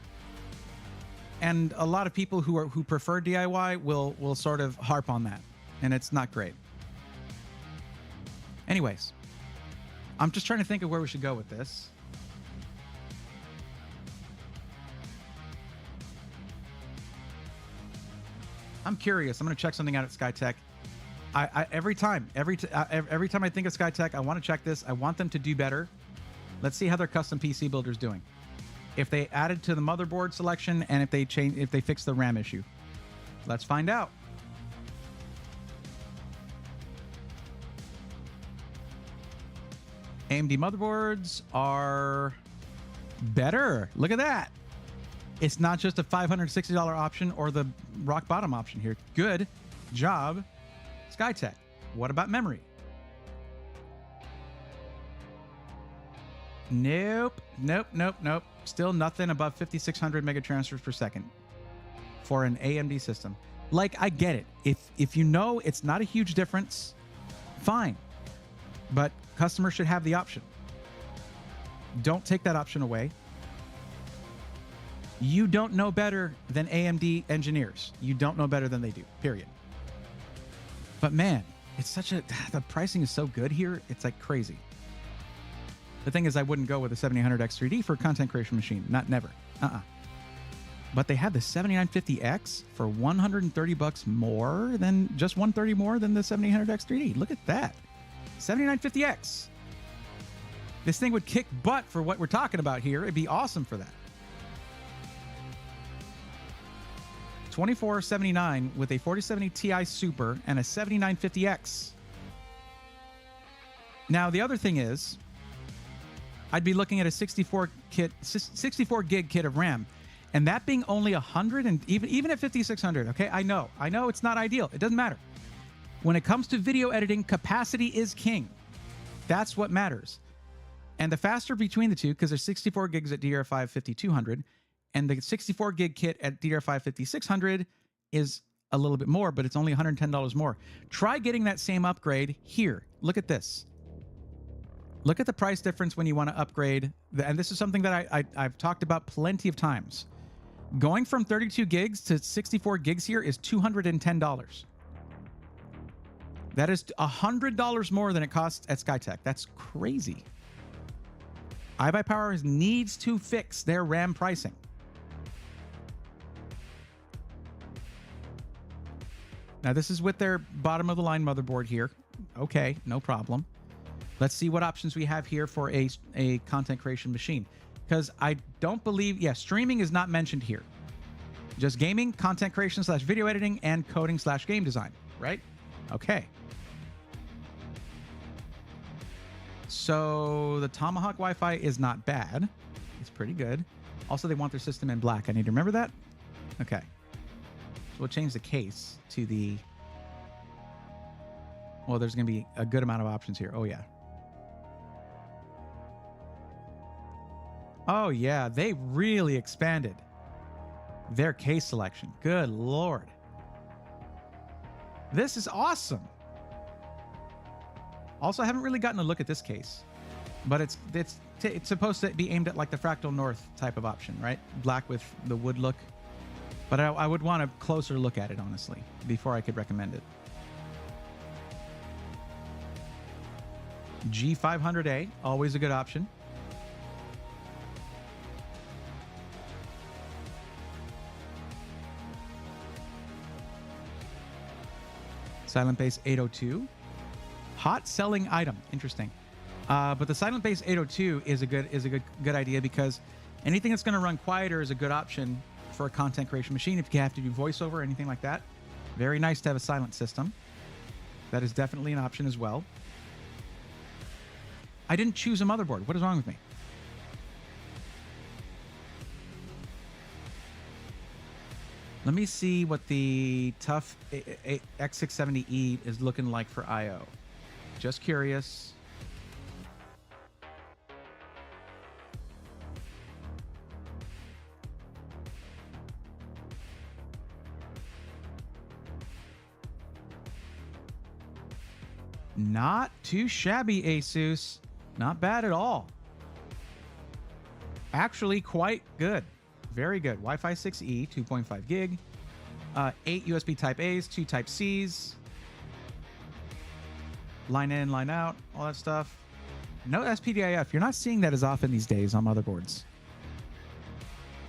And a lot of people who prefer DIY will sort of harp on that, and it's not great. Anyways, I'm just trying to think of where we should go with this. I'm curious. I'm going to check something out at SkyTech. Every time I think of SkyTech, I want to check this. I want them to do better. Let's see how their custom PC builder's doing. If they added to the motherboard selection, and if they fix the RAM issue. Let's find out. AMD motherboards are better. Look at that. It's not just a $560 option or the rock bottom option here. Good job, SkyTech. What about memory? Nope. Still nothing above 5,600 megatransfers per second for an AMD system. Like, I get it. If you know it's not a huge difference, fine. But customers should have the option. Don't take that option away. You don't know better than AMD engineers. You don't know better than they do, period. But man, it's the pricing is so good here. It's like crazy. The thing is, I wouldn't go with a 7900X3D for a content creation machine. Never. But they have the 7950X for $130 more than just $130 more than the 7800X3D. Look at that. 7950X. This thing would kick butt for what we're talking about here. It'd be awesome for that. 2479 with a 4070 Ti Super and a 7950X. Now, the other thing is, I'd be looking at a 64 gig kit of RAM, and that being only 100 and even at 5600. Okay, I know it's not ideal. It doesn't matter. When it comes to video editing, capacity is king. That's what matters. And the faster between the two, because there's 64 gigs at DDR5 5200, and the 64 gig kit at DDR5 5600 is a little bit more, but it's only $110 more. Try getting that same upgrade here. Look at this. Look at the price difference when you want to upgrade. And this is something that I've talked about plenty of times. Going from 32 gigs to 64 gigs here is $210. That is $100 more than it costs at SkyTech. That's crazy. iBuyPower needs to fix their RAM pricing. Now, this is with their bottom of the line motherboard here. Okay, no problem. Let's see what options we have here for a content creation machine. Because I don't believe, streaming is not mentioned here. Just gaming, content creation / video editing, and coding / game design, right? Okay. So the Tomahawk Wi-Fi is not bad. It's pretty good. Also, they want their system in black. I need to remember that. Okay. So we'll change the case to the... Well, there's going to be a good amount of options here. Oh, yeah. Oh, yeah. They really expanded their case selection. Good Lord. This is awesome. Also, I haven't really gotten a look at this case, but it's supposed to be aimed at like the Fractal North type of option, right? Black with the wood look. But I would want a closer look at it, honestly, before I could recommend it. G500A, always a good option. Silent Base 802. Hot selling item. Interesting. But the Silent Base 802 is a good idea because anything that's going to run quieter is a good option for a content creation machine. If you have to do voiceover or anything like that, very nice to have a silent system. That is definitely an option as well. I didn't choose a motherboard. What is wrong with me? Let me see what the TUF X670E is looking like for I/O. Just curious. Not too shabby, Asus. Not bad at all. Actually, quite good. Very good. Wi-Fi 6E, 2.5 gig. 8 USB Type A's, 2 Type C's. Line in, line out, all that stuff. No SPDIF. You're not seeing that as often these days on motherboards.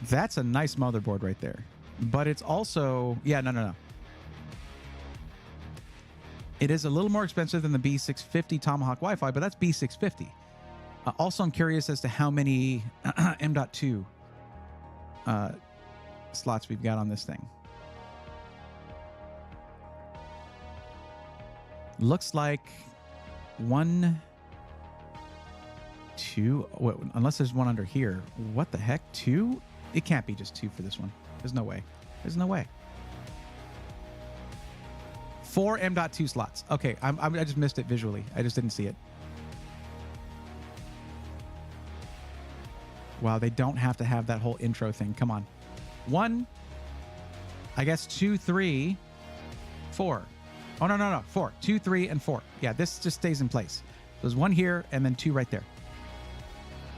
That's a nice motherboard right there. But it's also... Yeah, no. It is a little more expensive than the B650 Tomahawk Wi-Fi, but that's B650. Also, I'm curious as to how many M.2 slots we've got on this thing. Looks like 1, 2... Wait, unless there's one under here. What the heck? 2? It can't be just 2 for this one. There's no way. There's no way. 4 M.2 slots. Okay, I just missed it visually. I just didn't see it. Wow, they don't have to have that whole intro thing. Come on. 1, I guess 2, 3, 4. Oh, no. 4. 2, 3, and 4. Yeah, this just stays in place. There's 1 here and then 2 right there.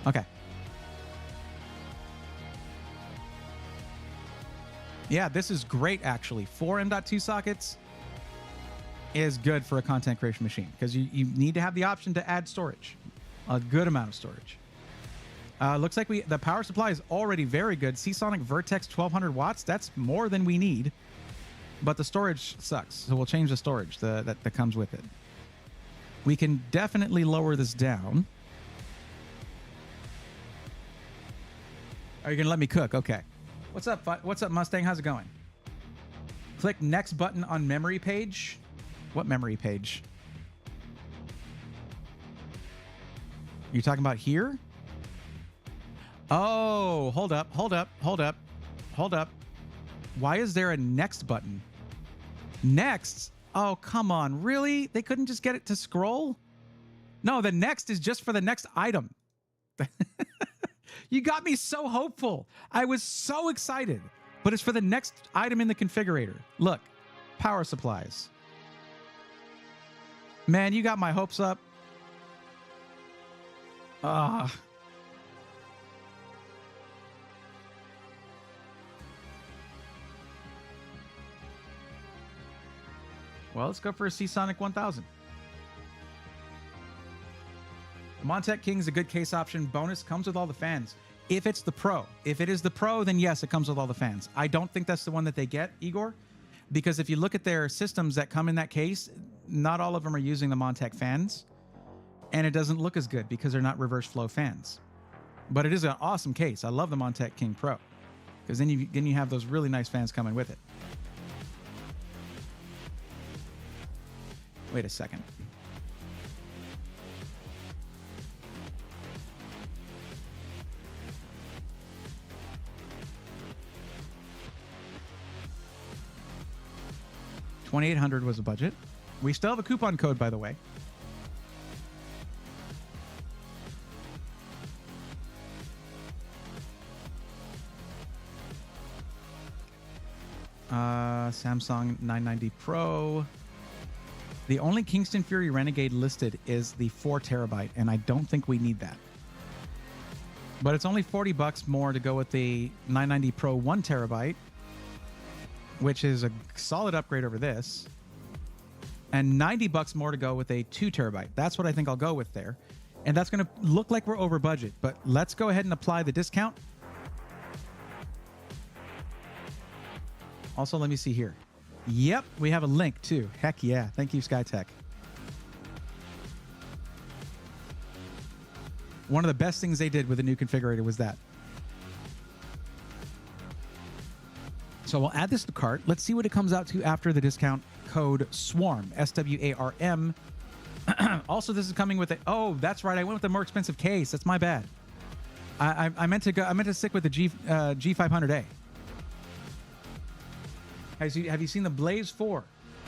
Okay. Yeah, this is great, actually. 4 M.2 sockets is good for a content creation machine because you need to have the option to add storage. A good amount of storage. Looks like the power supply is already very good. Seasonic Vertex 1200 watts. That's more than we need. But the storage sucks. So we'll change the storage that comes with it. We can definitely lower this down. Are you going to let me cook? Okay. What's up? What's up, Mustang? How's it going? Click next button on memory page. What memory page? You talking about here? Oh, hold up. Why is there a next button? Next? Oh, come on. Really? They couldn't just get it to scroll? No, the next is just for the next item. You got me so hopeful. I was so excited. But it's for the next item in the configurator. Look, power supplies. Man, you got my hopes up. Ah. Well, let's go for a Seasonic 1000. Montech King's a good case option. Bonus comes with all the fans. If it's the Pro. If it is the Pro, then yes, it comes with all the fans. I don't think that's the one that they get, Igor, because if you look at their systems that come in that case, not all of them are using the Montech fans, and it doesn't look as good because they're not reverse flow fans. But it is an awesome case. I love the Montech King Pro because then you have those really nice fans coming with it. Wait a second. $2,800 was the budget. We still have a coupon code, by the way. Samsung 990 Pro. The only Kingston Fury Renegade listed is the 4 terabyte, and I don't think we need that. But it's only $40 more to go with the 990 Pro 1 terabyte, which is a solid upgrade over this, and $90 more to go with a 2 terabyte. That's what I think I'll go with there. And that's going to look like we're over budget, but let's go ahead and apply the discount. Also, let me see here. Yep, we have a link too. Heck yeah. Thank you, SkyTech. One of the best things they did with the new configurator was that. So we'll add this to cart. Let's see what it comes out to after the discount code SWARM, SWARM. Also, this is coming with a... Oh, that's right. I went with the more expensive case. That's my bad. I meant to stick with the G500A. Have you seen the Blaze 4?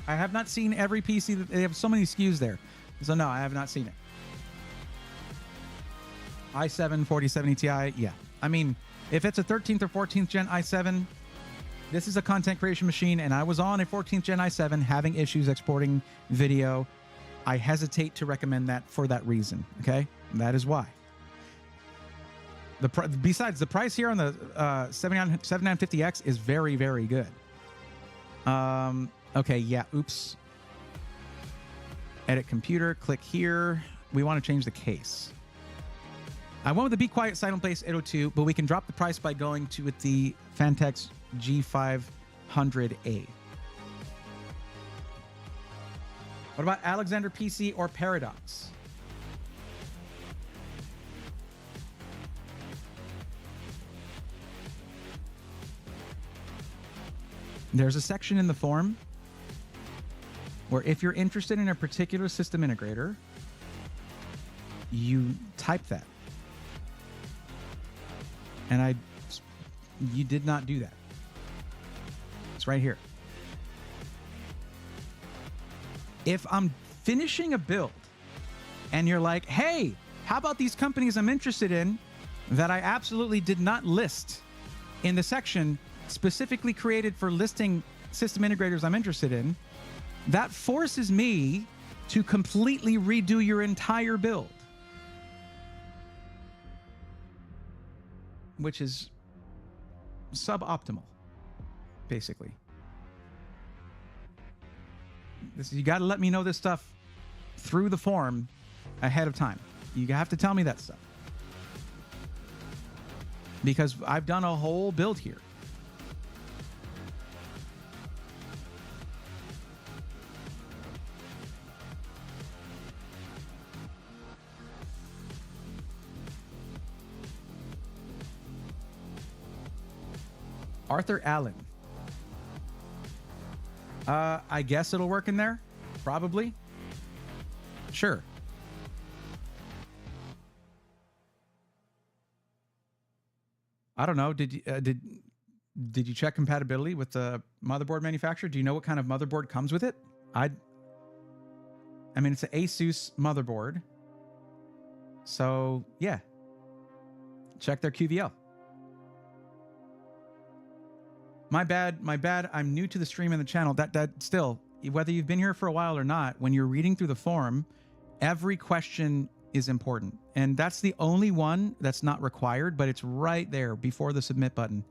I have not seen every PC. They have so many SKUs there. So no, I have not seen it. i7 4070 Ti, yeah. I mean, if it's a 13th or 14th gen i7, this is a content creation machine, and I was on a 14th gen i7 having issues exporting video. I hesitate to recommend that for that reason, okay? That is why. Besides, the price here on the 7950X is very, very good. Okay, yeah, oops. Edit computer, click here. We want to change the case. I went with the Be Quiet Silent Place 802, but we can drop the price by going to with the Fantex G500A. What about Alexander PC or Paradox? There's a section in the form where if you're interested in a particular system integrator, you type that. And you did not do that. It's right here. If I'm finishing a build and you're like, hey, how about these companies I'm interested in that I absolutely did not list in the section specifically created for listing system integrators I'm interested in, that forces me to completely redo your entire build, which is suboptimal, basically. You got to let me know this stuff through the form ahead of time. You have to tell me that stuff, because I've done a whole build here. Arthur Allen. I guess it'll work in there. Probably. Sure. I don't know. Did you check compatibility with the motherboard manufacturer? Do you know what kind of motherboard comes with it? I mean, it's an Asus motherboard. So, yeah. Check their QVL. My bad. I'm new to the stream and the channel. That still, whether you've been here for a while or not, when you're reading through the forum, every question is important. And that's the only one that's not required, but it's right there before the submit button.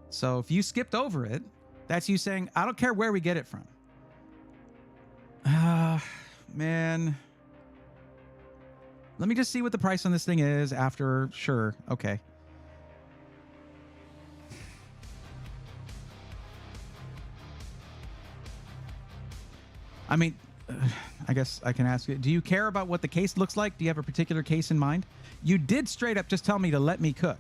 So if you skipped over it, that's you saying, I don't care where we get it from. Man. Let me just see what the price on this thing is after. Sure. Okay. I mean, I guess I can ask you, do you care about what the case looks like? Do you have a particular case in mind? You did straight up just tell me to let me cook.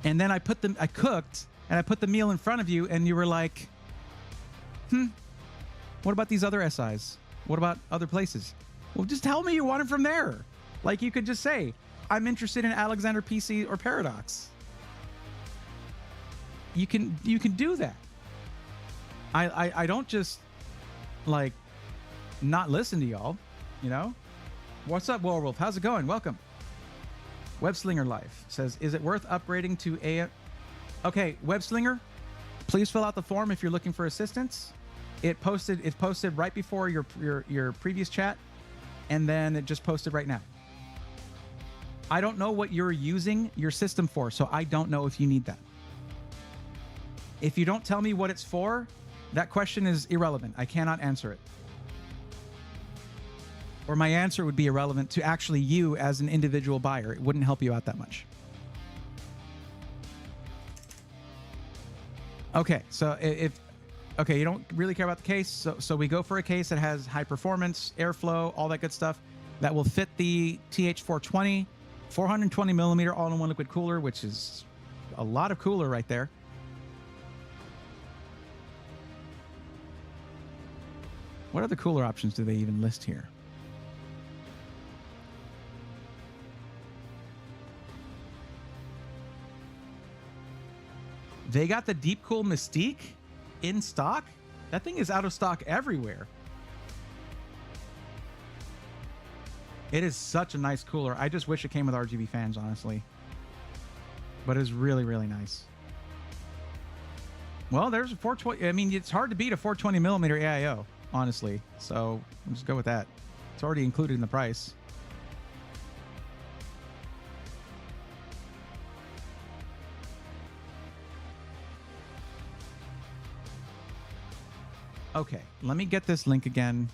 And then I cooked and I put the meal in front of you and you were like, what about these other SIs? What about other places? Well, just tell me you want it from there. Like you could just say, I'm interested in Alexander PC or Paradox. You can do that. I don't just like not listen to y'all, you know? What's up, Warwolf? How's it going? Welcome. Webslinger Life says, is it worth upgrading to a... Okay, Webslinger, Please fill out the form if you're looking for assistance. It's posted right before your previous chat, and then it just posted right now. I don't know what you're using your system for, so I don't know if you need that. If you don't tell me what it's for, that question is irrelevant. I cannot answer it. Or my answer would be irrelevant to actually you as an individual buyer. It wouldn't help you out that much. Okay, so you don't really care about the case, so we go for a case that has high performance, airflow, all that good stuff that will fit the TH420, 420 millimeter all-in-one liquid cooler, which is a lot of cooler right there. What other cooler options do they even list here? They got the Deep Cool Mystique in stock? That thing is out of stock everywhere. It is such a nice cooler. I just wish it came with RGB fans, honestly. But it's really, really nice. Well, there's a 420. I mean, it's hard to beat a 420 millimeter AIO, honestly. So we'll just go with that. It's already included in the price. Okay, let me get this link again.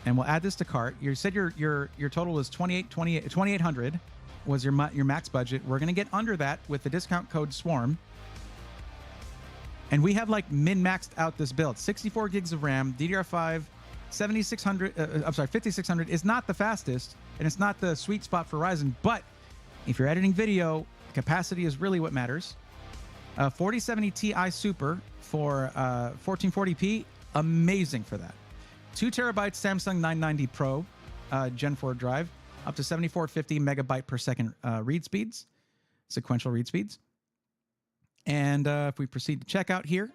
And we'll add this to cart. You said your total was 2,800 was your max budget. We're going to get under that with the discount code SWARM. And we have like min-maxed out this build. 64 gigs of RAM, DDR5, 5600 is not the fastest, and it's not the sweet spot for Ryzen, but if you're editing video, capacity is really what matters. 4070 Ti Super for 1440p, amazing for that. 2 terabytes Samsung 990 Pro Gen 4 drive, up to 7450 megabyte per second read speeds, sequential read speeds. And if we proceed to checkout here,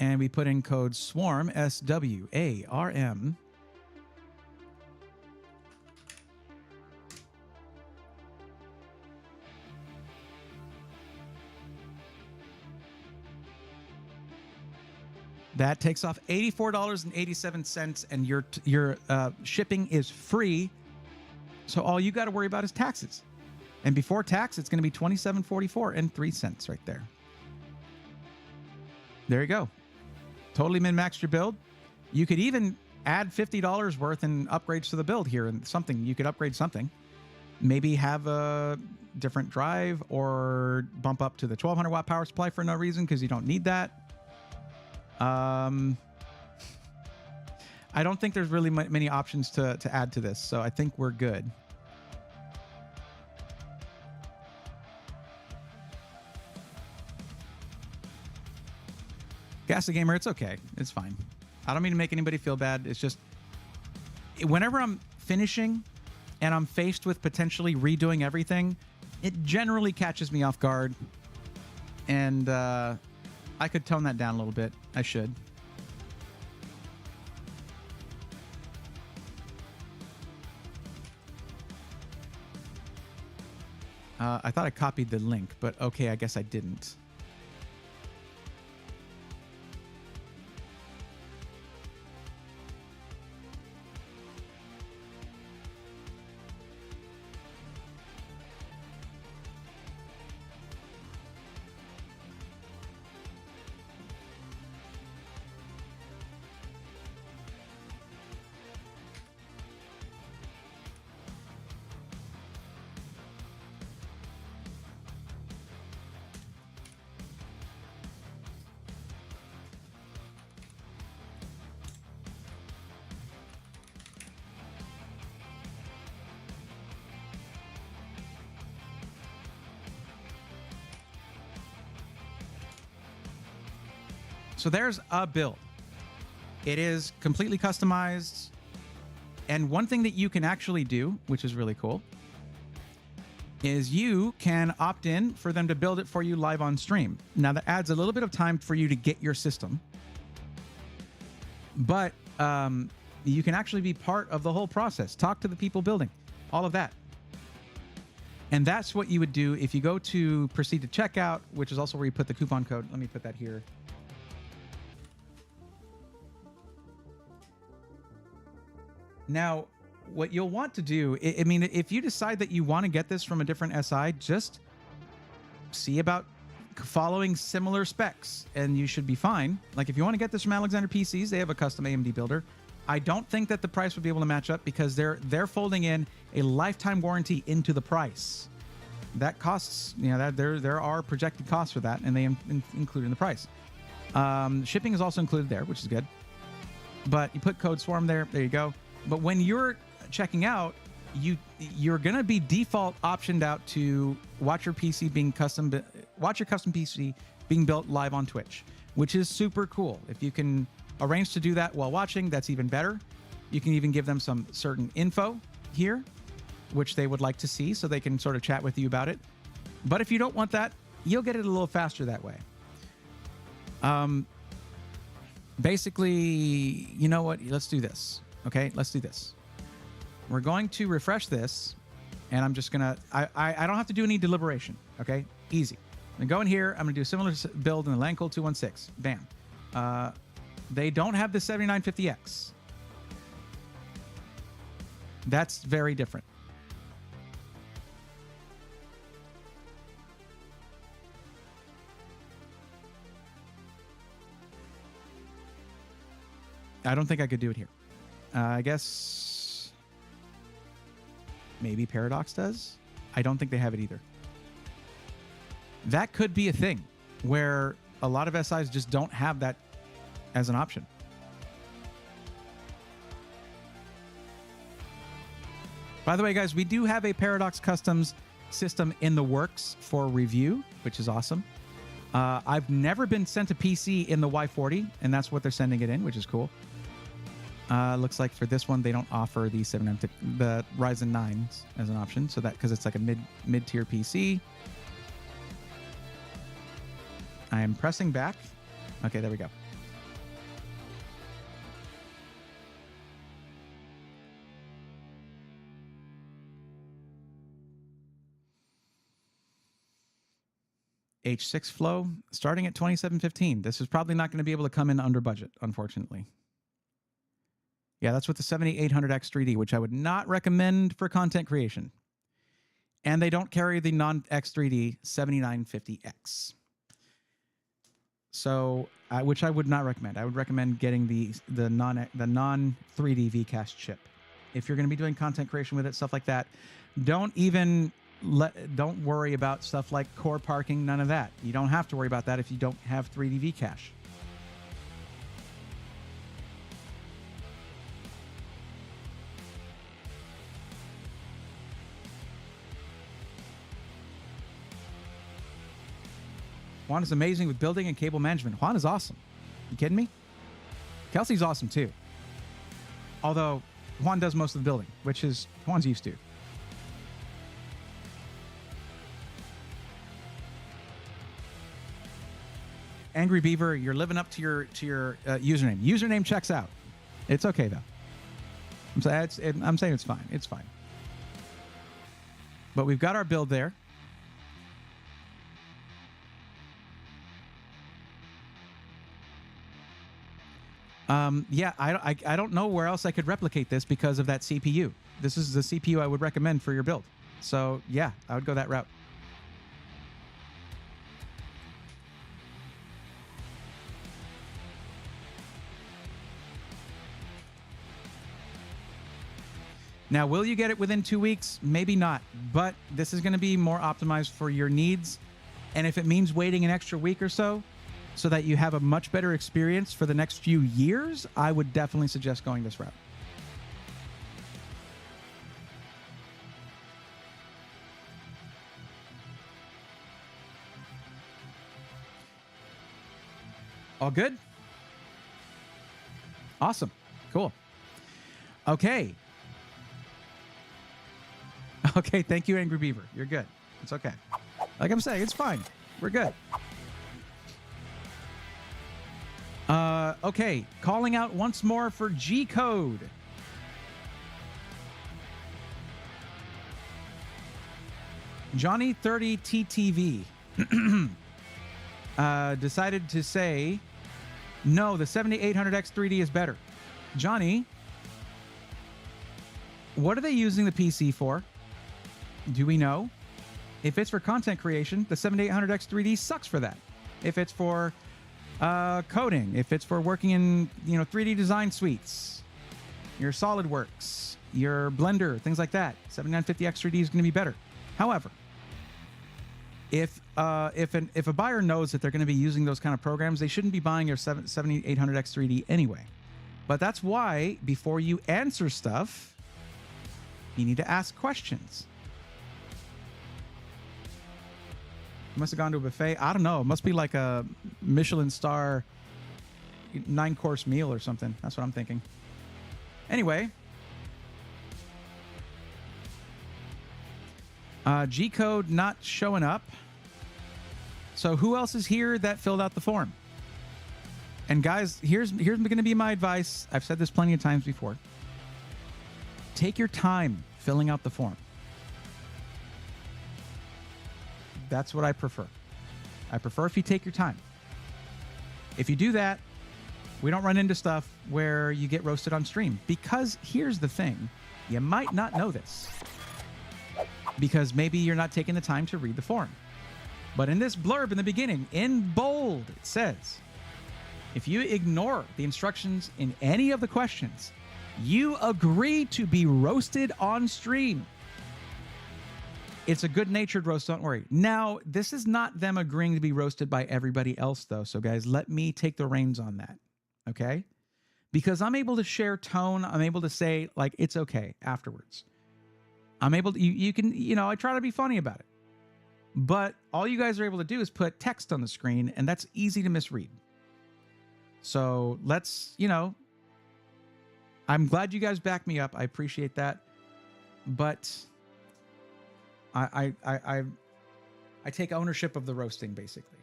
and we put in code SWARM, SWARM, that takes off $84.87, and your shipping is free. So all you got to worry about is taxes. And before tax, it's going to be $27.44 right there. There you go. Totally min-maxed your build. You could even add $50 worth in upgrades to the build here, and something you could upgrade something. Maybe have a different drive, or bump up to the 1200 watt power supply for no reason because you don't need that. I don't think there's really many options to add to this, so I think we're good. Gas the Gamer, it's okay. It's fine. I don't mean to make anybody feel bad. It's just whenever I'm finishing and I'm faced with potentially redoing everything, it generally catches me off guard. And I could tone that down a little bit. I should. I thought I copied the link, but okay, I guess I didn't. So there's a build. It is completely customized. And one thing that you can actually do, which is really cool, is you can opt in for them to build it for you live on stream. Now that adds a little bit of time for you to get your system. But you can actually be part of the whole process. Talk to the people building, all of that. And that's what you would do if you go to proceed to checkout, which is also where you put the coupon code. Let me put that here. Now, what you'll want to do, I mean, if you decide that you want to get this from a different SI, just see about following similar specs and you should be fine. Like if you want to get this from Alexander PCs, they have a custom AMD builder. I don't think that the price would be able to match up because they're folding in a lifetime warranty into the price. That costs, you know, that there are projected costs for that, and they include in the price. Shipping is also included there, which is good. But you put code SWARM there. There you go. But when you're checking out, you're gonna be default optioned out to watch your PC being watch your custom PC being built live on Twitch, which is super cool. If you can arrange to do that while watching, that's even better. You can even give them some certain info here, which they would like to see, so they can sort of chat with you about it. But if you don't want that, you'll get it a little faster that way. Basically, you know what? Let's do this. Okay, let's do this. We're going to refresh this, and I'm just gonna, I don't have to do any deliberation, okay? Easy. I'm gonna go in here, I'm gonna do a similar build in the Lancold 216. Bam. They don't have the 7950X. That's very different. I don't think I could do it here. I guess maybe Paradox does. I don't think they have it either. That could be a thing where a lot of SIs just don't have that as an option. By the way, guys, we do have a Paradox Customs system in the works for review, which is awesome. I've never been sent a PC in the Y40, and that's what they're sending it in, which is cool. Looks like for this one, they don't offer the the Ryzen 9s as an option. So that, because it's like a mid-tier PC. I am pressing back. Okay, there we go. H6 flow starting at 2715. This is probably not going to be able to come in under budget, unfortunately. Yeah, that's with the 7800X 3D, which I would not recommend for content creation. And they don't carry the non-X3D 7950X. So, which I would not recommend. I would recommend getting the non 3D Vcache chip. If you're going to be doing content creation with it, stuff like that, don't worry about stuff like core parking, none of that. You don't have to worry about that if you don't have 3D Vcache. Juan is amazing with building and cable management. Juan is awesome. You kidding me? Kelsey's awesome too. Although Juan does most of the building, which is Juan's used to. Angry Beaver, you're living up to your username. Username checks out. It's okay though. I'm saying it's fine. It's fine. But we've got our build there. Yeah, I don't know where else I could replicate this because of that CPU. This is the CPU I would recommend for your build. So yeah, I would go that route. Now, will you get it within 2 weeks? Maybe not, but this is going to be more optimized for your needs. And if it means waiting an extra week or so that you have a much better experience for the next few years, I would definitely suggest going this route. All good? Awesome. Cool. Okay. Okay, thank you, Angry Beaver. You're good. It's okay. Like I'm saying, it's fine. We're good. Okay, calling out once more for G-Code. Johnny 30 TTV decided to say, no, the 7800X 3D is better. Johnny, what are they using the PC for? Do we know? If it's for content creation, the 7800X 3D sucks for that. If it's for coding, if it's for working in 3D design suites, your SolidWorks, your Blender, things like that, 7950X 3D is going to be better. However, if a buyer knows that they're going to be using those kind of programs, they shouldn't be buying your 7800X 3D anyway. But that's why before you answer stuff, you need to ask questions. You must have gone to a buffet. I don't know. It must be like a Michelin star 9-course meal or something. That's what I'm thinking. Anyway. G-code not showing up. So who else is here that filled out the form? And guys, here's going to be my advice. I've said this plenty of times before. Take your time filling out the form. That's what I prefer. I prefer if you take your time. If you do that, we don't run into stuff where you get roasted on stream. Because here's the thing. You might not know this. Because maybe you're not taking the time to read the form. But in this blurb in the beginning, in bold, it says, if you ignore the instructions in any of the questions, you agree to be roasted on stream. It's a good-natured roast, don't worry. Now, this is not them agreeing to be roasted by everybody else, though. So, guys, let me take the reins on that, okay? Because I'm able to share tone. I'm able to say, like, it's okay afterwards. I'm able to, you can, I try to be funny about it. But all you guys are able to do is put text on the screen, and that's easy to misread. So let's, I'm glad you guys back me up. I appreciate that. But I take ownership of the roasting, basically.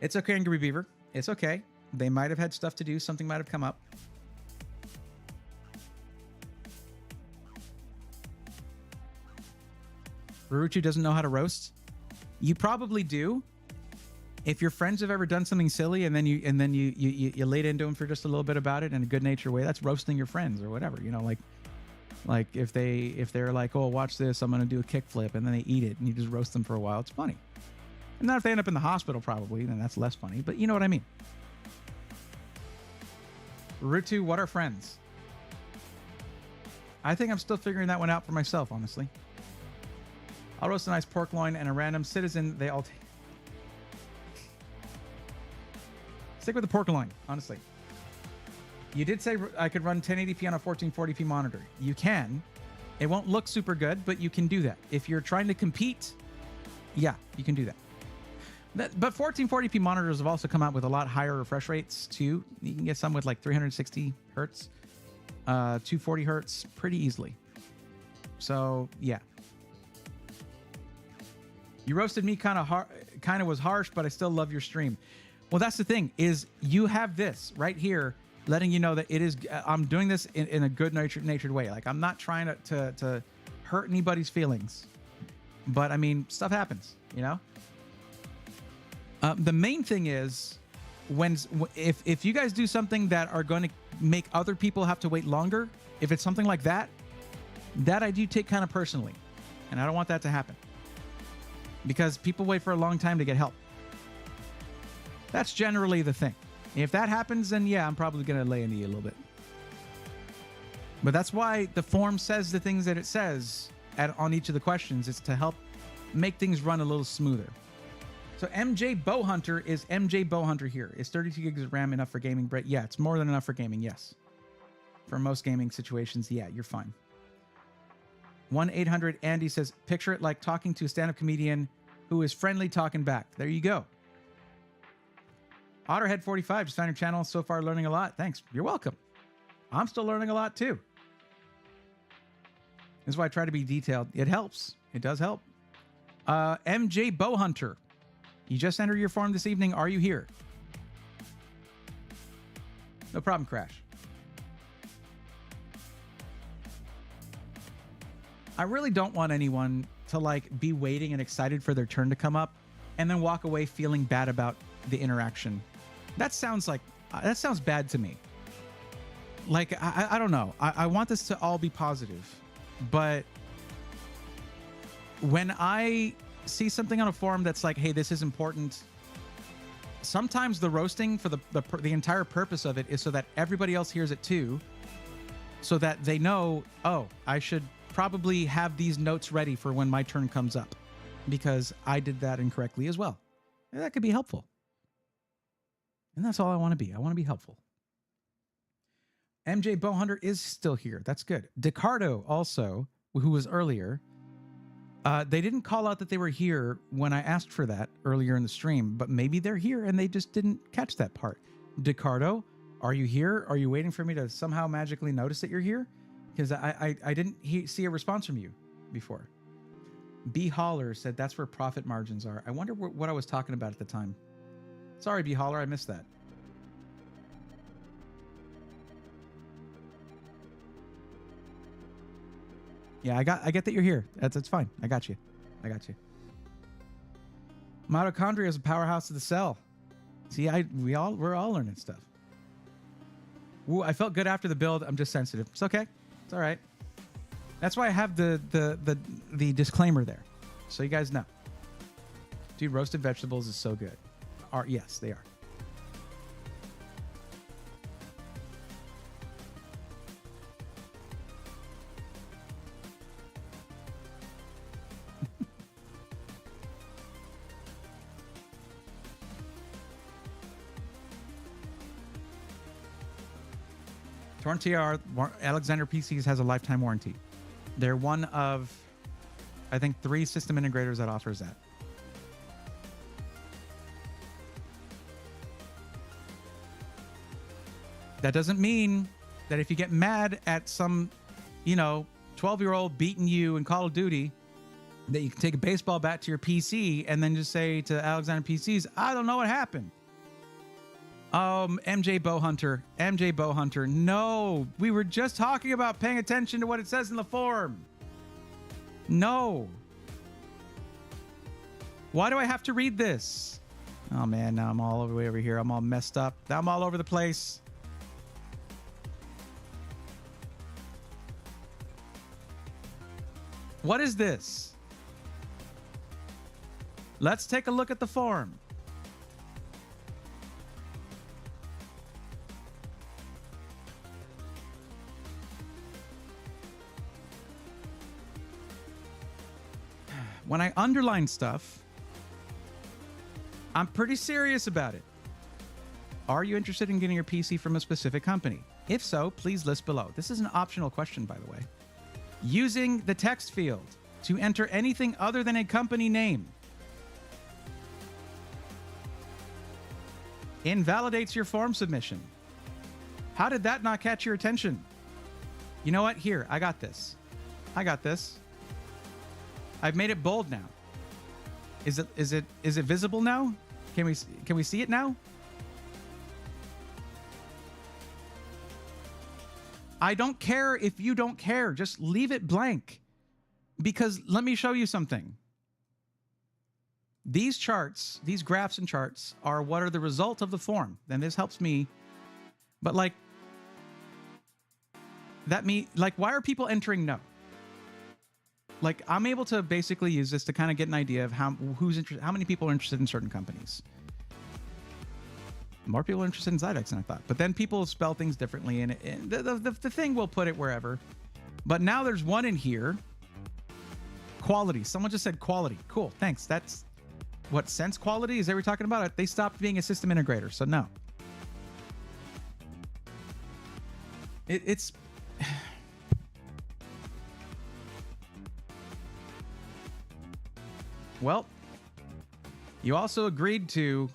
It's okay, Angry Beaver. It's okay. They might have had stuff to do. Something might have come up. Ruruchu doesn't know how to roast. You probably do. If your friends have ever done something silly and then you laid into them for just a little bit about it in a good natured way, that's roasting your friends or whatever. Like if they're like, oh, watch this, I'm gonna do a kickflip, and then they eat it and you just roast them for a while. It's funny. And not if they end up in the hospital, probably, then that's less funny. But you know what I mean. Ruruchu, what are friends? I think I'm still figuring that one out for myself, honestly. I'll roast a nice pork loin and a random citizen. They all take. Stick with the pork loin, honestly. You did say I could run 1080p on a 1440p monitor. You can. It won't look super good, but you can do that. If you're trying to compete, yeah, you can do that. But 1440p monitors have also come out with a lot higher refresh rates, too. You can get some with like 360 hertz, 240 hertz pretty easily. So, yeah. You roasted me kind of was harsh, but I still love your stream. Well, that's the thing, is you have this right here letting you know that it is, I'm doing this in a good natured way. Like, I'm not trying to hurt anybody's feelings. But, I mean, stuff happens, The main thing is, if you guys do something that are going to make other people have to wait longer, if it's something like that I do take kind of personally. And I don't want that to happen. Because people wait for a long time to get help. That's generally the thing. If that happens, then yeah, I'm probably going to lay into you a little bit. But that's why the form says the things that it says on each of the questions. It's to help make things run a little smoother. So MJ Bowhunter is MJ Bowhunter here. Is 32 gigs of RAM enough for gaming, Brett? Yeah, it's more than enough for gaming, yes. For most gaming situations, yeah, you're fine. 1-800 Andy says, picture it like talking to a stand-up comedian who is friendly talking back. There you go. Otterhead45, just found your channel. So far, learning a lot. Thanks. You're welcome. I'm still learning a lot, too. This is why I try to be detailed. It helps. It does help. MJ Bowhunter. You just entered your form this evening. Are you here? No problem, Crash. I really don't want anyone to like be waiting and excited for their turn to come up and then walk away feeling bad about the interaction. That sounds bad to me. Like, I don't know. I want this to all be positive, but when I see something on a forum that's like, hey, this is important, sometimes the roasting for the entire purpose of it is so that everybody else hears it too, so that they know, oh, I should probably have these notes ready for when my turn comes up because I did that incorrectly as well. And that could be helpful. And that's all I want to be. I want to be helpful. MJ Bowhunter is still here. That's good. Decardo also, who was earlier, they didn't call out that they were here when I asked for that earlier in the stream, but maybe they're here and they just didn't catch that part. Decardo, are you here? Are you waiting for me to somehow magically notice that you're here? Because I didn't see a response from you before. B Holler said that's where profit margins are. I wonder what I was talking about at the time. Sorry, B Holler, I missed that. Yeah, I get that you're here. That's fine. I got you. Mitochondria is a powerhouse of the cell. See, we're all learning stuff. Ooh, I felt good after the build. I'm just sensitive. It's okay. It's all right. That's why I have the disclaimer there, so you guys know. Dude, roasted vegetables is so good. Yes, they are. Torn TR, Alexander PCs has a lifetime warranty. They're one of, I think, 3 system integrators that offers that. That doesn't mean that if you get mad at some, 12-year-old beating you in Call of Duty, that you can take a baseball bat to your PC and then just say to Alexander PCs, I don't know what happened. MJ Bowhunter. No, we were just talking about paying attention to what it says in the forum. No. Why do I have to read this? Oh man, now I'm all way over here. I'm all messed up. Now I'm all over the place. What is this? Let's take a look at the forum. When I underline stuff, I'm pretty serious about it. Are you interested in getting your PC from a specific company? If so, please list below. This is an optional question, by the way. Using the text field to enter anything other than a company name invalidates your form submission. How did that not catch your attention? You know what? Here, I got this. I've made it bold now. Is it visible now? Can we see it now? I don't care if you don't care. Just leave it blank. Because let me show you something. These charts, these graphs and charts are what are the result of the form. Then this helps me. But why are people entering no? Like, I'm able to basically use this to kind of get an idea of how many people are interested in certain companies. More people are interested in Zydex than I thought. But then people spell things differently, and the thing will put it wherever. But now there's one in here. Quality. Someone just said quality. Cool. Thanks. That's what Sense Quality is that we're talking about? They stopped being a system integrator, so no. It's well, you also agreed to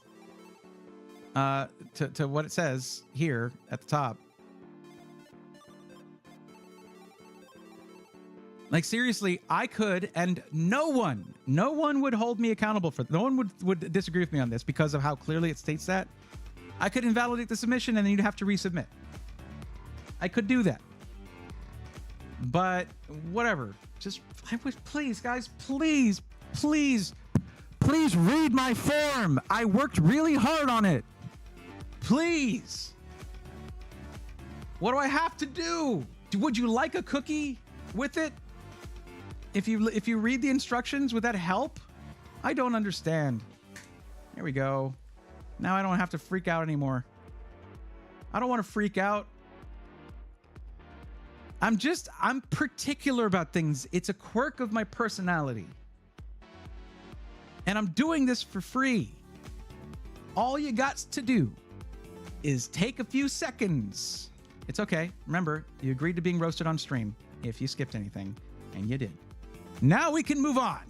what it says here at the top. Like, seriously, I could, and no one would hold me accountable for no one would disagree with me on this because of how clearly it states that. I could invalidate the submission and then you'd have to resubmit. I could do that. But whatever. Just, I wish, please, guys, please, please, please read my form. I worked really hard on it. Please. What do I have to do? Would you like a cookie with it? If you read the instructions, would that help? I don't understand. There we go. Now I don't have to freak out anymore. I don't want to freak out. I'm particular about things. It's a quirk of my personality. And I'm doing this for free. All you got to do is take a few seconds. It's okay. Remember, you agreed to being roasted on stream if you skipped anything, and you did. Now we can move on.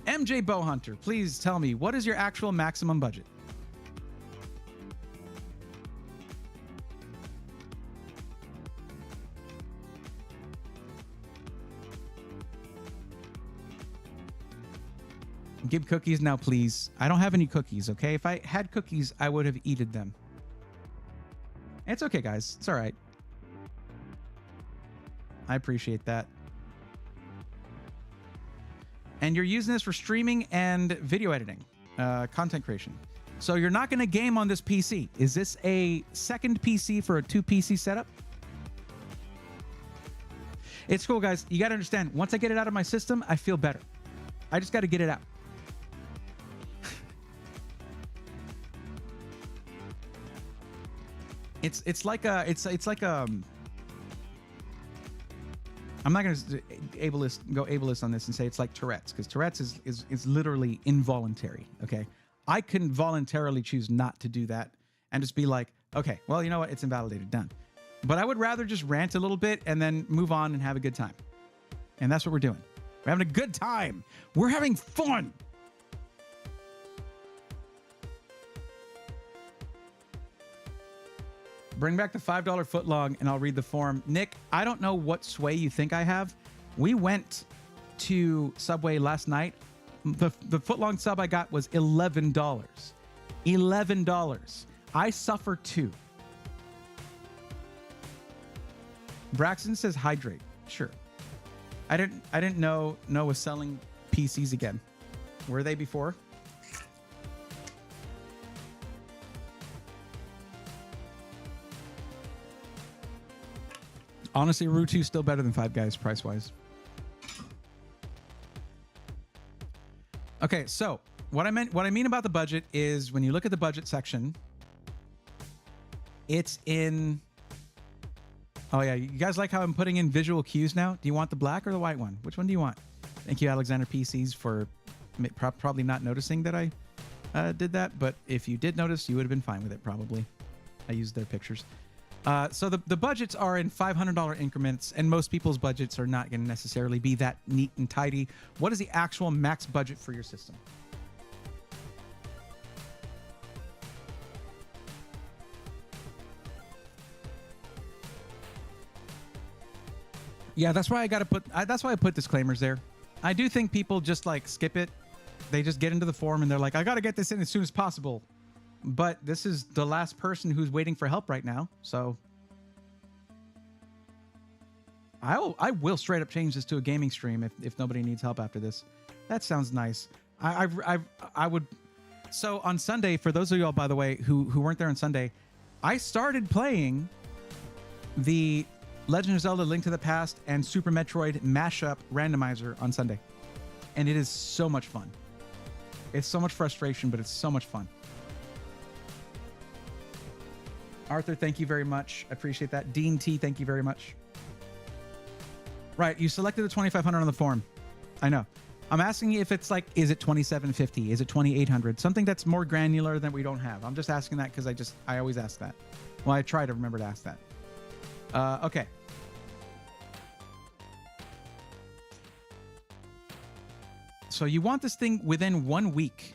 MJ Bowhunter, please tell me, what is your actual maximum budget? Give cookies now, please. I don't have any cookies, okay? If I had cookies, I would have eaten them. It's okay, guys. It's all right. I appreciate that. And you're using this for streaming and video editing, content creation. So you're not going to game on this PC. Is this a second PC for a 2 PC setup? It's cool, guys. You got to understand, once I get it out of my system, I feel better. I just got to get it out. It's like a I'm not going to go ableist on this and say it's like Tourette's, because Tourette's is literally involuntary. Okay, I can voluntarily choose not to do that and just be like, okay, well, you know what, it's invalidated, done. But I would rather just rant a little bit and then move on and have a good time. And that's what we're doing. We're having a good time. We're having fun. Bring back the $5 footlong and I'll read the form. Nick, I don't know what sway you think I have. We went to Subway last night. The footlong sub I got was $11. $11. I suffer too. Braxton says hydrate. Sure. I didn't know was selling PCs again. Were they before? Honestly, Route 2 is still better than Five Guys price-wise. Okay, so what I mean about the budget is when you look at the budget section, it's in. Oh yeah, you guys like how I'm putting in visual cues now? Do you want the black or the white one? Which one do you want? Thank you, Alexander PCs, for probably not noticing that I did that. But if you did notice, you would have been fine with it probably. I used their pictures. So the budgets are in $500 increments, and most people's budgets are not going to necessarily be that neat and tidy. What is the actual max budget for your system? Yeah, that's why I got to put. That's why I put disclaimers there. I do think people just like skip it. They just get into the forum and they're like, I got to get this in as soon as possible. But this is the last person who's waiting for help right now, so I will straight up change this to a gaming stream if nobody needs help after this. That sounds nice. I would. So on Sunday, for those of y'all, by the way, who weren't there on Sunday, I started playing the Legend of Zelda: Link to the Past and Super Metroid mashup randomizer on Sunday, and it is so much fun. It's so much frustration, but it's so much fun. Arthur, thank you very much. I appreciate that. Dean T, thank you very much. Right, you selected the 2,500 on the form. I know. I'm asking you if it's like, is it 2,750? Is it 2,800? Something that's more granular than we don't have. I'm just asking that because I always ask that. Well, I try to remember to ask that. Okay. So you want this thing within 1 week.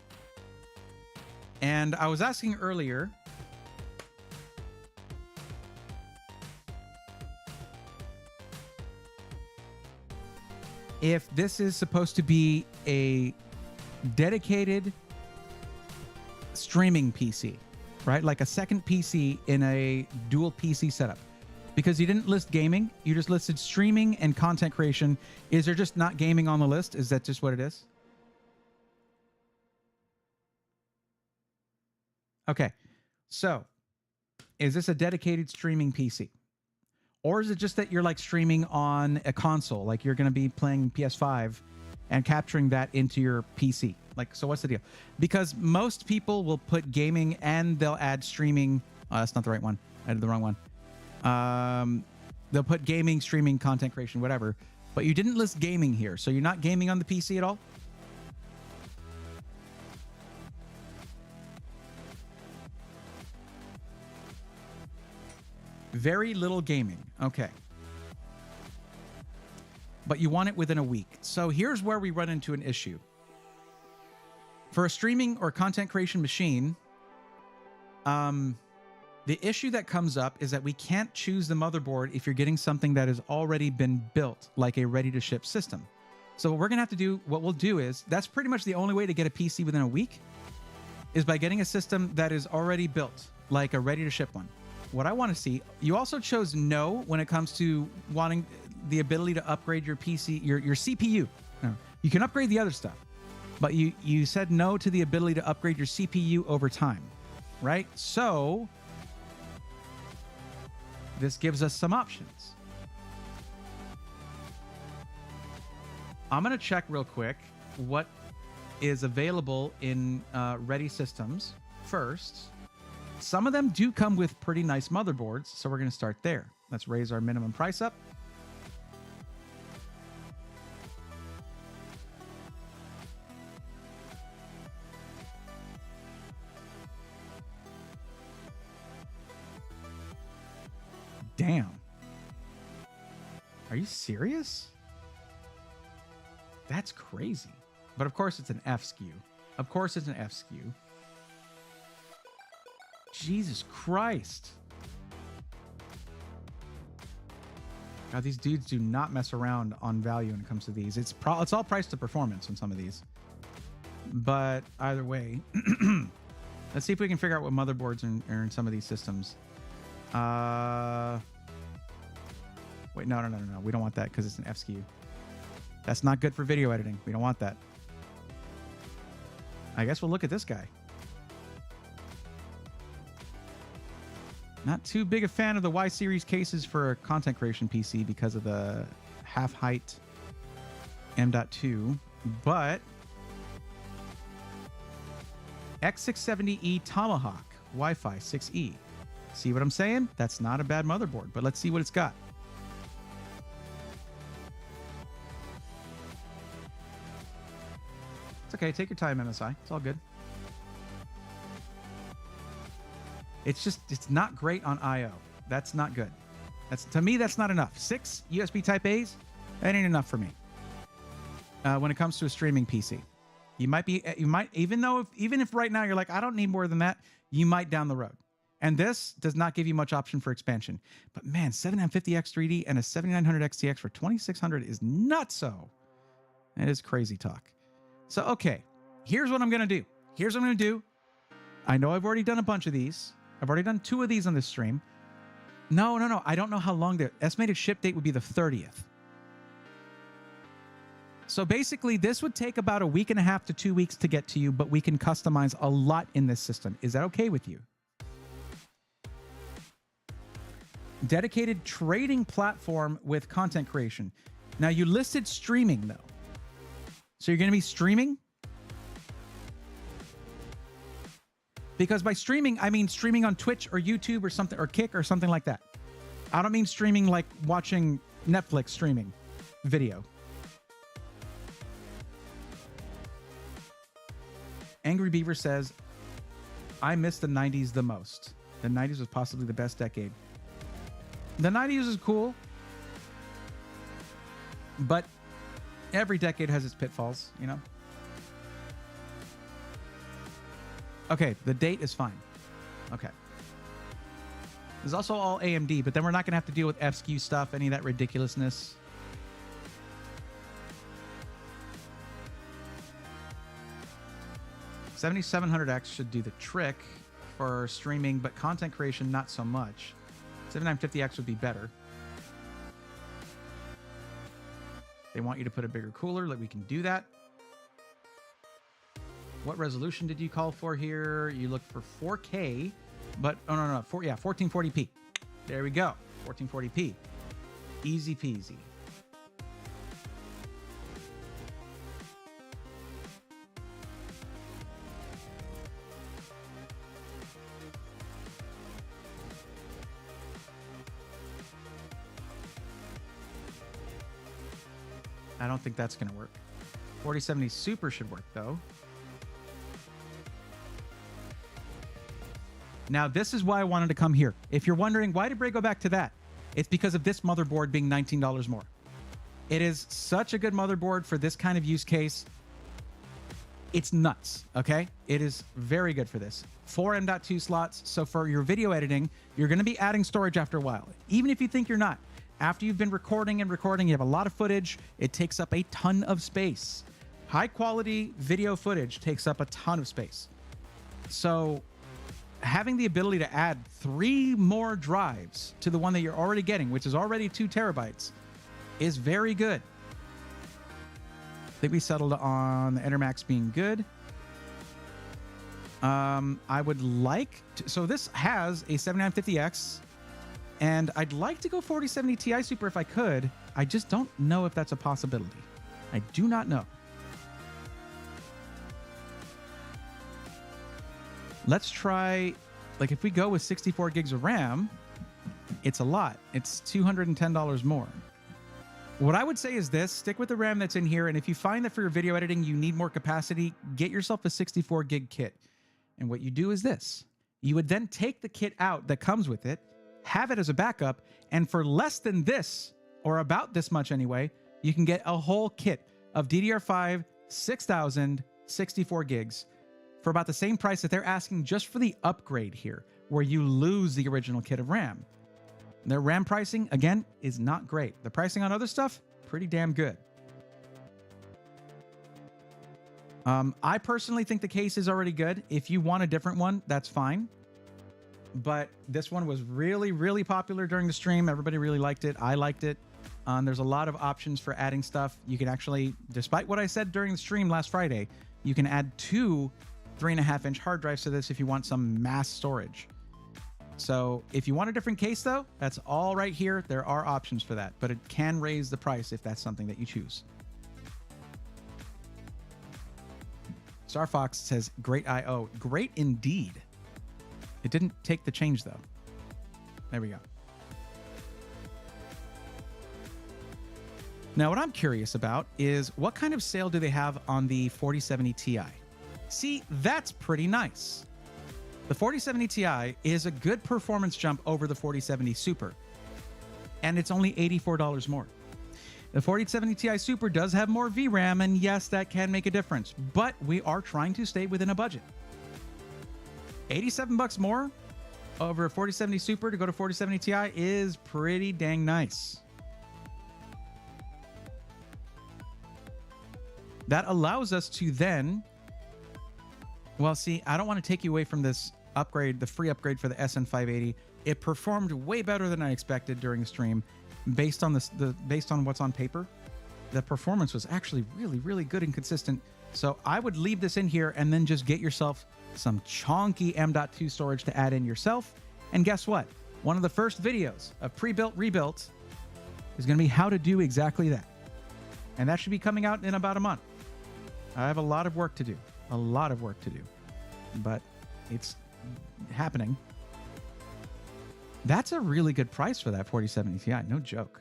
And I was asking earlier, if this is supposed to be a dedicated streaming PC, right? Like a second PC in a dual PC setup. Because you didn't list gaming, you just listed streaming and content creation. Is there just not gaming on the list? Is that just what it is? Okay, so is this a dedicated streaming PC? Or is it just that you're like streaming on a console, like you're going to be playing PS5 and capturing that into your PC? Like, so what's the deal? Because most people will put gaming and they'll add streaming. Oh, that's not the right one. I did the wrong one. They'll put gaming, streaming, content creation, whatever. But you didn't list gaming here. So you're not gaming on the PC at all? Very little gaming. Okay. But you want it within a week. So here's where we run into an issue. For a streaming or content creation machine, the issue that comes up is that we can't choose the motherboard if you're getting something that has already been built, like a ready-to-ship system. So what we're going to have to do, what we'll do is, that's pretty much the only way to get a PC within a week, is by getting a system that is already built, like a ready-to-ship one. What I want to see, you also chose no when it comes to wanting the ability to upgrade your PC, your CPU. No, you can upgrade the other stuff, but you said no to the ability to upgrade your CPU over time, right? So this gives us some options. I'm going to check real quick what is available in ready systems first. Some of them do come with pretty nice motherboards, so we're going to start there. Let's raise our minimum price up. Damn. Are you serious? That's crazy. But of course it's an F SKU. Of course it's an F SKU. Jesus Christ. God, these dudes do not mess around on value when it comes to these. It's all price to performance on some of these. But either way, let's see if we can figure out what motherboards are in some of these systems. Wait, no. We don't want that because it's an F SKU. That's not good for video editing. We don't want that. I guess we'll look at this guy. Not too big a fan of the Y series cases for a content creation PC because of the half height M.2, but X670E Tomahawk Wi-Fi 6E. See what I'm saying? That's not a bad motherboard, but let's see what it's got. It's okay. Take your time, MSI. It's all good. It's not great on I/O. That's not good. To me, that's not enough. 6 USB Type A's, that ain't enough for me. When it comes to a streaming PC, even if right now you're like, I don't need more than that, you might down the road. And this does not give you much option for expansion. But man, 7950X 3D and a 7900 XTX for 2600 is nutso. It is crazy talk. So, okay, here's what I'm going to do. I know I've already done a bunch of these. I've already done 2 of these on this stream. No. I don't know how long the estimated ship date would be. The 30th. So basically, this would take about a week and a half to 2 weeks to get to you, but we can customize a lot in this system. Is that okay with you? Dedicated trading platform with content creation. Now, you listed streaming, though. So you're going to be streaming? Because by streaming, I mean streaming on Twitch or YouTube or something, or Kick or something like that. I don't mean streaming like watching Netflix streaming video. Angry Beaver says, I miss the 90s the most. The 90s was possibly the best decade. The 90s is cool, but every decade has its pitfalls, you know? Okay, the date is fine. Okay. There's also all AMD, but then we're not going to have to deal with FSKU stuff, any of that ridiculousness. $7700X should do the trick for streaming, but content creation, not so much. 7950X would be better. They want you to put a bigger cooler, like we can do that. What resolution did you call for here? You look for 4K, but oh no, 1440p. There we go, 1440p. Easy peasy. I don't think that's going to work. 4070 Super should work, though. Now, this is why I wanted to come here. If you're wondering, why did Bray go back to that? It's because of this motherboard being $19 more. It is such a good motherboard for this kind of use case. It's nuts, okay? It is very good for this. 4 M.2 slots, so for your video editing, you're going to be adding storage after a while. Even if you think you're not. After you've been recording and recording, you have a lot of footage, it takes up a ton of space. High quality video footage takes up a ton of space. So having the ability to add 3 more drives to the one that you're already getting, which is already 2 terabytes, is very good. I think we settled on the EnterMax being good. I would like to, so this has a 7950X, and I'd like to go 4070 Ti Super if I could. I just don't know if that's a possibility. I do not know. Let's try, like if we go with 64 gigs of RAM, it's a lot. It's $210 more. What I would say is this, stick with the RAM that's in here, and if you find that for your video editing you need more capacity, get yourself a 64 gig kit. And what you do is this. You would then take the kit out that comes with it, have it as a backup, and for less than this, or about this much anyway, you can get a whole kit of DDR5 6000 64 gigs for about the same price that they're asking just for the upgrade here, where you lose the original kit of RAM. Their RAM pricing, again, is not great. The pricing on other stuff, pretty damn good. I personally think the case is already good. If you want a different one, that's fine. But this one was really, really popular during the stream. Everybody really liked it. I liked it. There's a lot of options for adding stuff. You can actually, despite what I said during the stream last Friday, you can add 2 3.5-inch hard drives to this if you want some mass storage. So if you want a different case, though, that's all right here. There are options for that, but it can raise the price if that's something that you choose. Star Fox says, great I/O. Great indeed. It didn't take the change, though. There we go. Now, what I'm curious about is what kind of sale do they have on the 4070 Ti? See, that's pretty nice. The 4070 Ti is a good performance jump over the 4070 Super, and it's only $84 more. The 4070 Ti Super does have more VRAM, and yes, that can make a difference, but we are trying to stay within a budget. 87 bucks more over a 4070 Super to go to 4070 Ti is pretty dang nice. That allows us to then, well, see, I don't want to take you away from this upgrade, the free upgrade for the SN580. It performed way better than I expected during the stream. Based on based on what's on paper, the performance was actually really, really good and consistent. So I would leave this in here and then just get yourself some chonky M.2 storage to add in yourself. And guess what? One of the first videos of pre-built rebuilt is going to be how to do exactly that. And that should be coming out in about a month. I have a lot of work to do. A lot of work to do. But it's happening. That's a really good price for that 4070 Ti, no joke.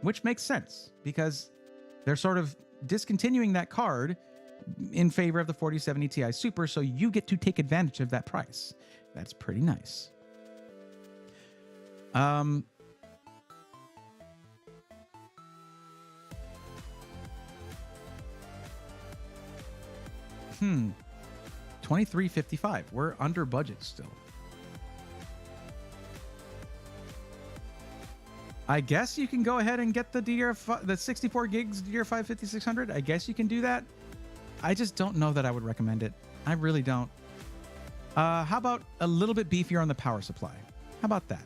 Which makes sense because they're sort of discontinuing that card in favor of the 4070 Ti Super, so you get to take advantage of that price. That's pretty nice. $23.55. We're under budget still. I guess you can go ahead and get the 64 gigs DDR5 5600. I guess you can do that. I just don't know that I would recommend it. I really don't. How about a little bit beefier on the power supply? How about that?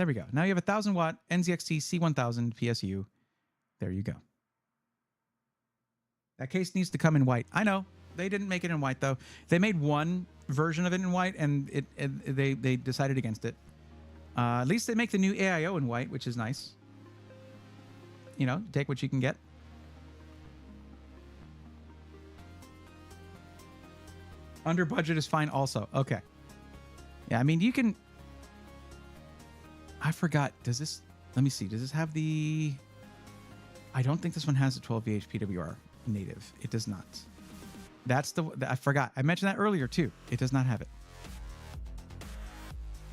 There we go. Now you have a 1000 watt NZXT C1000 PSU. There you go. That case needs to come in white. I know. They didn't make it in white, though. They made one version of it in white, and they decided against it. At least they make the new AIO in white, which is nice. You know, take what you can get. Under budget is fine also. Okay. Yeah, I mean, you can... I forgot. Does this... Let me see. Does this have the... I don't think this one has a 12VH PWR native. It does not. That's the... I forgot. I mentioned that earlier, too. It does not have it.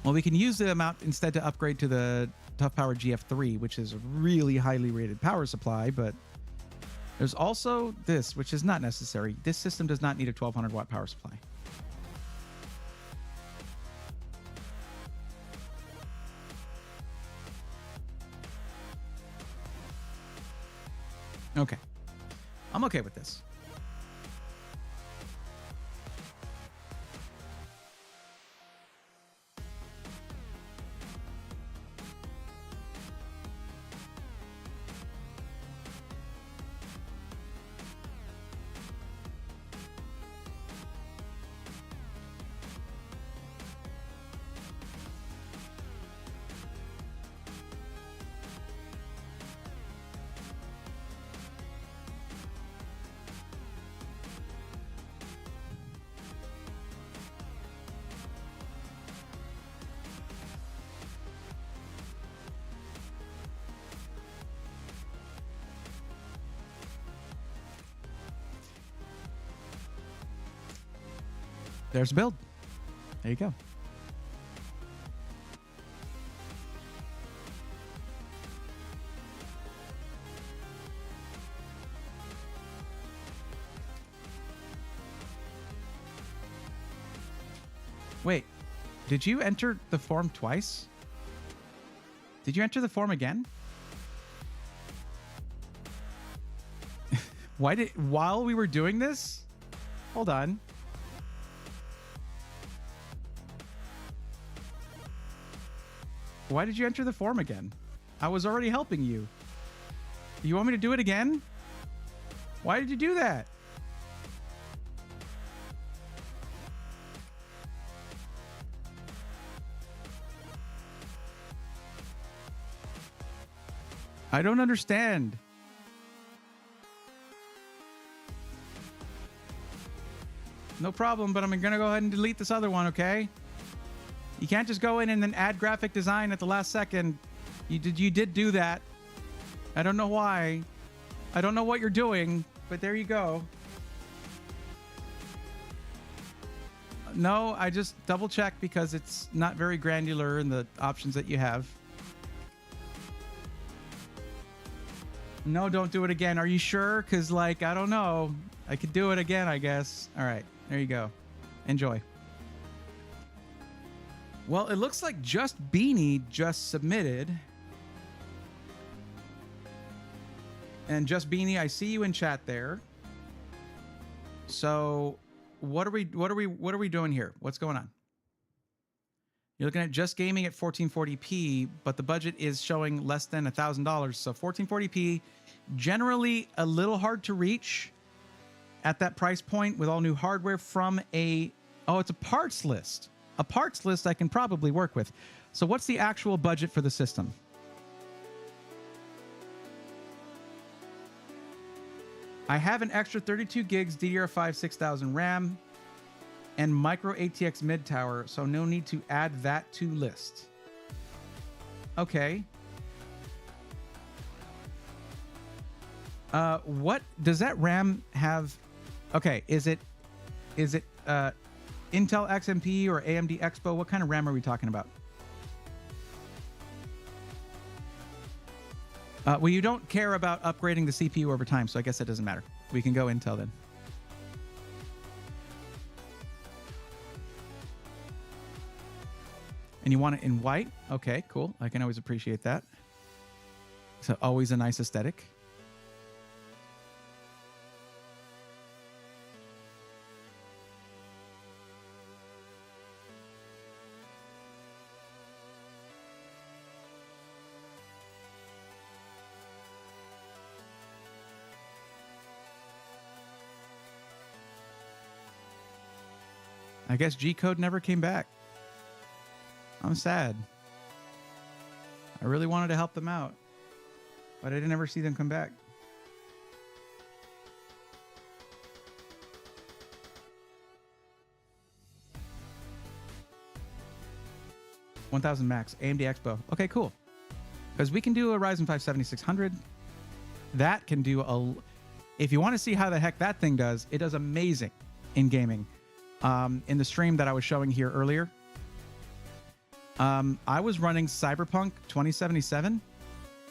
Well, we can use the amount instead to upgrade to the Tough Power GF3, which is a really highly rated power supply, but there's also this, which is not necessary. This system does not need a 1200 watt power supply. Okay. I'm okay with this. There's a build. There you go. Wait, did you enter the form twice? Did you enter the form again? While we were doing this? Hold on. Why did you enter the form again? I was already helping you. You want me to do it again? Why did you do that? I don't understand. No problem, but I'm going to go ahead and delete this other one, okay? You can't just go in and then add graphic design at the last second. You did do that. I don't know why. I don't know what you're doing, but there you go. No, I just double checked because it's not very granular in the options that you have. No, don't do it again. Are you sure? Because, like, I don't know. I could do it again, I guess. All right, there you go. Enjoy. Well, it looks like Just Beanie just submitted. And Just Beanie, I see you in chat there. So, what are we doing here? What's going on? You're looking at Just Gaming at 1440p, but the budget is showing less than $1,000. So 1440p, generally a little hard to reach at that price point with all new hardware from it's a parts list. A parts list I can probably work with. So what's the actual budget for the system? I have an extra 32 gigs DDR5 6000 RAM and micro ATX mid tower, so no need to add that to list. Okay. What does that RAM have? Okay, is it Intel XMP or AMD Expo? What kind of RAM are we talking about? Well, you don't care about upgrading the CPU over time, so I guess that doesn't matter. We can go Intel then. And you want it in white? Okay, cool. I can always appreciate that. So always a nice aesthetic. I guess G-Code never came back. I'm sad. I really wanted to help them out, but I didn't ever see them come back. $1,000 max. AMD Expo. Okay, cool. Because we can do a Ryzen 5 7600. That can do a... If you want to see how the heck that thing does, it does amazing in gaming. In the stream that I was showing here earlier, I was running Cyberpunk 2077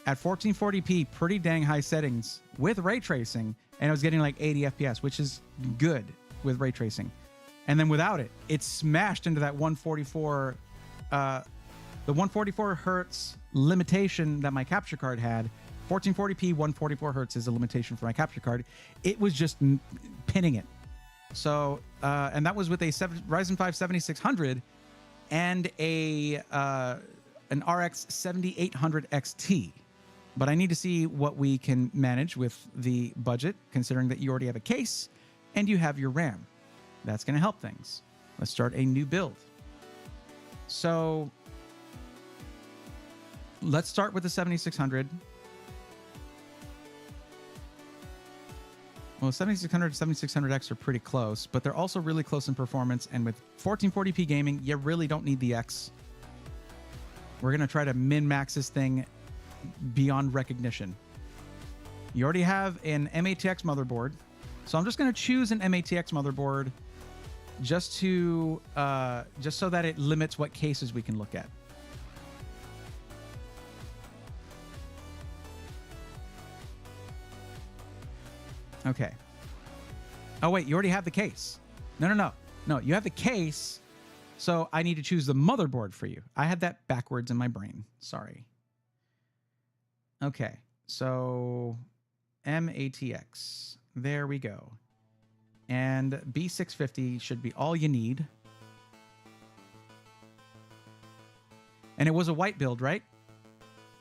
at 1440p, pretty dang high settings with ray tracing, and I was getting like 80 FPS, which is good with ray tracing. And then without it, it smashed into that 144, the 144 hertz limitation that my capture card had. 1440p, 144 hertz is a limitation for my capture card. It was just pinning it. So, and that was with a Ryzen 5 7600 and an RX 7800 XT. But I need to see what we can manage with the budget, considering that you already have a case and you have your RAM. That's going to help things. Let's start a new build. So, let's start with the 7600. Well, 7600 and 7600X are pretty close, but they're also really close in performance. And with 1440p gaming, you really don't need the X. We're going to try to min-max this thing beyond recognition. You already have an MATX motherboard. So I'm just going to choose an MATX motherboard just so that it limits what cases we can look at. Okay. Oh, wait, you already have the case. No, you have the case, so I need to choose the motherboard for you. I had that backwards in my brain. Sorry. Okay, so MATX. There we go. And B650 should be all you need. And it was a white build, right?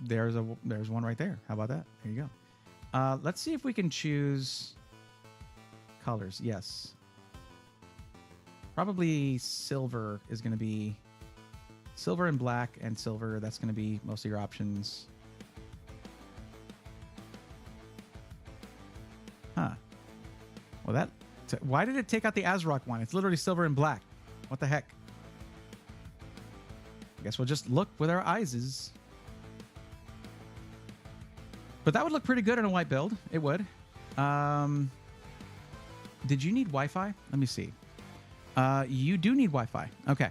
There's one right there. How about that? There you go. Let's see if we can choose colors. Yes. Probably silver is going to be silver and black and silver. That's going to be most of your options. Huh. Well, why did it take out the ASRock one? It's literally silver and black. What the heck? I guess we'll just look with our eyes. But that would look pretty good in a white build. It would. Did you need Wi-Fi? Let me see. You do need Wi-Fi. Okay.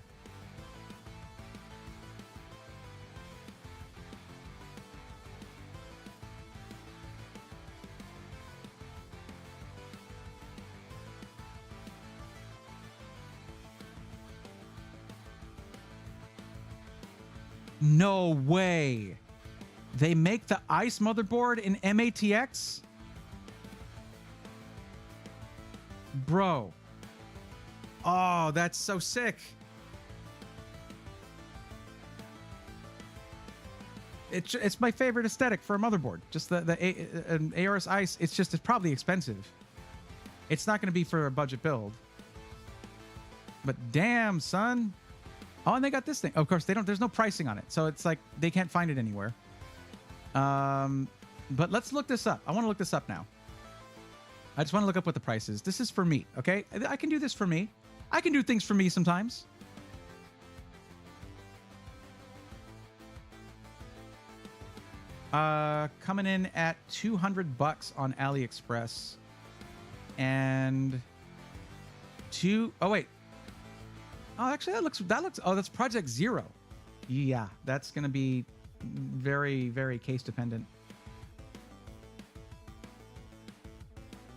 No way. They make the ICE motherboard in MATX? Bro. Oh, that's so sick. It's my favorite aesthetic for a motherboard. Just an ARS ICE, it's probably expensive. It's not going to be for a budget build. But damn, son. Oh, and they got this thing. Of course, there's no pricing on it. So it's like they can't find it anywhere. But let's look this up. I want to look this up now. I just want to look up what the price is. This is for me, okay? I can do this for me. I can do things for me sometimes. Coming in at $200 on AliExpress. And oh wait. Oh, actually that looks oh, that's Project Zero. Yeah, that's going to be very, very case dependent.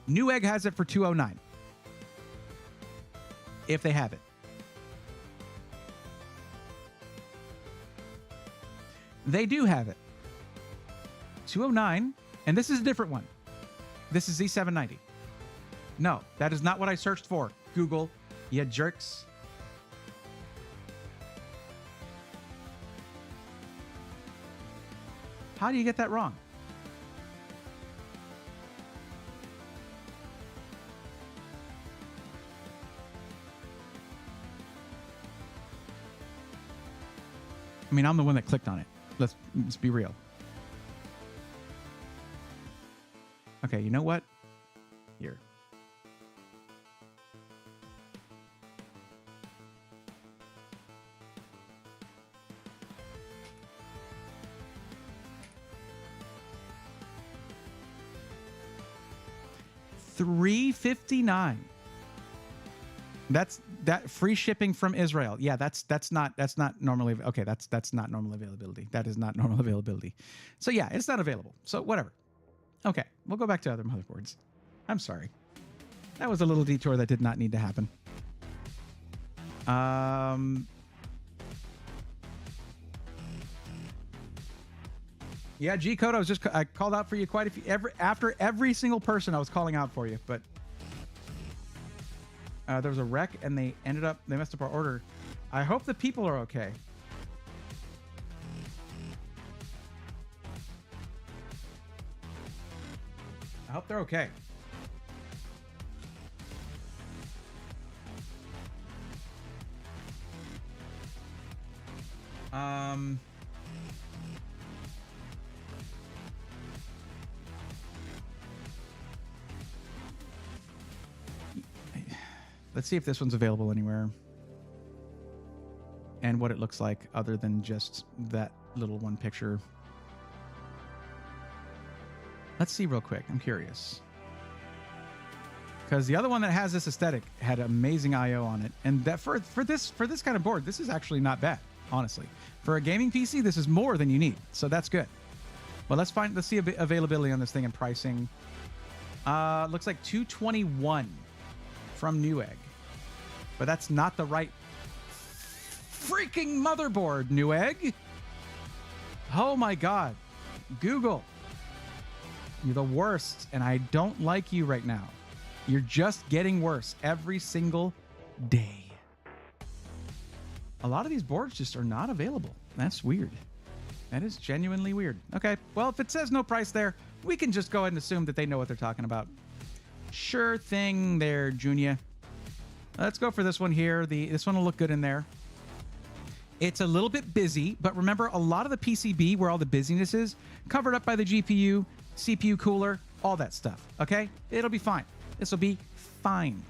Newegg has it for $209. If they have it. They do have it. $209, and this is a different one. This is Z790. No, that is not what I searched for. Google, you jerks. How do you get that wrong? I mean, I'm the one that clicked on it. Let's be real. Okay, you know what? Here. $359. That's that free shipping from Israel. Yeah, that's not normally okay. That's not normal availability. That is not normal availability. So yeah, it's not available. So whatever. Okay, we'll go back to other motherboards. I'm sorry. That was a little detour that did not need to happen. Yeah, G Code. I called out for you quite a few. After every single person, I was calling out for you, but there was a wreck and they messed up our order. I hope the people are okay. I hope they're okay. Let's see if this one's available anywhere and what it looks like other than just that little one picture. Let's see real quick. I'm curious. Because the other one that has this aesthetic had amazing I/O on it. And that for this kind of board, this is actually not bad, honestly. For a gaming PC, this is more than you need. So that's good. Well, let's see availability on this thing and pricing. Looks like $221 from Newegg. But that's not the right freaking motherboard, Newegg. Oh my God. Google. You're the worst, and I don't like you right now. You're just getting worse every single day. A lot of these boards just are not available. That's weird. That is genuinely weird. Okay, well, if it says no price there, we can just go ahead and assume that they know what they're talking about. Sure thing there, Junior. Let's go for this one here. This one will look good in there. It's a little bit busy, but remember, a lot of the PCB, where all the busyness is, covered up by the GPU, CPU cooler, all that stuff, okay? It'll be fine. This will be fine.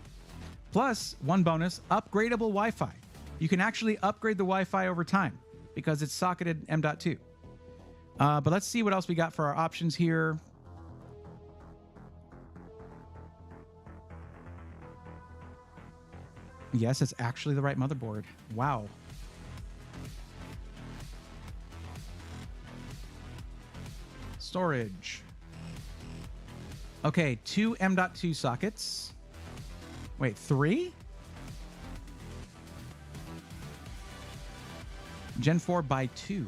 Plus, one bonus, upgradable Wi-Fi. You can actually upgrade the Wi-Fi over time because it's socketed M.2. But let's see what else we got for our options here. Yes, it's actually the right motherboard. Wow. Storage. Okay, 2 M.2 sockets. Wait, 3? Gen 4 by 2.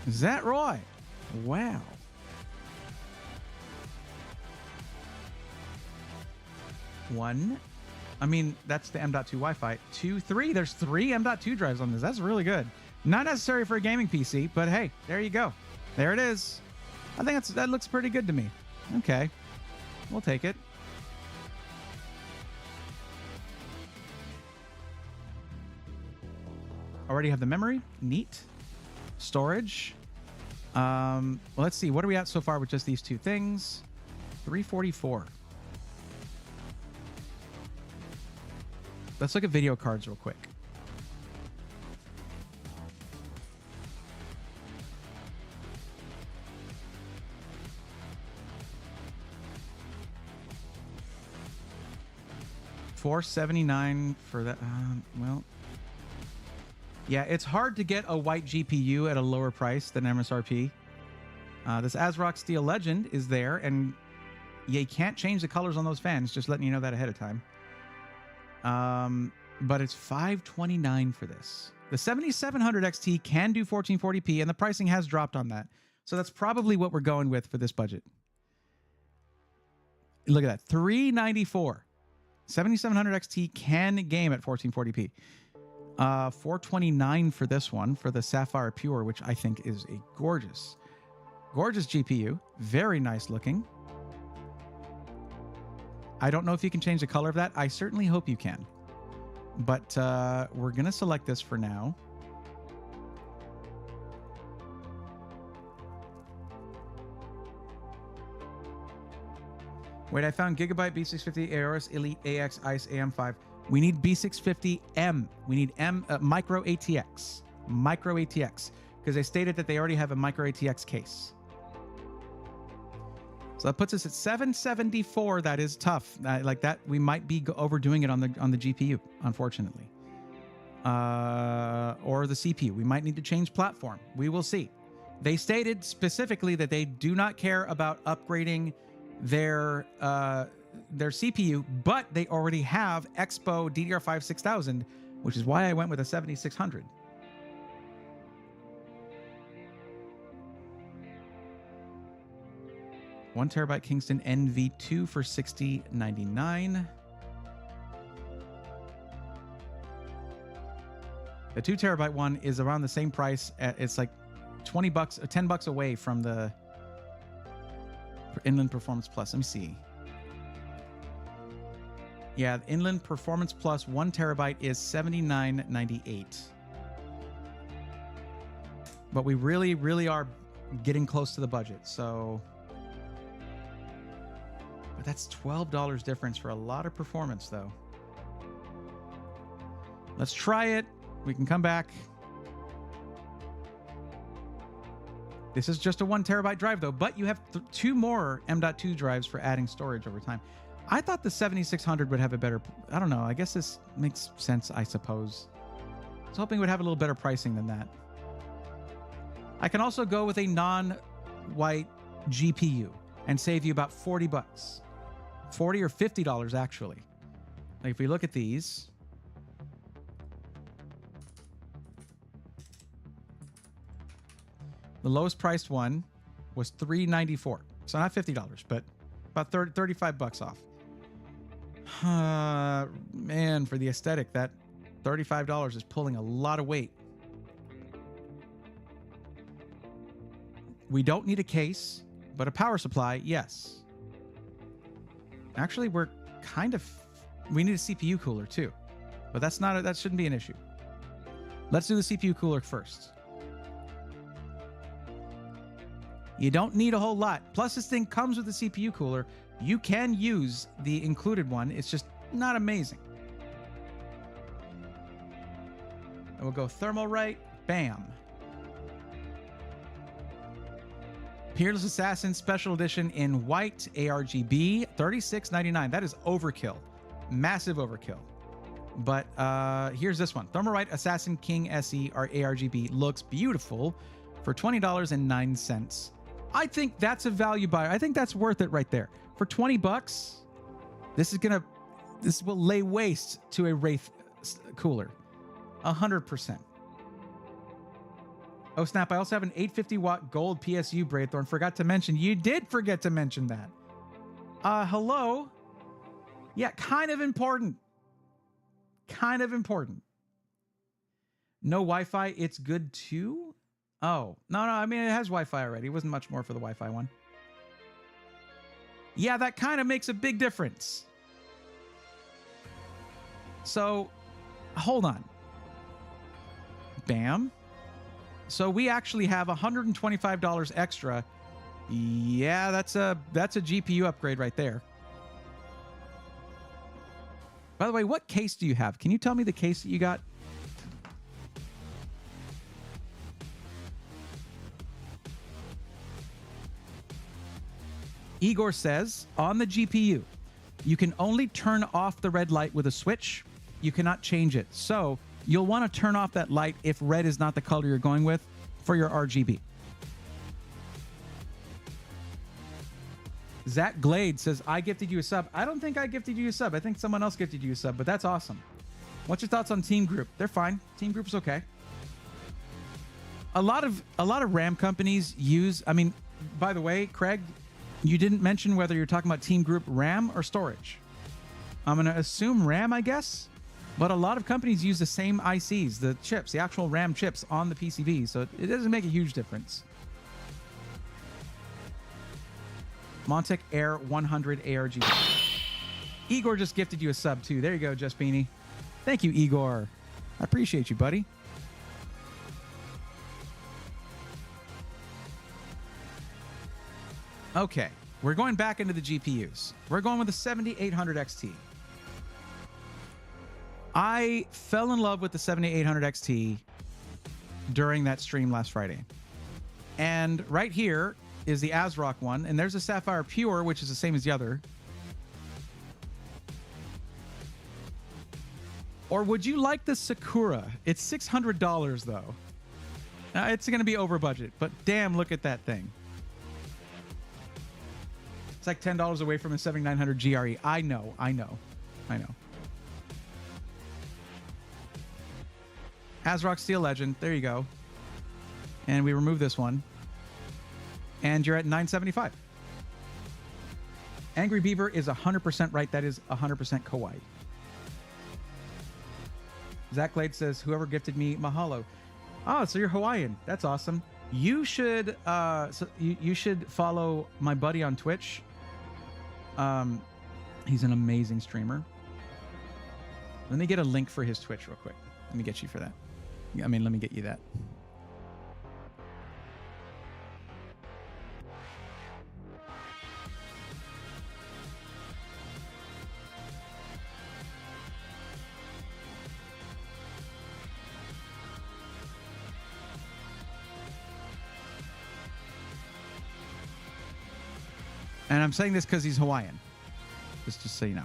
Is that right? Wow. One. I mean, that's the M.2 Wi-Fi. 2, 3. There's 3 M.2 drives on this. That's really good. Not necessary for a gaming PC, but hey, there you go. There it is. I think that looks pretty good to me. Okay. We'll take it. Already have the memory. Neat. Storage. Well, let's see. What are we at so far with just these two things? 344. Let's look at video cards real quick. $479 for that. Well, yeah, it's hard to get a white GPU at a lower price than MSRP. This ASRock Steel Legend is there, and you can't change the colors on those fans. Just letting you know that ahead of time. But it's $529 for this. The 7700 XT can do 1440p, and the pricing has dropped on that. So that's probably what we're going with for this budget. Look at that, $394. 7700 XT can game at 1440p. $429 for this one, for the Sapphire Pure, which I think is a gorgeous GPU. Very nice looking. I don't know if you can change the color of that. I certainly hope you can. But we're going to select this for now. Wait, I found Gigabyte B650 AORUS Elite AX ICE AM5. We need B650M. We need micro ATX. Micro ATX. Because they stated that they already have a micro ATX case. So that puts us at 774. That is tough. Like that, we might be overdoing it on the GPU, unfortunately. Or the CPU. We might need to change platform. We will see. They stated specifically that they do not care about upgrading their CPU, but they already have Expo DDR5 6000, which is why I went with a 7600. One terabyte Kingston NV2 for $60.99. The 2 terabyte one is around the same price. It's like $20 or $10 away from the Inland Performance Plus. Let me see. Yeah, the Inland Performance Plus 1 terabyte is $79.98. But we really, really are getting close to the budget. So, but that's $12 difference for a lot of performance, though. Let's try it. We can come back. This is just a 1 terabyte drive, though, but you have 2 more M.2 drives for adding storage over time. I thought the 7600 would have a better... I don't know. I guess this makes sense, I suppose. I was hoping it would have a little better pricing than that. I can also go with a non-white GPU and save you about $40. $40 or $50, actually. Like if we look at these... The lowest priced one was $394. So not $50, but about $35 off. Man, for the aesthetic, that $35 is pulling a lot of weight. We don't need a case, but a power supply, yes. Actually, we're kind of... We need a CPU cooler too, but that shouldn't be an issue. Let's do the CPU cooler first. You don't need a whole lot. Plus, this thing comes with a CPU cooler. You can use the included one. It's just not amazing. And we'll go thermal right. Bam. Peerless Assassin Special Edition in white ARGB. $36.99. That is overkill. Massive overkill. But here's this one. Thermalright Assassin King SE ARGB looks beautiful for $20.09. I think that's a value buy. I think that's worth it right there. For $20, this will lay waste to a Wraith cooler. 100%. Oh snap, I also have an 850 watt gold PSU Braithorn. Forgot to mention. You did forget to mention that. Hello? Yeah, kind of important. Kind of important. No Wi-Fi, it's good too? Oh, no, I mean, it has Wi-Fi already. It wasn't much more for the Wi-Fi one. Yeah, that kind of makes a big difference. So, hold on. Bam. So we actually have $125 extra. Yeah, that's a GPU upgrade right there. By the way, what case do you have? Can you tell me the case that you got? Igor says, on the GPU, you can only turn off the red light with a switch. You cannot change it. So you'll want to turn off that light if red is not the color you're going with for your RGB. Zach Glade says, I gifted you a sub. I don't think I gifted you a sub. I think someone else gifted you a sub, but that's awesome. What's your thoughts on Team Group? They're fine. Team Group's okay. A lot of RAM companies use, I mean, by the way, Craig, you didn't mention whether you're talking about Team Group RAM or storage. I'm going to assume RAM, I guess. But a lot of companies use the same ICs, the chips, the actual RAM chips on the PCB. So it doesn't make a huge difference. Montec Air 100 ARG. Igor just gifted you a sub too. There you go, Just Beanie. Thank you, Igor. I appreciate you, buddy. Okay, we're going back into the GPUs. We're going with the 7800 XT. I fell in love with the 7800 XT during that stream last Friday. And right here is the ASRock one, and there's a Sapphire Pure, which is the same as the other. Or would you like the Sakura? It's $600 though. It's going to be over budget, but damn, look at that thing. It's like $10 away from a 7900 GRE. I know. ASRock Steel Legend. There you go. And we remove this one. And you're at $975. Angry Beaver is 100% right. That is 100% kawaii. Zach Glade says, whoever gifted me, mahalo. Oh, so you're Hawaiian. That's awesome. You should you should follow my buddy on Twitch. He's an amazing streamer. Let me get a link for his Twitch real quick. Let me get you for that. I mean, let me get you that. And I'm saying this because he's Hawaiian. Just so you know.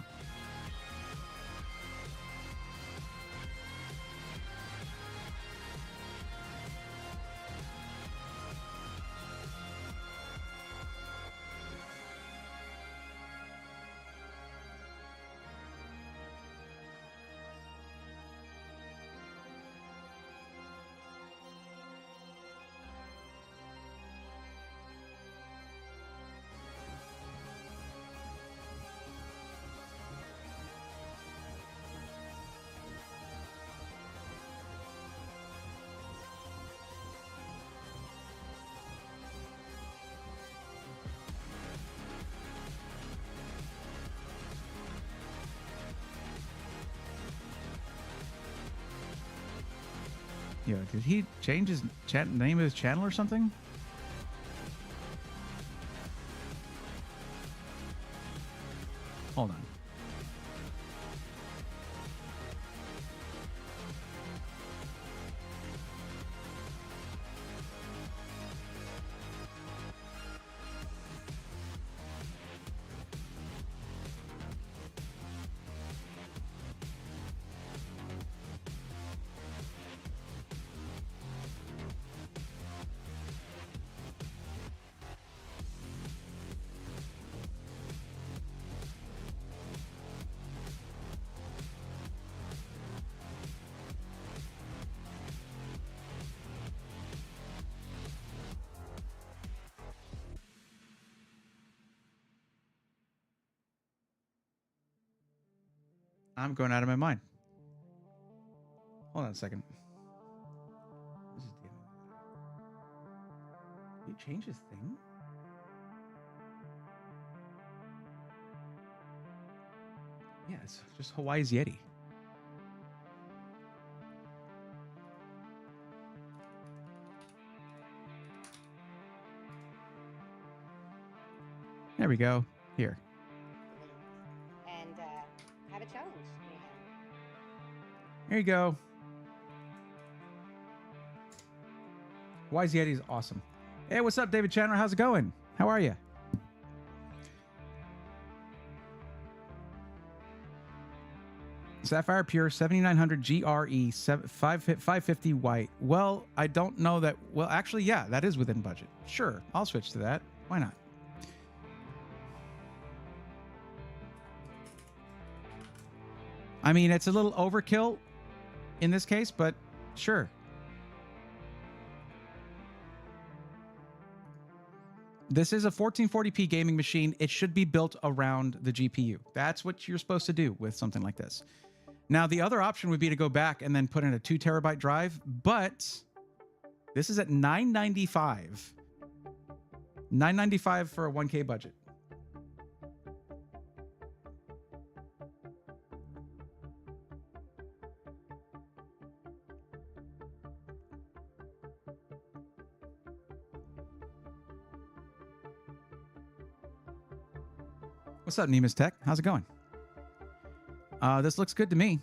Yo, did he change his name of his channel or something? Hold on. I'm going out of my mind. Hold on a second. Did he change his thing? Yeah, it's just Hawaii's Yeti. There we go. Here. And have a challenge. There you go. Wise Yeti is awesome. Hey, what's up, David Chandler? How's it going? How are you? Sapphire Pure 7900 GRE 550 white. Well, I don't know that. Well, actually, yeah, that is within budget. Sure, I'll switch to that. Why not? I mean, it's a little overkill in this case, but sure. This is a 1440p gaming machine. It should be built around the GPU. That's what you're supposed to do with something like this. Now, the other option would be to go back and then put in a 2 terabyte drive, but this is at $995. $995 for a 1K budget. What's up, Nemus Tech? How's it going? This looks good to me.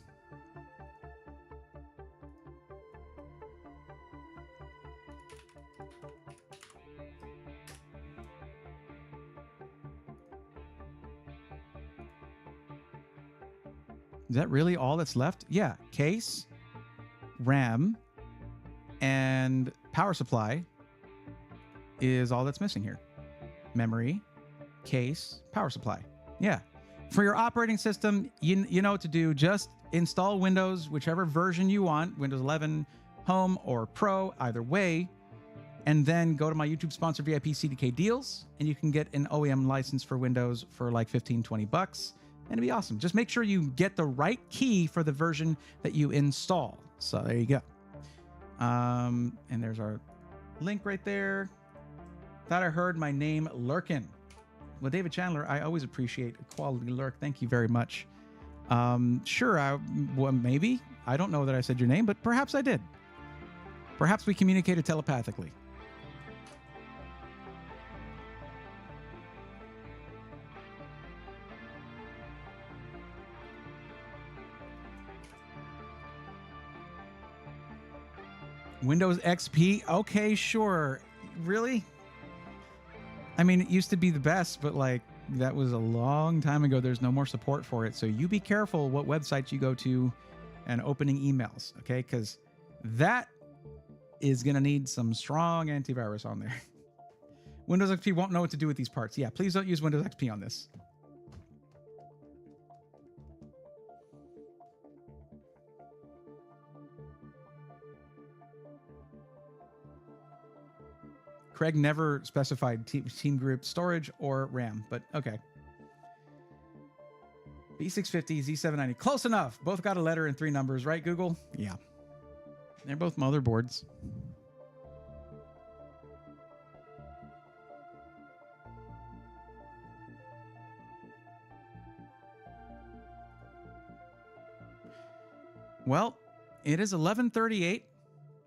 Is that really all that's left? Yeah, case, RAM, and power supply is all that's missing here. Memory, case, power supply. Yeah. For your operating system, you know what to do. Just install Windows, whichever version you want, Windows 11 Home or Pro, either way, and then go to my YouTube sponsor VIP CDK deals, and you can get an OEM license for Windows for like 15, 20 bucks. And it'd be awesome. Just make sure you get the right key for the version that you install. So there you go. And there's our link right there. Thought I heard my name lurking. Well, David Chandler, I always appreciate a quality lurk. Thank you very much. Sure, well, maybe. I don't know that I said your name, but perhaps I did. Perhaps we communicated telepathically. Windows XP? Okay, sure. Really? I mean, it used to be the best, but like that was a long time ago. There's no more support for it. So you be careful what websites you go to and opening emails, okay? Because that is going to need some strong antivirus on there. Windows XP won't know what to do with these parts. Yeah, please don't use Windows XP on this. Craig never specified team group storage or RAM, but okay. B650, Z790, close enough. Both got a letter and 3 numbers, right, Google? Yeah. They're both motherboards. Well, it is 11:38.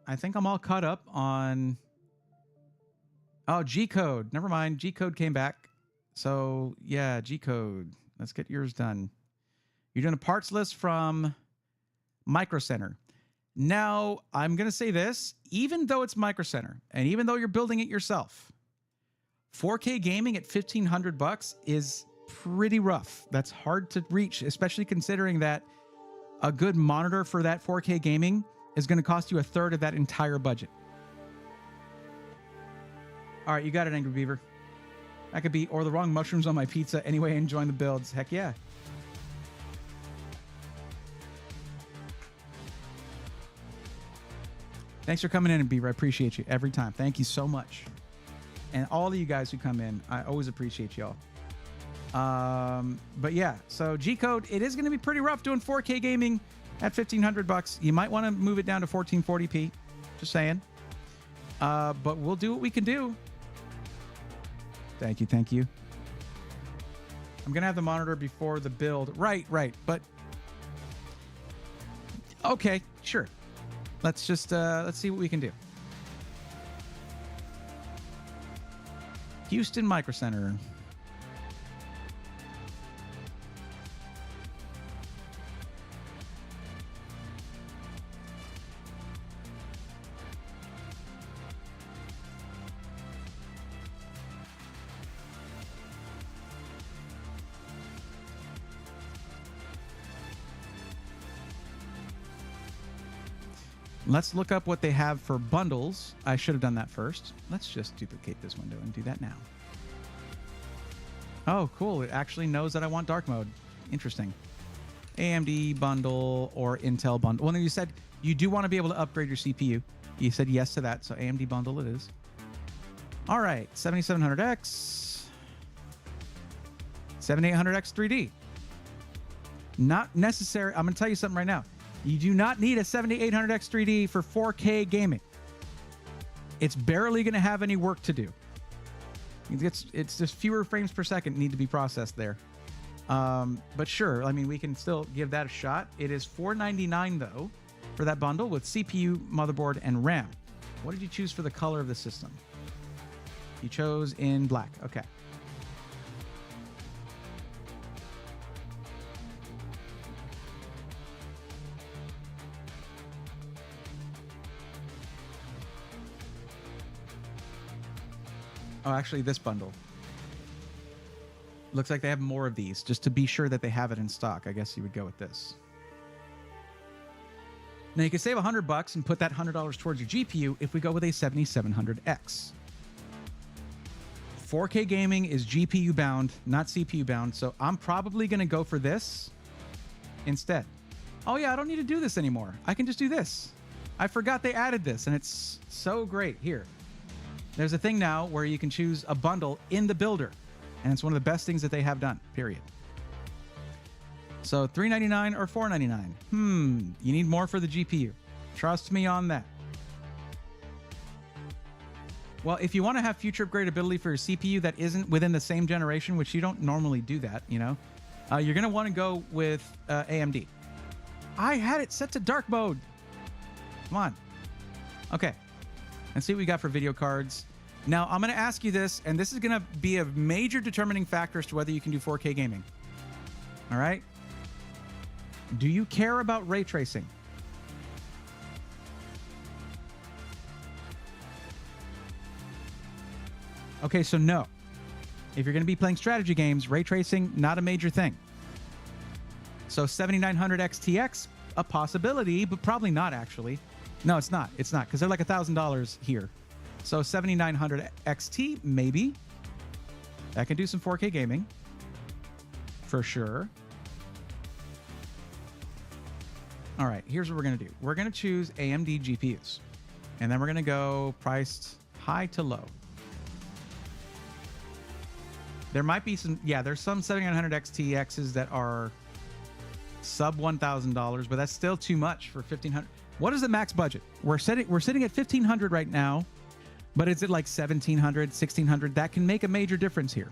I think I'm all caught up on... Oh, G-Code. Never mind. G-Code came back. So, yeah, G-Code. Let's get yours done. You're doing a parts list from Micro Center. Now, I'm going to say this. Even though it's Micro Center, and even though you're building it yourself, 4K gaming at $1,500 is pretty rough. That's hard to reach, especially considering that a good monitor for that 4K gaming is going to cost you a third of that entire budget. All right, you got it, Angry Beaver. That could be, or the wrong mushrooms on my pizza. Anyway, enjoying the builds. Heck yeah. Thanks for coming in, Beaver. I appreciate you every time. Thank you so much. And all of you guys who come in, I always appreciate y'all. But yeah, so G-Code, it is going to be pretty rough doing 4K gaming at $1,500. You might want to move it down to 1440p. Just saying. But we'll do what we can do. Thank you. Thank you. I'm going to have the monitor before the build. Right. But okay, sure. Let's just, let's see what we can do. Houston Micro Center. Let's look up what they have for bundles. I should have done that first. Let's just duplicate this window and do that now. Oh, cool. It actually knows that I want dark mode. Interesting. AMD bundle or Intel bundle. Well, then you said you do want to be able to upgrade your CPU. You said yes to that, so AMD bundle it is. All right, 7700X. 7800X 3D. Not necessary. I'm going to tell you something right now. You do not need a 7800X 3D for 4K gaming. It's barely going to have any work to do. It's just fewer frames per second need to be processed there. But sure, I mean, we can still give that a shot. It is $499 though for that bundle with CPU, motherboard, and RAM. What did you choose for the color of the system? You chose in black. Okay. Oh, actually, this bundle. Looks like they have more of these. Just to be sure that they have it in stock, I guess you would go with this. Now, you can save $100 and put that $100 towards your GPU if we go with a 7700X. 4K gaming is GPU bound, not CPU bound, so I'm probably going to go for this instead. Oh yeah, I don't need to do this anymore. I can just do this. I forgot they added this, and it's so great. Here, there's a thing now where you can choose a bundle in the builder, and it's one of the best things that they have done, period. So $399 or $499? You need more for the GPU. Trust me on that. Well, if you want to have future upgradability for your CPU that isn't within the same generation, which you don't normally do that, you know, you're going to want to go with AMD. I had it set to dark mode. Come on. Okay. Let's see what we got for video cards. Now, I'm going to ask you this, and this is going to be a major determining factor as to whether you can do 4K gaming. All right? Do you care about ray tracing? Okay, so no. If you're going to be playing strategy games, ray tracing, not a major thing. So 7900 XTX, a possibility, but probably not actually. No, it's not. It's not, because they're like $1,000 here. So 7900 XT, maybe. That can do some 4K gaming. For sure. All right, here's what we're going to do. We're going to choose AMD GPUs. And then we're going to go priced high to low. There might be some, yeah, there's some 7900 XTXs that are sub $1,000, but that's still too much for 1,500. What is the max budget? We're sitting at 1,500 right now, but is it like 1,700, 1,600? That can make a major difference here.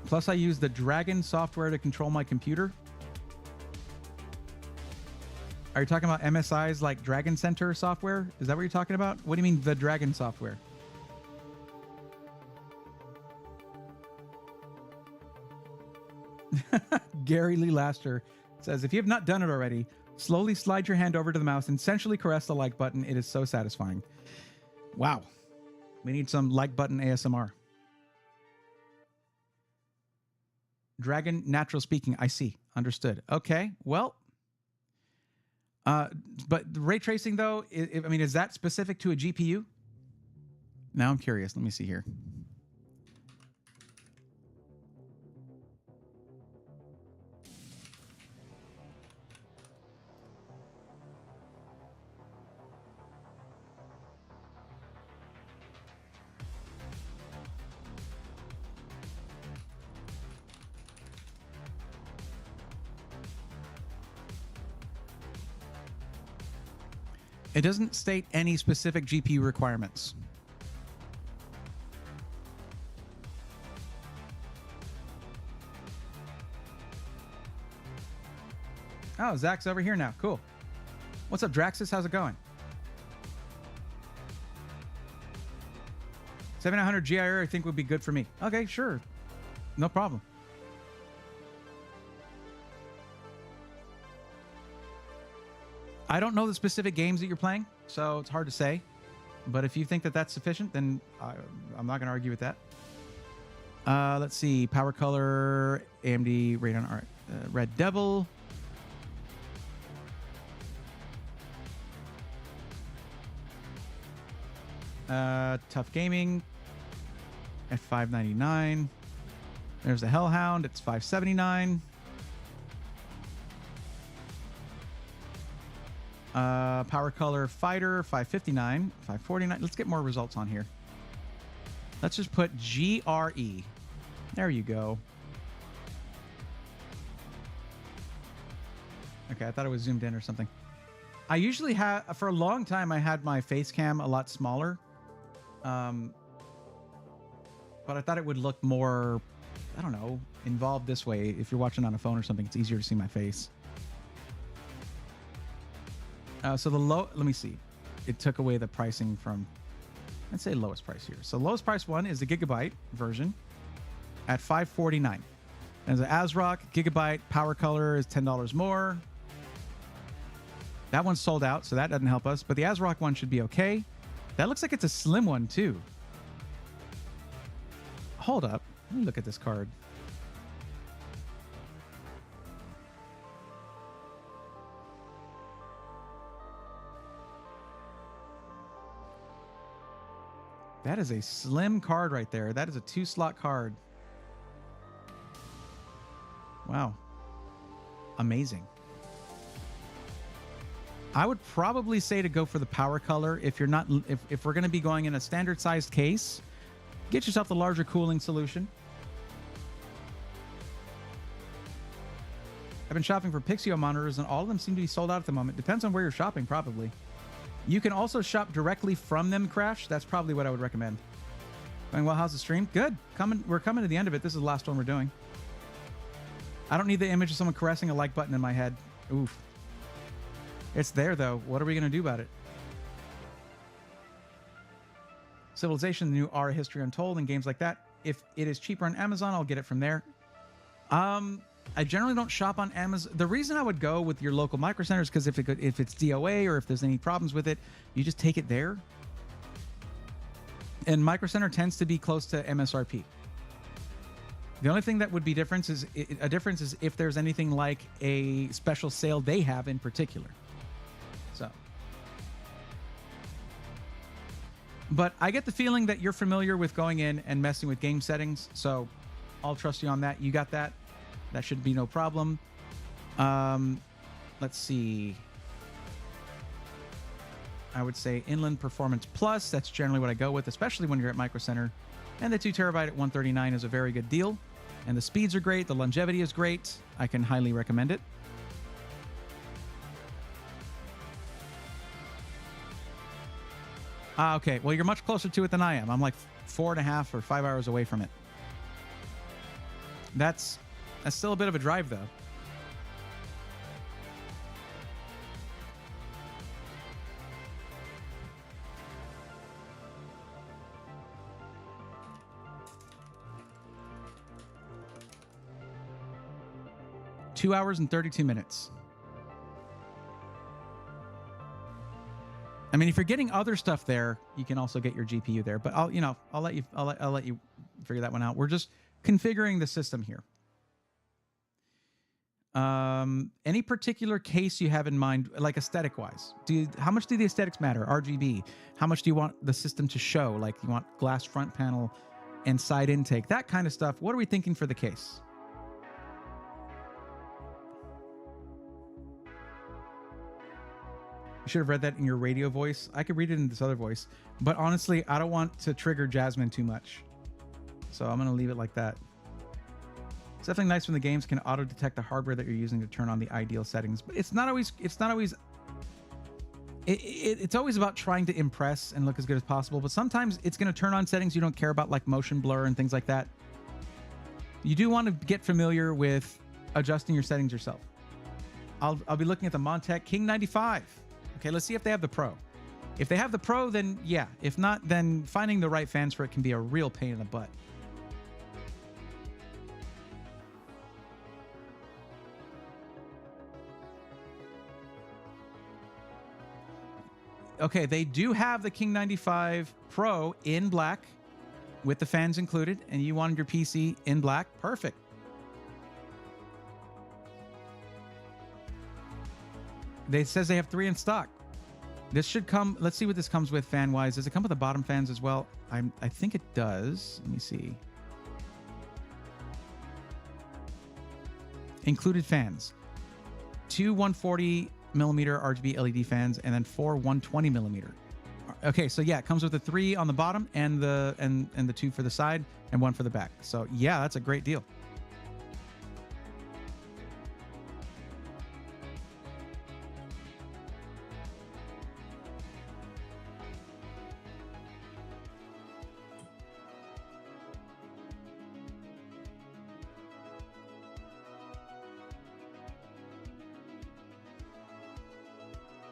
Plus, I use the Dragon software to control my computer. Are you talking about MSI's like Dragon Center software? Is that what you're talking about? What do you mean the Dragon software? Gary Lee Laster says, if you have not done it already, slowly slide your hand over to the mouse and sensually caress the like button. It is so satisfying. Wow. We need some like button ASMR. Dragon natural speaking. I see. Understood. Okay. Well, but ray tracing though, I mean, is that specific to a GPU? Now I'm curious. Let me see here. It doesn't state any specific GPU requirements. Oh, Zach's over here now. Cool. What's up, Draxus? How's it going? 7900 GIR I think would be good for me. Okay, sure. No problem. I don't know the specific games that you're playing, so it's hard to say. But if you think that that's sufficient, then I'm not going to argue with that. Let's see. Power Color, AMD Radeon Red Devil. Tough Gaming at $599. There's the Hellhound. It's $579. Power Color Fighter, $559, $549. Let's get more results on here. Let's just put GRE. There you go. Okay, I thought it was zoomed in or something. I usually have, for a long time, I had my face cam a lot smaller. But I thought it would look more, I don't know, involved this way. If you're watching on a phone or something, it's easier to see my face. So the low, let me see. It took away the pricing from, let's say lowest price here. So lowest price one is the gigabyte version at $549. There's an ASRock Gigabyte Power Color is $10 more. That one's sold out, so that doesn't help us. But the ASRock one should be okay. That looks like it's a slim one, too. Hold up. Let me look at this card. That is a slim card right there. That is a 2-slot card. Wow. Amazing. I would probably say to go for the power color if you're not if we're going to be going in a standard sized case, get yourself the larger cooling solution. I've been shopping for Pixio monitors and all of them seem to be sold out at the moment. Depends on where you're shopping, probably. You can also shop directly from them, Crash. That's probably what I would recommend. Going well, how's the stream? Good. We're coming to the end of it. This is the last one we're doing. I don't need the image of someone caressing a like button in my head. Oof. It's there, though. What are we going to do about it? Civilization, the new Aura History Untold, and games like that. If it is cheaper on Amazon, I'll get it from there. I generally don't shop on Amazon. The reason I would go with your local Micro Center is because if it's DOA or if there's any problems with it, you just take it there. And Micro Center tends to be close to MSRP. The only thing that would be a difference is if there's anything like a special sale they have in particular. So, but I get the feeling that you're familiar with going in and messing with game settings, so I'll trust you on that. You got that. That should be no problem. Let's see. I would say Inland Performance Plus. That's generally what I go with, especially when you're at Micro Center. And the 2 terabyte at $139 is a very good deal. And the speeds are great. The longevity is great. I can highly recommend it. Okay. Well, you're much closer to it than I am. I'm like 4.5 or 5 hours away from it. That's still a bit of a drive, though. Two hours and 32 minutes. I mean, if you're getting other stuff there, you can also get your GPU there. But I'll let you figure that one out. We're just configuring the system here. Any particular case you have in mind, like aesthetic wise? How much do the aesthetics matter? RGB. How much do you want the system to show? Like you want glass front panel and side intake, that kind of stuff. What are we thinking for the case? You should have read that in your radio voice. I could read it in this other voice, but honestly, I don't want to trigger Jasmine too much. So I'm going to leave it like that. It's definitely nice when the games can auto detect the hardware that you're using to turn on the ideal settings, but it's always about trying to impress and look as good as possible. But sometimes it's going to turn on settings you don't care about, like motion blur and things like that. You do want to get familiar with adjusting your settings yourself. I'll be looking at the Montech King 95. Okay, let's see if they have the Pro. If they have the Pro, then yeah. If not, then finding the right fans for it can be a real pain in the butt. Okay, they do have the King 95 Pro in black with the fans included, and you wanted your PC in black. Perfect. They says they have 3 in stock. This should come. Let's see what this comes with fan wise. Does it come with the bottom fans as well? I think it does. Let me see. Included fans. 2 140 millimeter RGB LED fans, and then 4 120 millimeter. Okay, so yeah, it comes with the 3 on the bottom and the 2 for the side and 1 for the back. So yeah, that's a great deal.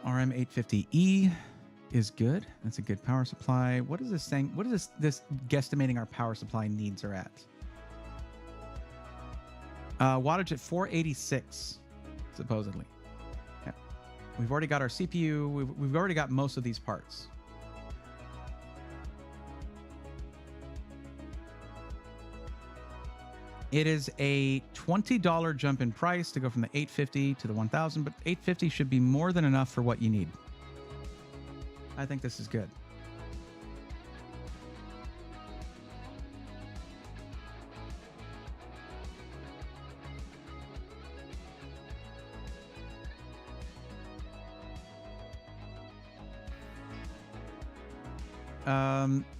RM850E is good. That's a good power supply. What is this saying? What is this guesstimating our power supply needs are at? Wattage at 486, supposedly. Yeah. We've already got our CPU. We've already got most of these parts. It is a $20 jump in price to go from the 850 to the 1000, but 850 should be more than enough for what you need. I think this is good.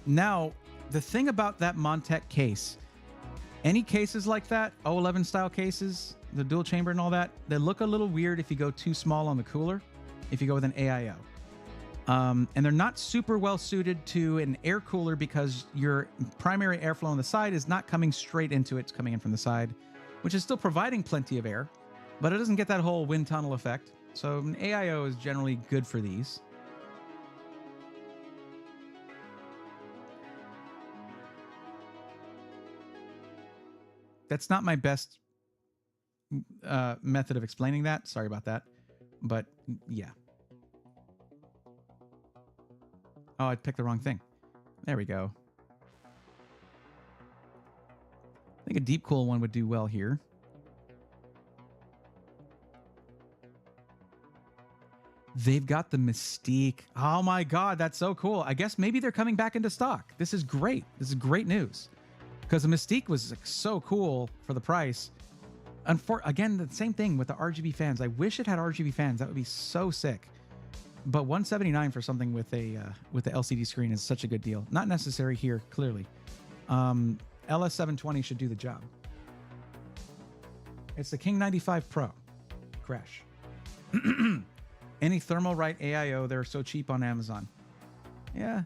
Now, the thing about that Montec case, any cases like that, 011 style cases, the dual chamber and all that, they look a little weird if you go too small on the cooler, if you go with an AIO. And they're not super well suited to an air cooler because your primary airflow on the side is not coming straight into it, it's coming in from the side, which is still providing plenty of air, but it doesn't get that whole wind tunnel effect. So an AIO is generally good for these. That's not my best method of explaining that. Sorry about that. But yeah. Oh, I picked the wrong thing. There we go. I think a deep cool one would do well here. They've got the Mystique. Oh my God, that's so cool. I guess maybe they're coming back into stock. This is great. This is great news. Because the Mystique was like so cool for the price. And again, the same thing with the RGB fans. I wish it had RGB fans. That would be so sick. But $179 for something with the LCD screen is such a good deal. Not necessary here, clearly. LS720 should do the job. It's the King 95 Pro. Crash. Any Thermalright AIO, they're so cheap on Amazon. Yeah.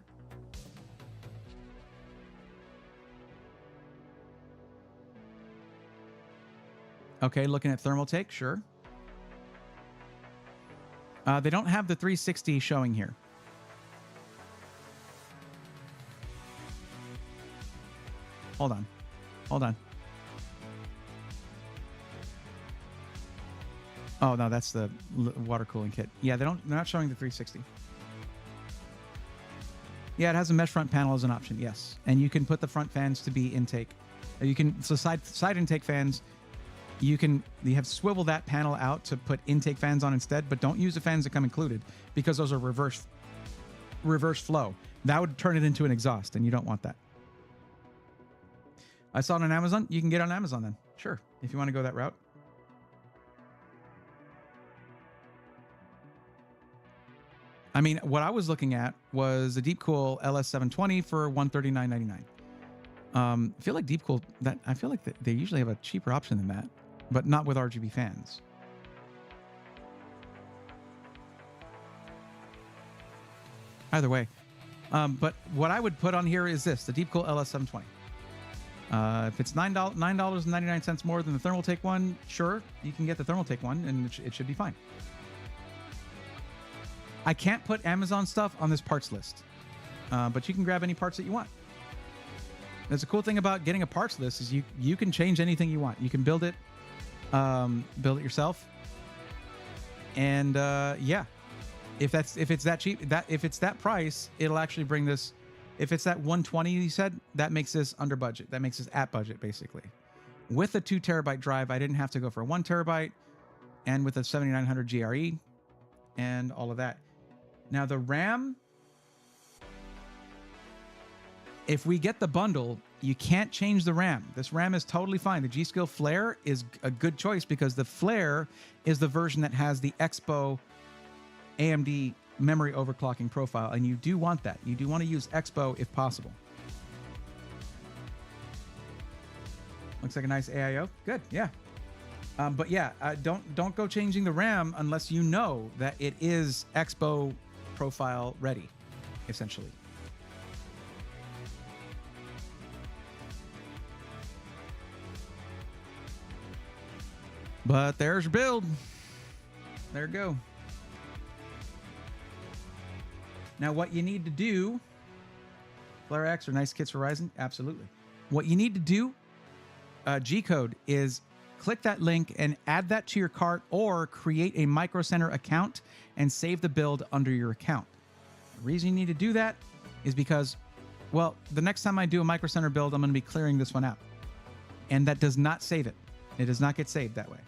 Okay, looking at Thermaltake, sure. They don't have the 360 showing here. Hold on. Hold on. Oh, no, that's the water cooling kit. Yeah, they're not showing the 360. Yeah, it has a mesh front panel as an option, yes. And you can put the front fans to be intake. So side intake fans, you have swivel that panel out to put intake fans on instead, but don't use the fans that come included because those are reverse flow. That would turn it into an exhaust, and you don't want that. I saw it on Amazon. You can get it on Amazon then. Sure, if you want to go that route. I mean, what I was looking at was a Deepcool LS720 for $139.99. I feel like Deepcool, I feel like they usually have a cheaper option than that, but not with RGB fans. Either way. But what I would put on here is this, the Deepcool LS720. If it's $9.99 more than the Thermaltake one, sure, you can get the Thermaltake one, and it should be fine. I can't put Amazon stuff on this parts list, but you can grab any parts that you want. There's a cool thing about getting a parts list is you can change anything you want. You can build it yourself, and yeah, if it's that cheap, if it's that price, it'll actually bring this. If it's that 120 you said, that makes this under budget. That makes this at budget basically. With a 2 terabyte drive, I didn't have to go for a 1 terabyte, and with a 7900 GRE, and all of that. Now the RAM, if we get the bundle, you can't change the RAM. This RAM is totally fine. The G-Skill Flare is a good choice because the Flare is the version that has the Expo AMD memory overclocking profile, and you do want that. You do want to use Expo if possible. Looks like a nice AIO. Good, yeah. But yeah, don't go changing the RAM unless you know that it is Expo profile ready, essentially. But there's your build. There you go. Now what you need to do, Flare X or nice kits for Ryzen, absolutely. What you need to do, G-code, is click that link and add that to your cart, or create a Micro Center account and save the build under your account. The reason you need to do that is because, well, the next time I do a Micro Center build, I'm going to be clearing this one out. And that does not save it. It does not get saved that way.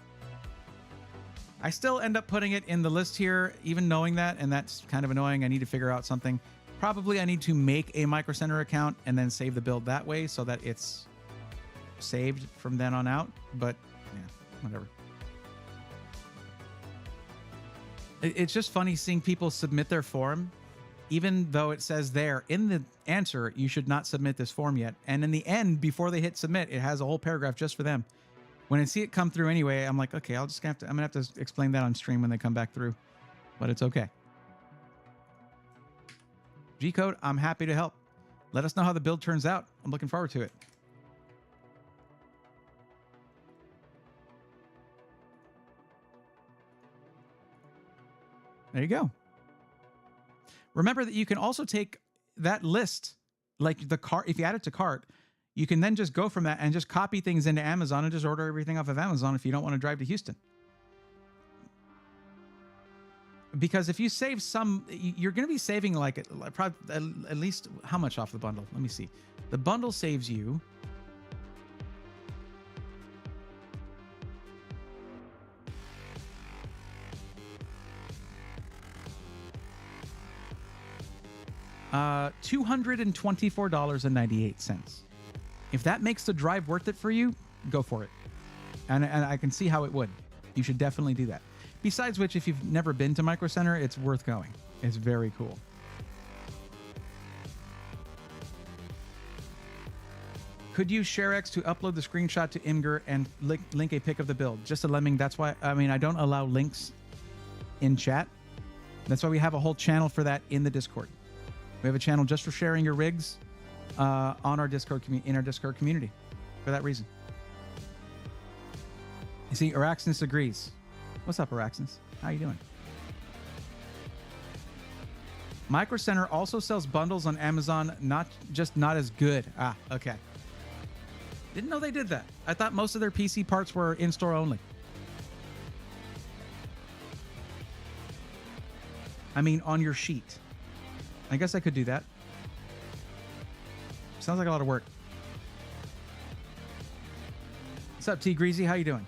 I still end up putting it in the list here, even knowing that, and that's kind of annoying. I need to figure out something. Probably I need to make a Micro Center account and then save the build that way so that it's saved from then on out. But yeah, whatever. It's just funny seeing people submit their form, even though it says there in the answer, you should not submit this form yet. And in the end, before they hit submit, it has a whole paragraph just for them. When I see it come through anyway, I'm like, okay, I'm gonna have to explain that on stream when they come back through, but it's okay. G-Code, I'm happy to help. Let us know how the build turns out. I'm looking forward to it. There you go. Remember that you can also take that list, like the cart, if you add it to cart, you can then just go from that and just copy things into Amazon and just order everything off of Amazon if you don't want to drive to Houston. Because if you save some, you're going to be saving like at least how much off the bundle? Let me see. The bundle saves you $224.98. If that makes the drive worth it for you, go for it. And I can see how it would. You should definitely do that. Besides which, if you've never been to Micro Center, it's worth going. It's very cool. Could use ShareX to upload the screenshot to Imgur and link a pic of the build. Just a lemming. That's why, I mean, I don't allow links in chat. That's why we have a whole channel for that in the Discord. We have a channel just for sharing your rigs on our Discord in our Discord community for that reason. You see, Araxnus agrees. What's up, Araxnus? How you doing? Micro Center also sells bundles on Amazon, not as good. Ah, okay. Didn't know they did that. I thought most of their PC parts were in-store only. I mean, on your sheet. I guess I could do that. Sounds like a lot of work. What's up, T Greasy? How you doing?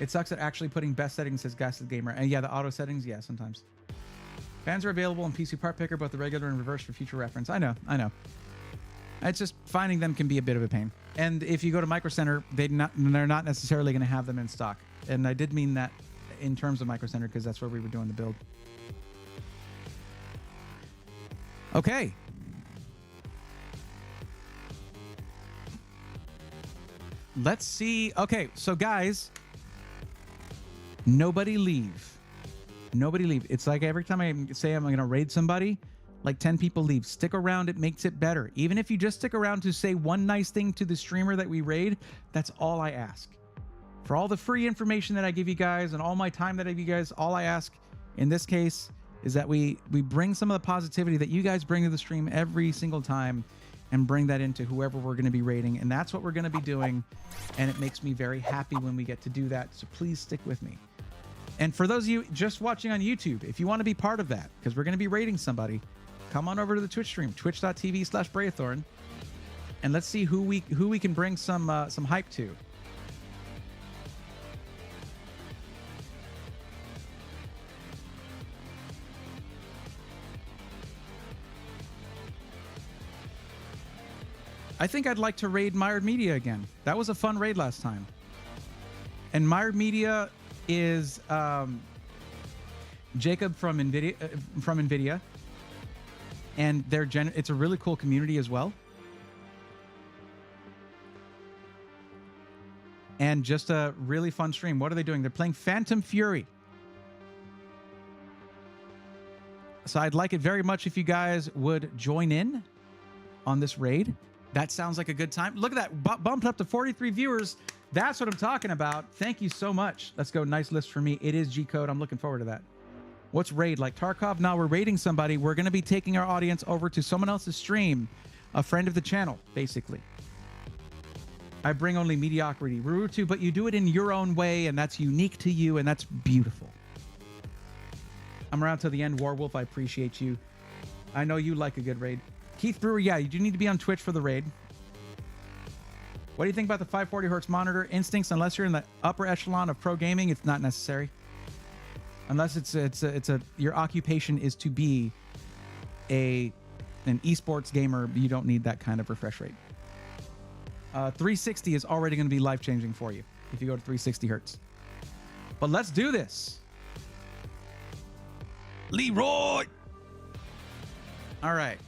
It sucks at actually putting best settings, says Gas the Gamer. And yeah, the auto settings, yeah, sometimes. Fans are available in PC Part Picker, both the regular and reverse for future reference. I know. It's just finding them can be a bit of a pain. And if you go to Micro Center, they're not necessarily going to have them in stock. And I did mean that in terms of Micro Center because that's where we were doing the build. Okay. Let's see. Okay, so guys, nobody leave. Nobody leave. It's like every time I say I'm going to raid somebody, like 10 people leave. Stick around. It makes it better. Even if you just stick around to say one nice thing to the streamer that we raid, that's all I ask. For all the free information that I give you guys and all my time that I give you guys, all I ask in this case is that we bring some of the positivity that you guys bring to the stream every single time and bring that into whoever we're going to be raiding. And that's what we're going to be doing. And it makes me very happy when we get to do that. So please stick with me. And for those of you just watching on YouTube, if you want to be part of that, because we're going to be raiding somebody, come on over to the Twitch stream, twitch.tv/Braithorn, and let's see who we can bring some hype to. I think I'd like to raid Mired Media again. That was a fun raid last time. And Mired Media is Jacob from NVIDIA. And it's a really cool community as well. And just a really fun stream. What are they doing? They're playing Phantom Fury. So I'd like it very much if you guys would join in on this raid. That sounds like a good time. Look at that. Bumped up to 43 viewers. That's what I'm talking about. Thank you so much. Let's go. Nice list for me. It is G-Code. I'm looking forward to that. What's raid? Like Tarkov? Now we're raiding somebody. We're going to be taking our audience over to someone else's stream. A friend of the channel, basically. I bring only mediocrity. Rurutu, but you do it in your own way, and that's unique to you, and that's beautiful. I'm around till the end, Warwolf. I appreciate you. I know you like a good raid. Keith Brewer, yeah, you do need to be on Twitch for the raid. What do you think about the 540 hertz monitor? Instincts, unless you're in the upper echelon of pro gaming, it's not necessary. Unless your occupation is to be an esports gamer, you don't need that kind of refresh rate. 360 is already going to be life-changing for you if you go to 360 hertz. But let's do this. Leroy! All right.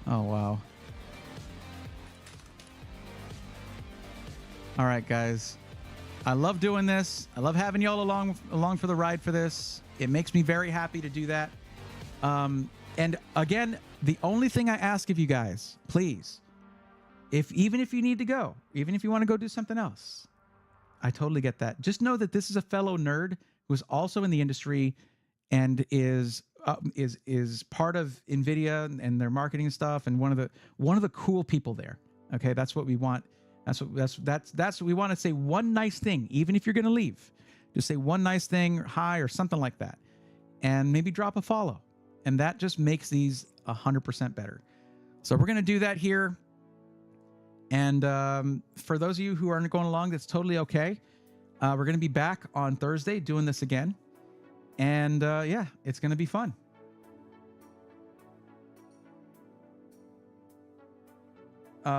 Oh, wow. All right, guys. I love doing this. I love having y'all along for the ride for this. It makes me very happy to do that. And again, the only thing I ask of you guys, please, even if you need to go, even if you want to go do something else, I totally get that. Just know that this is a fellow nerd who's also in the industry and is part of NVIDIA and their marketing stuff, and one of the cool people there. Okay, that's what we want. That's what we want to say. One nice thing, even if you're going to leave, just say one nice thing, or hi, or something like that, and maybe drop a follow, and that just makes these 100% better. So we're going to do that here. And for those of you who aren't going along, that's totally okay. We're going to be back on Thursday doing this again. And yeah, it's going to be fun.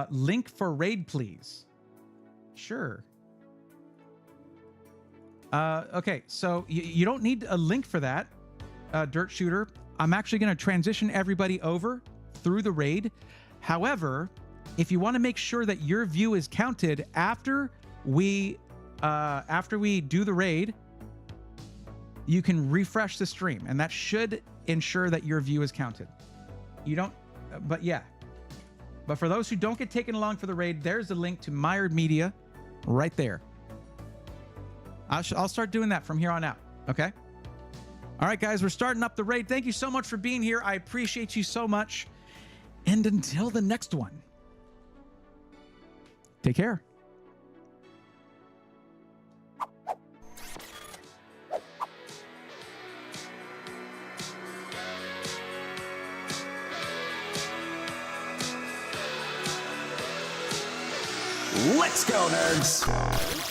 Link for raid, please. Sure. Okay, so you don't need a link for that, Dirt Shooter. I'm actually going to transition everybody over through the raid. However, if you want to make sure that your view is counted after we do the raid, you can refresh the stream, and that should ensure that your view is counted. You don't, but yeah. But for those who don't get taken along for the raid, there's a link to Mired Media right there. I'll start doing that from here on out, okay? All right, guys, we're starting up the raid. Thank you so much for being here. I appreciate you so much. And until the next one, take care. Let's go, nerds!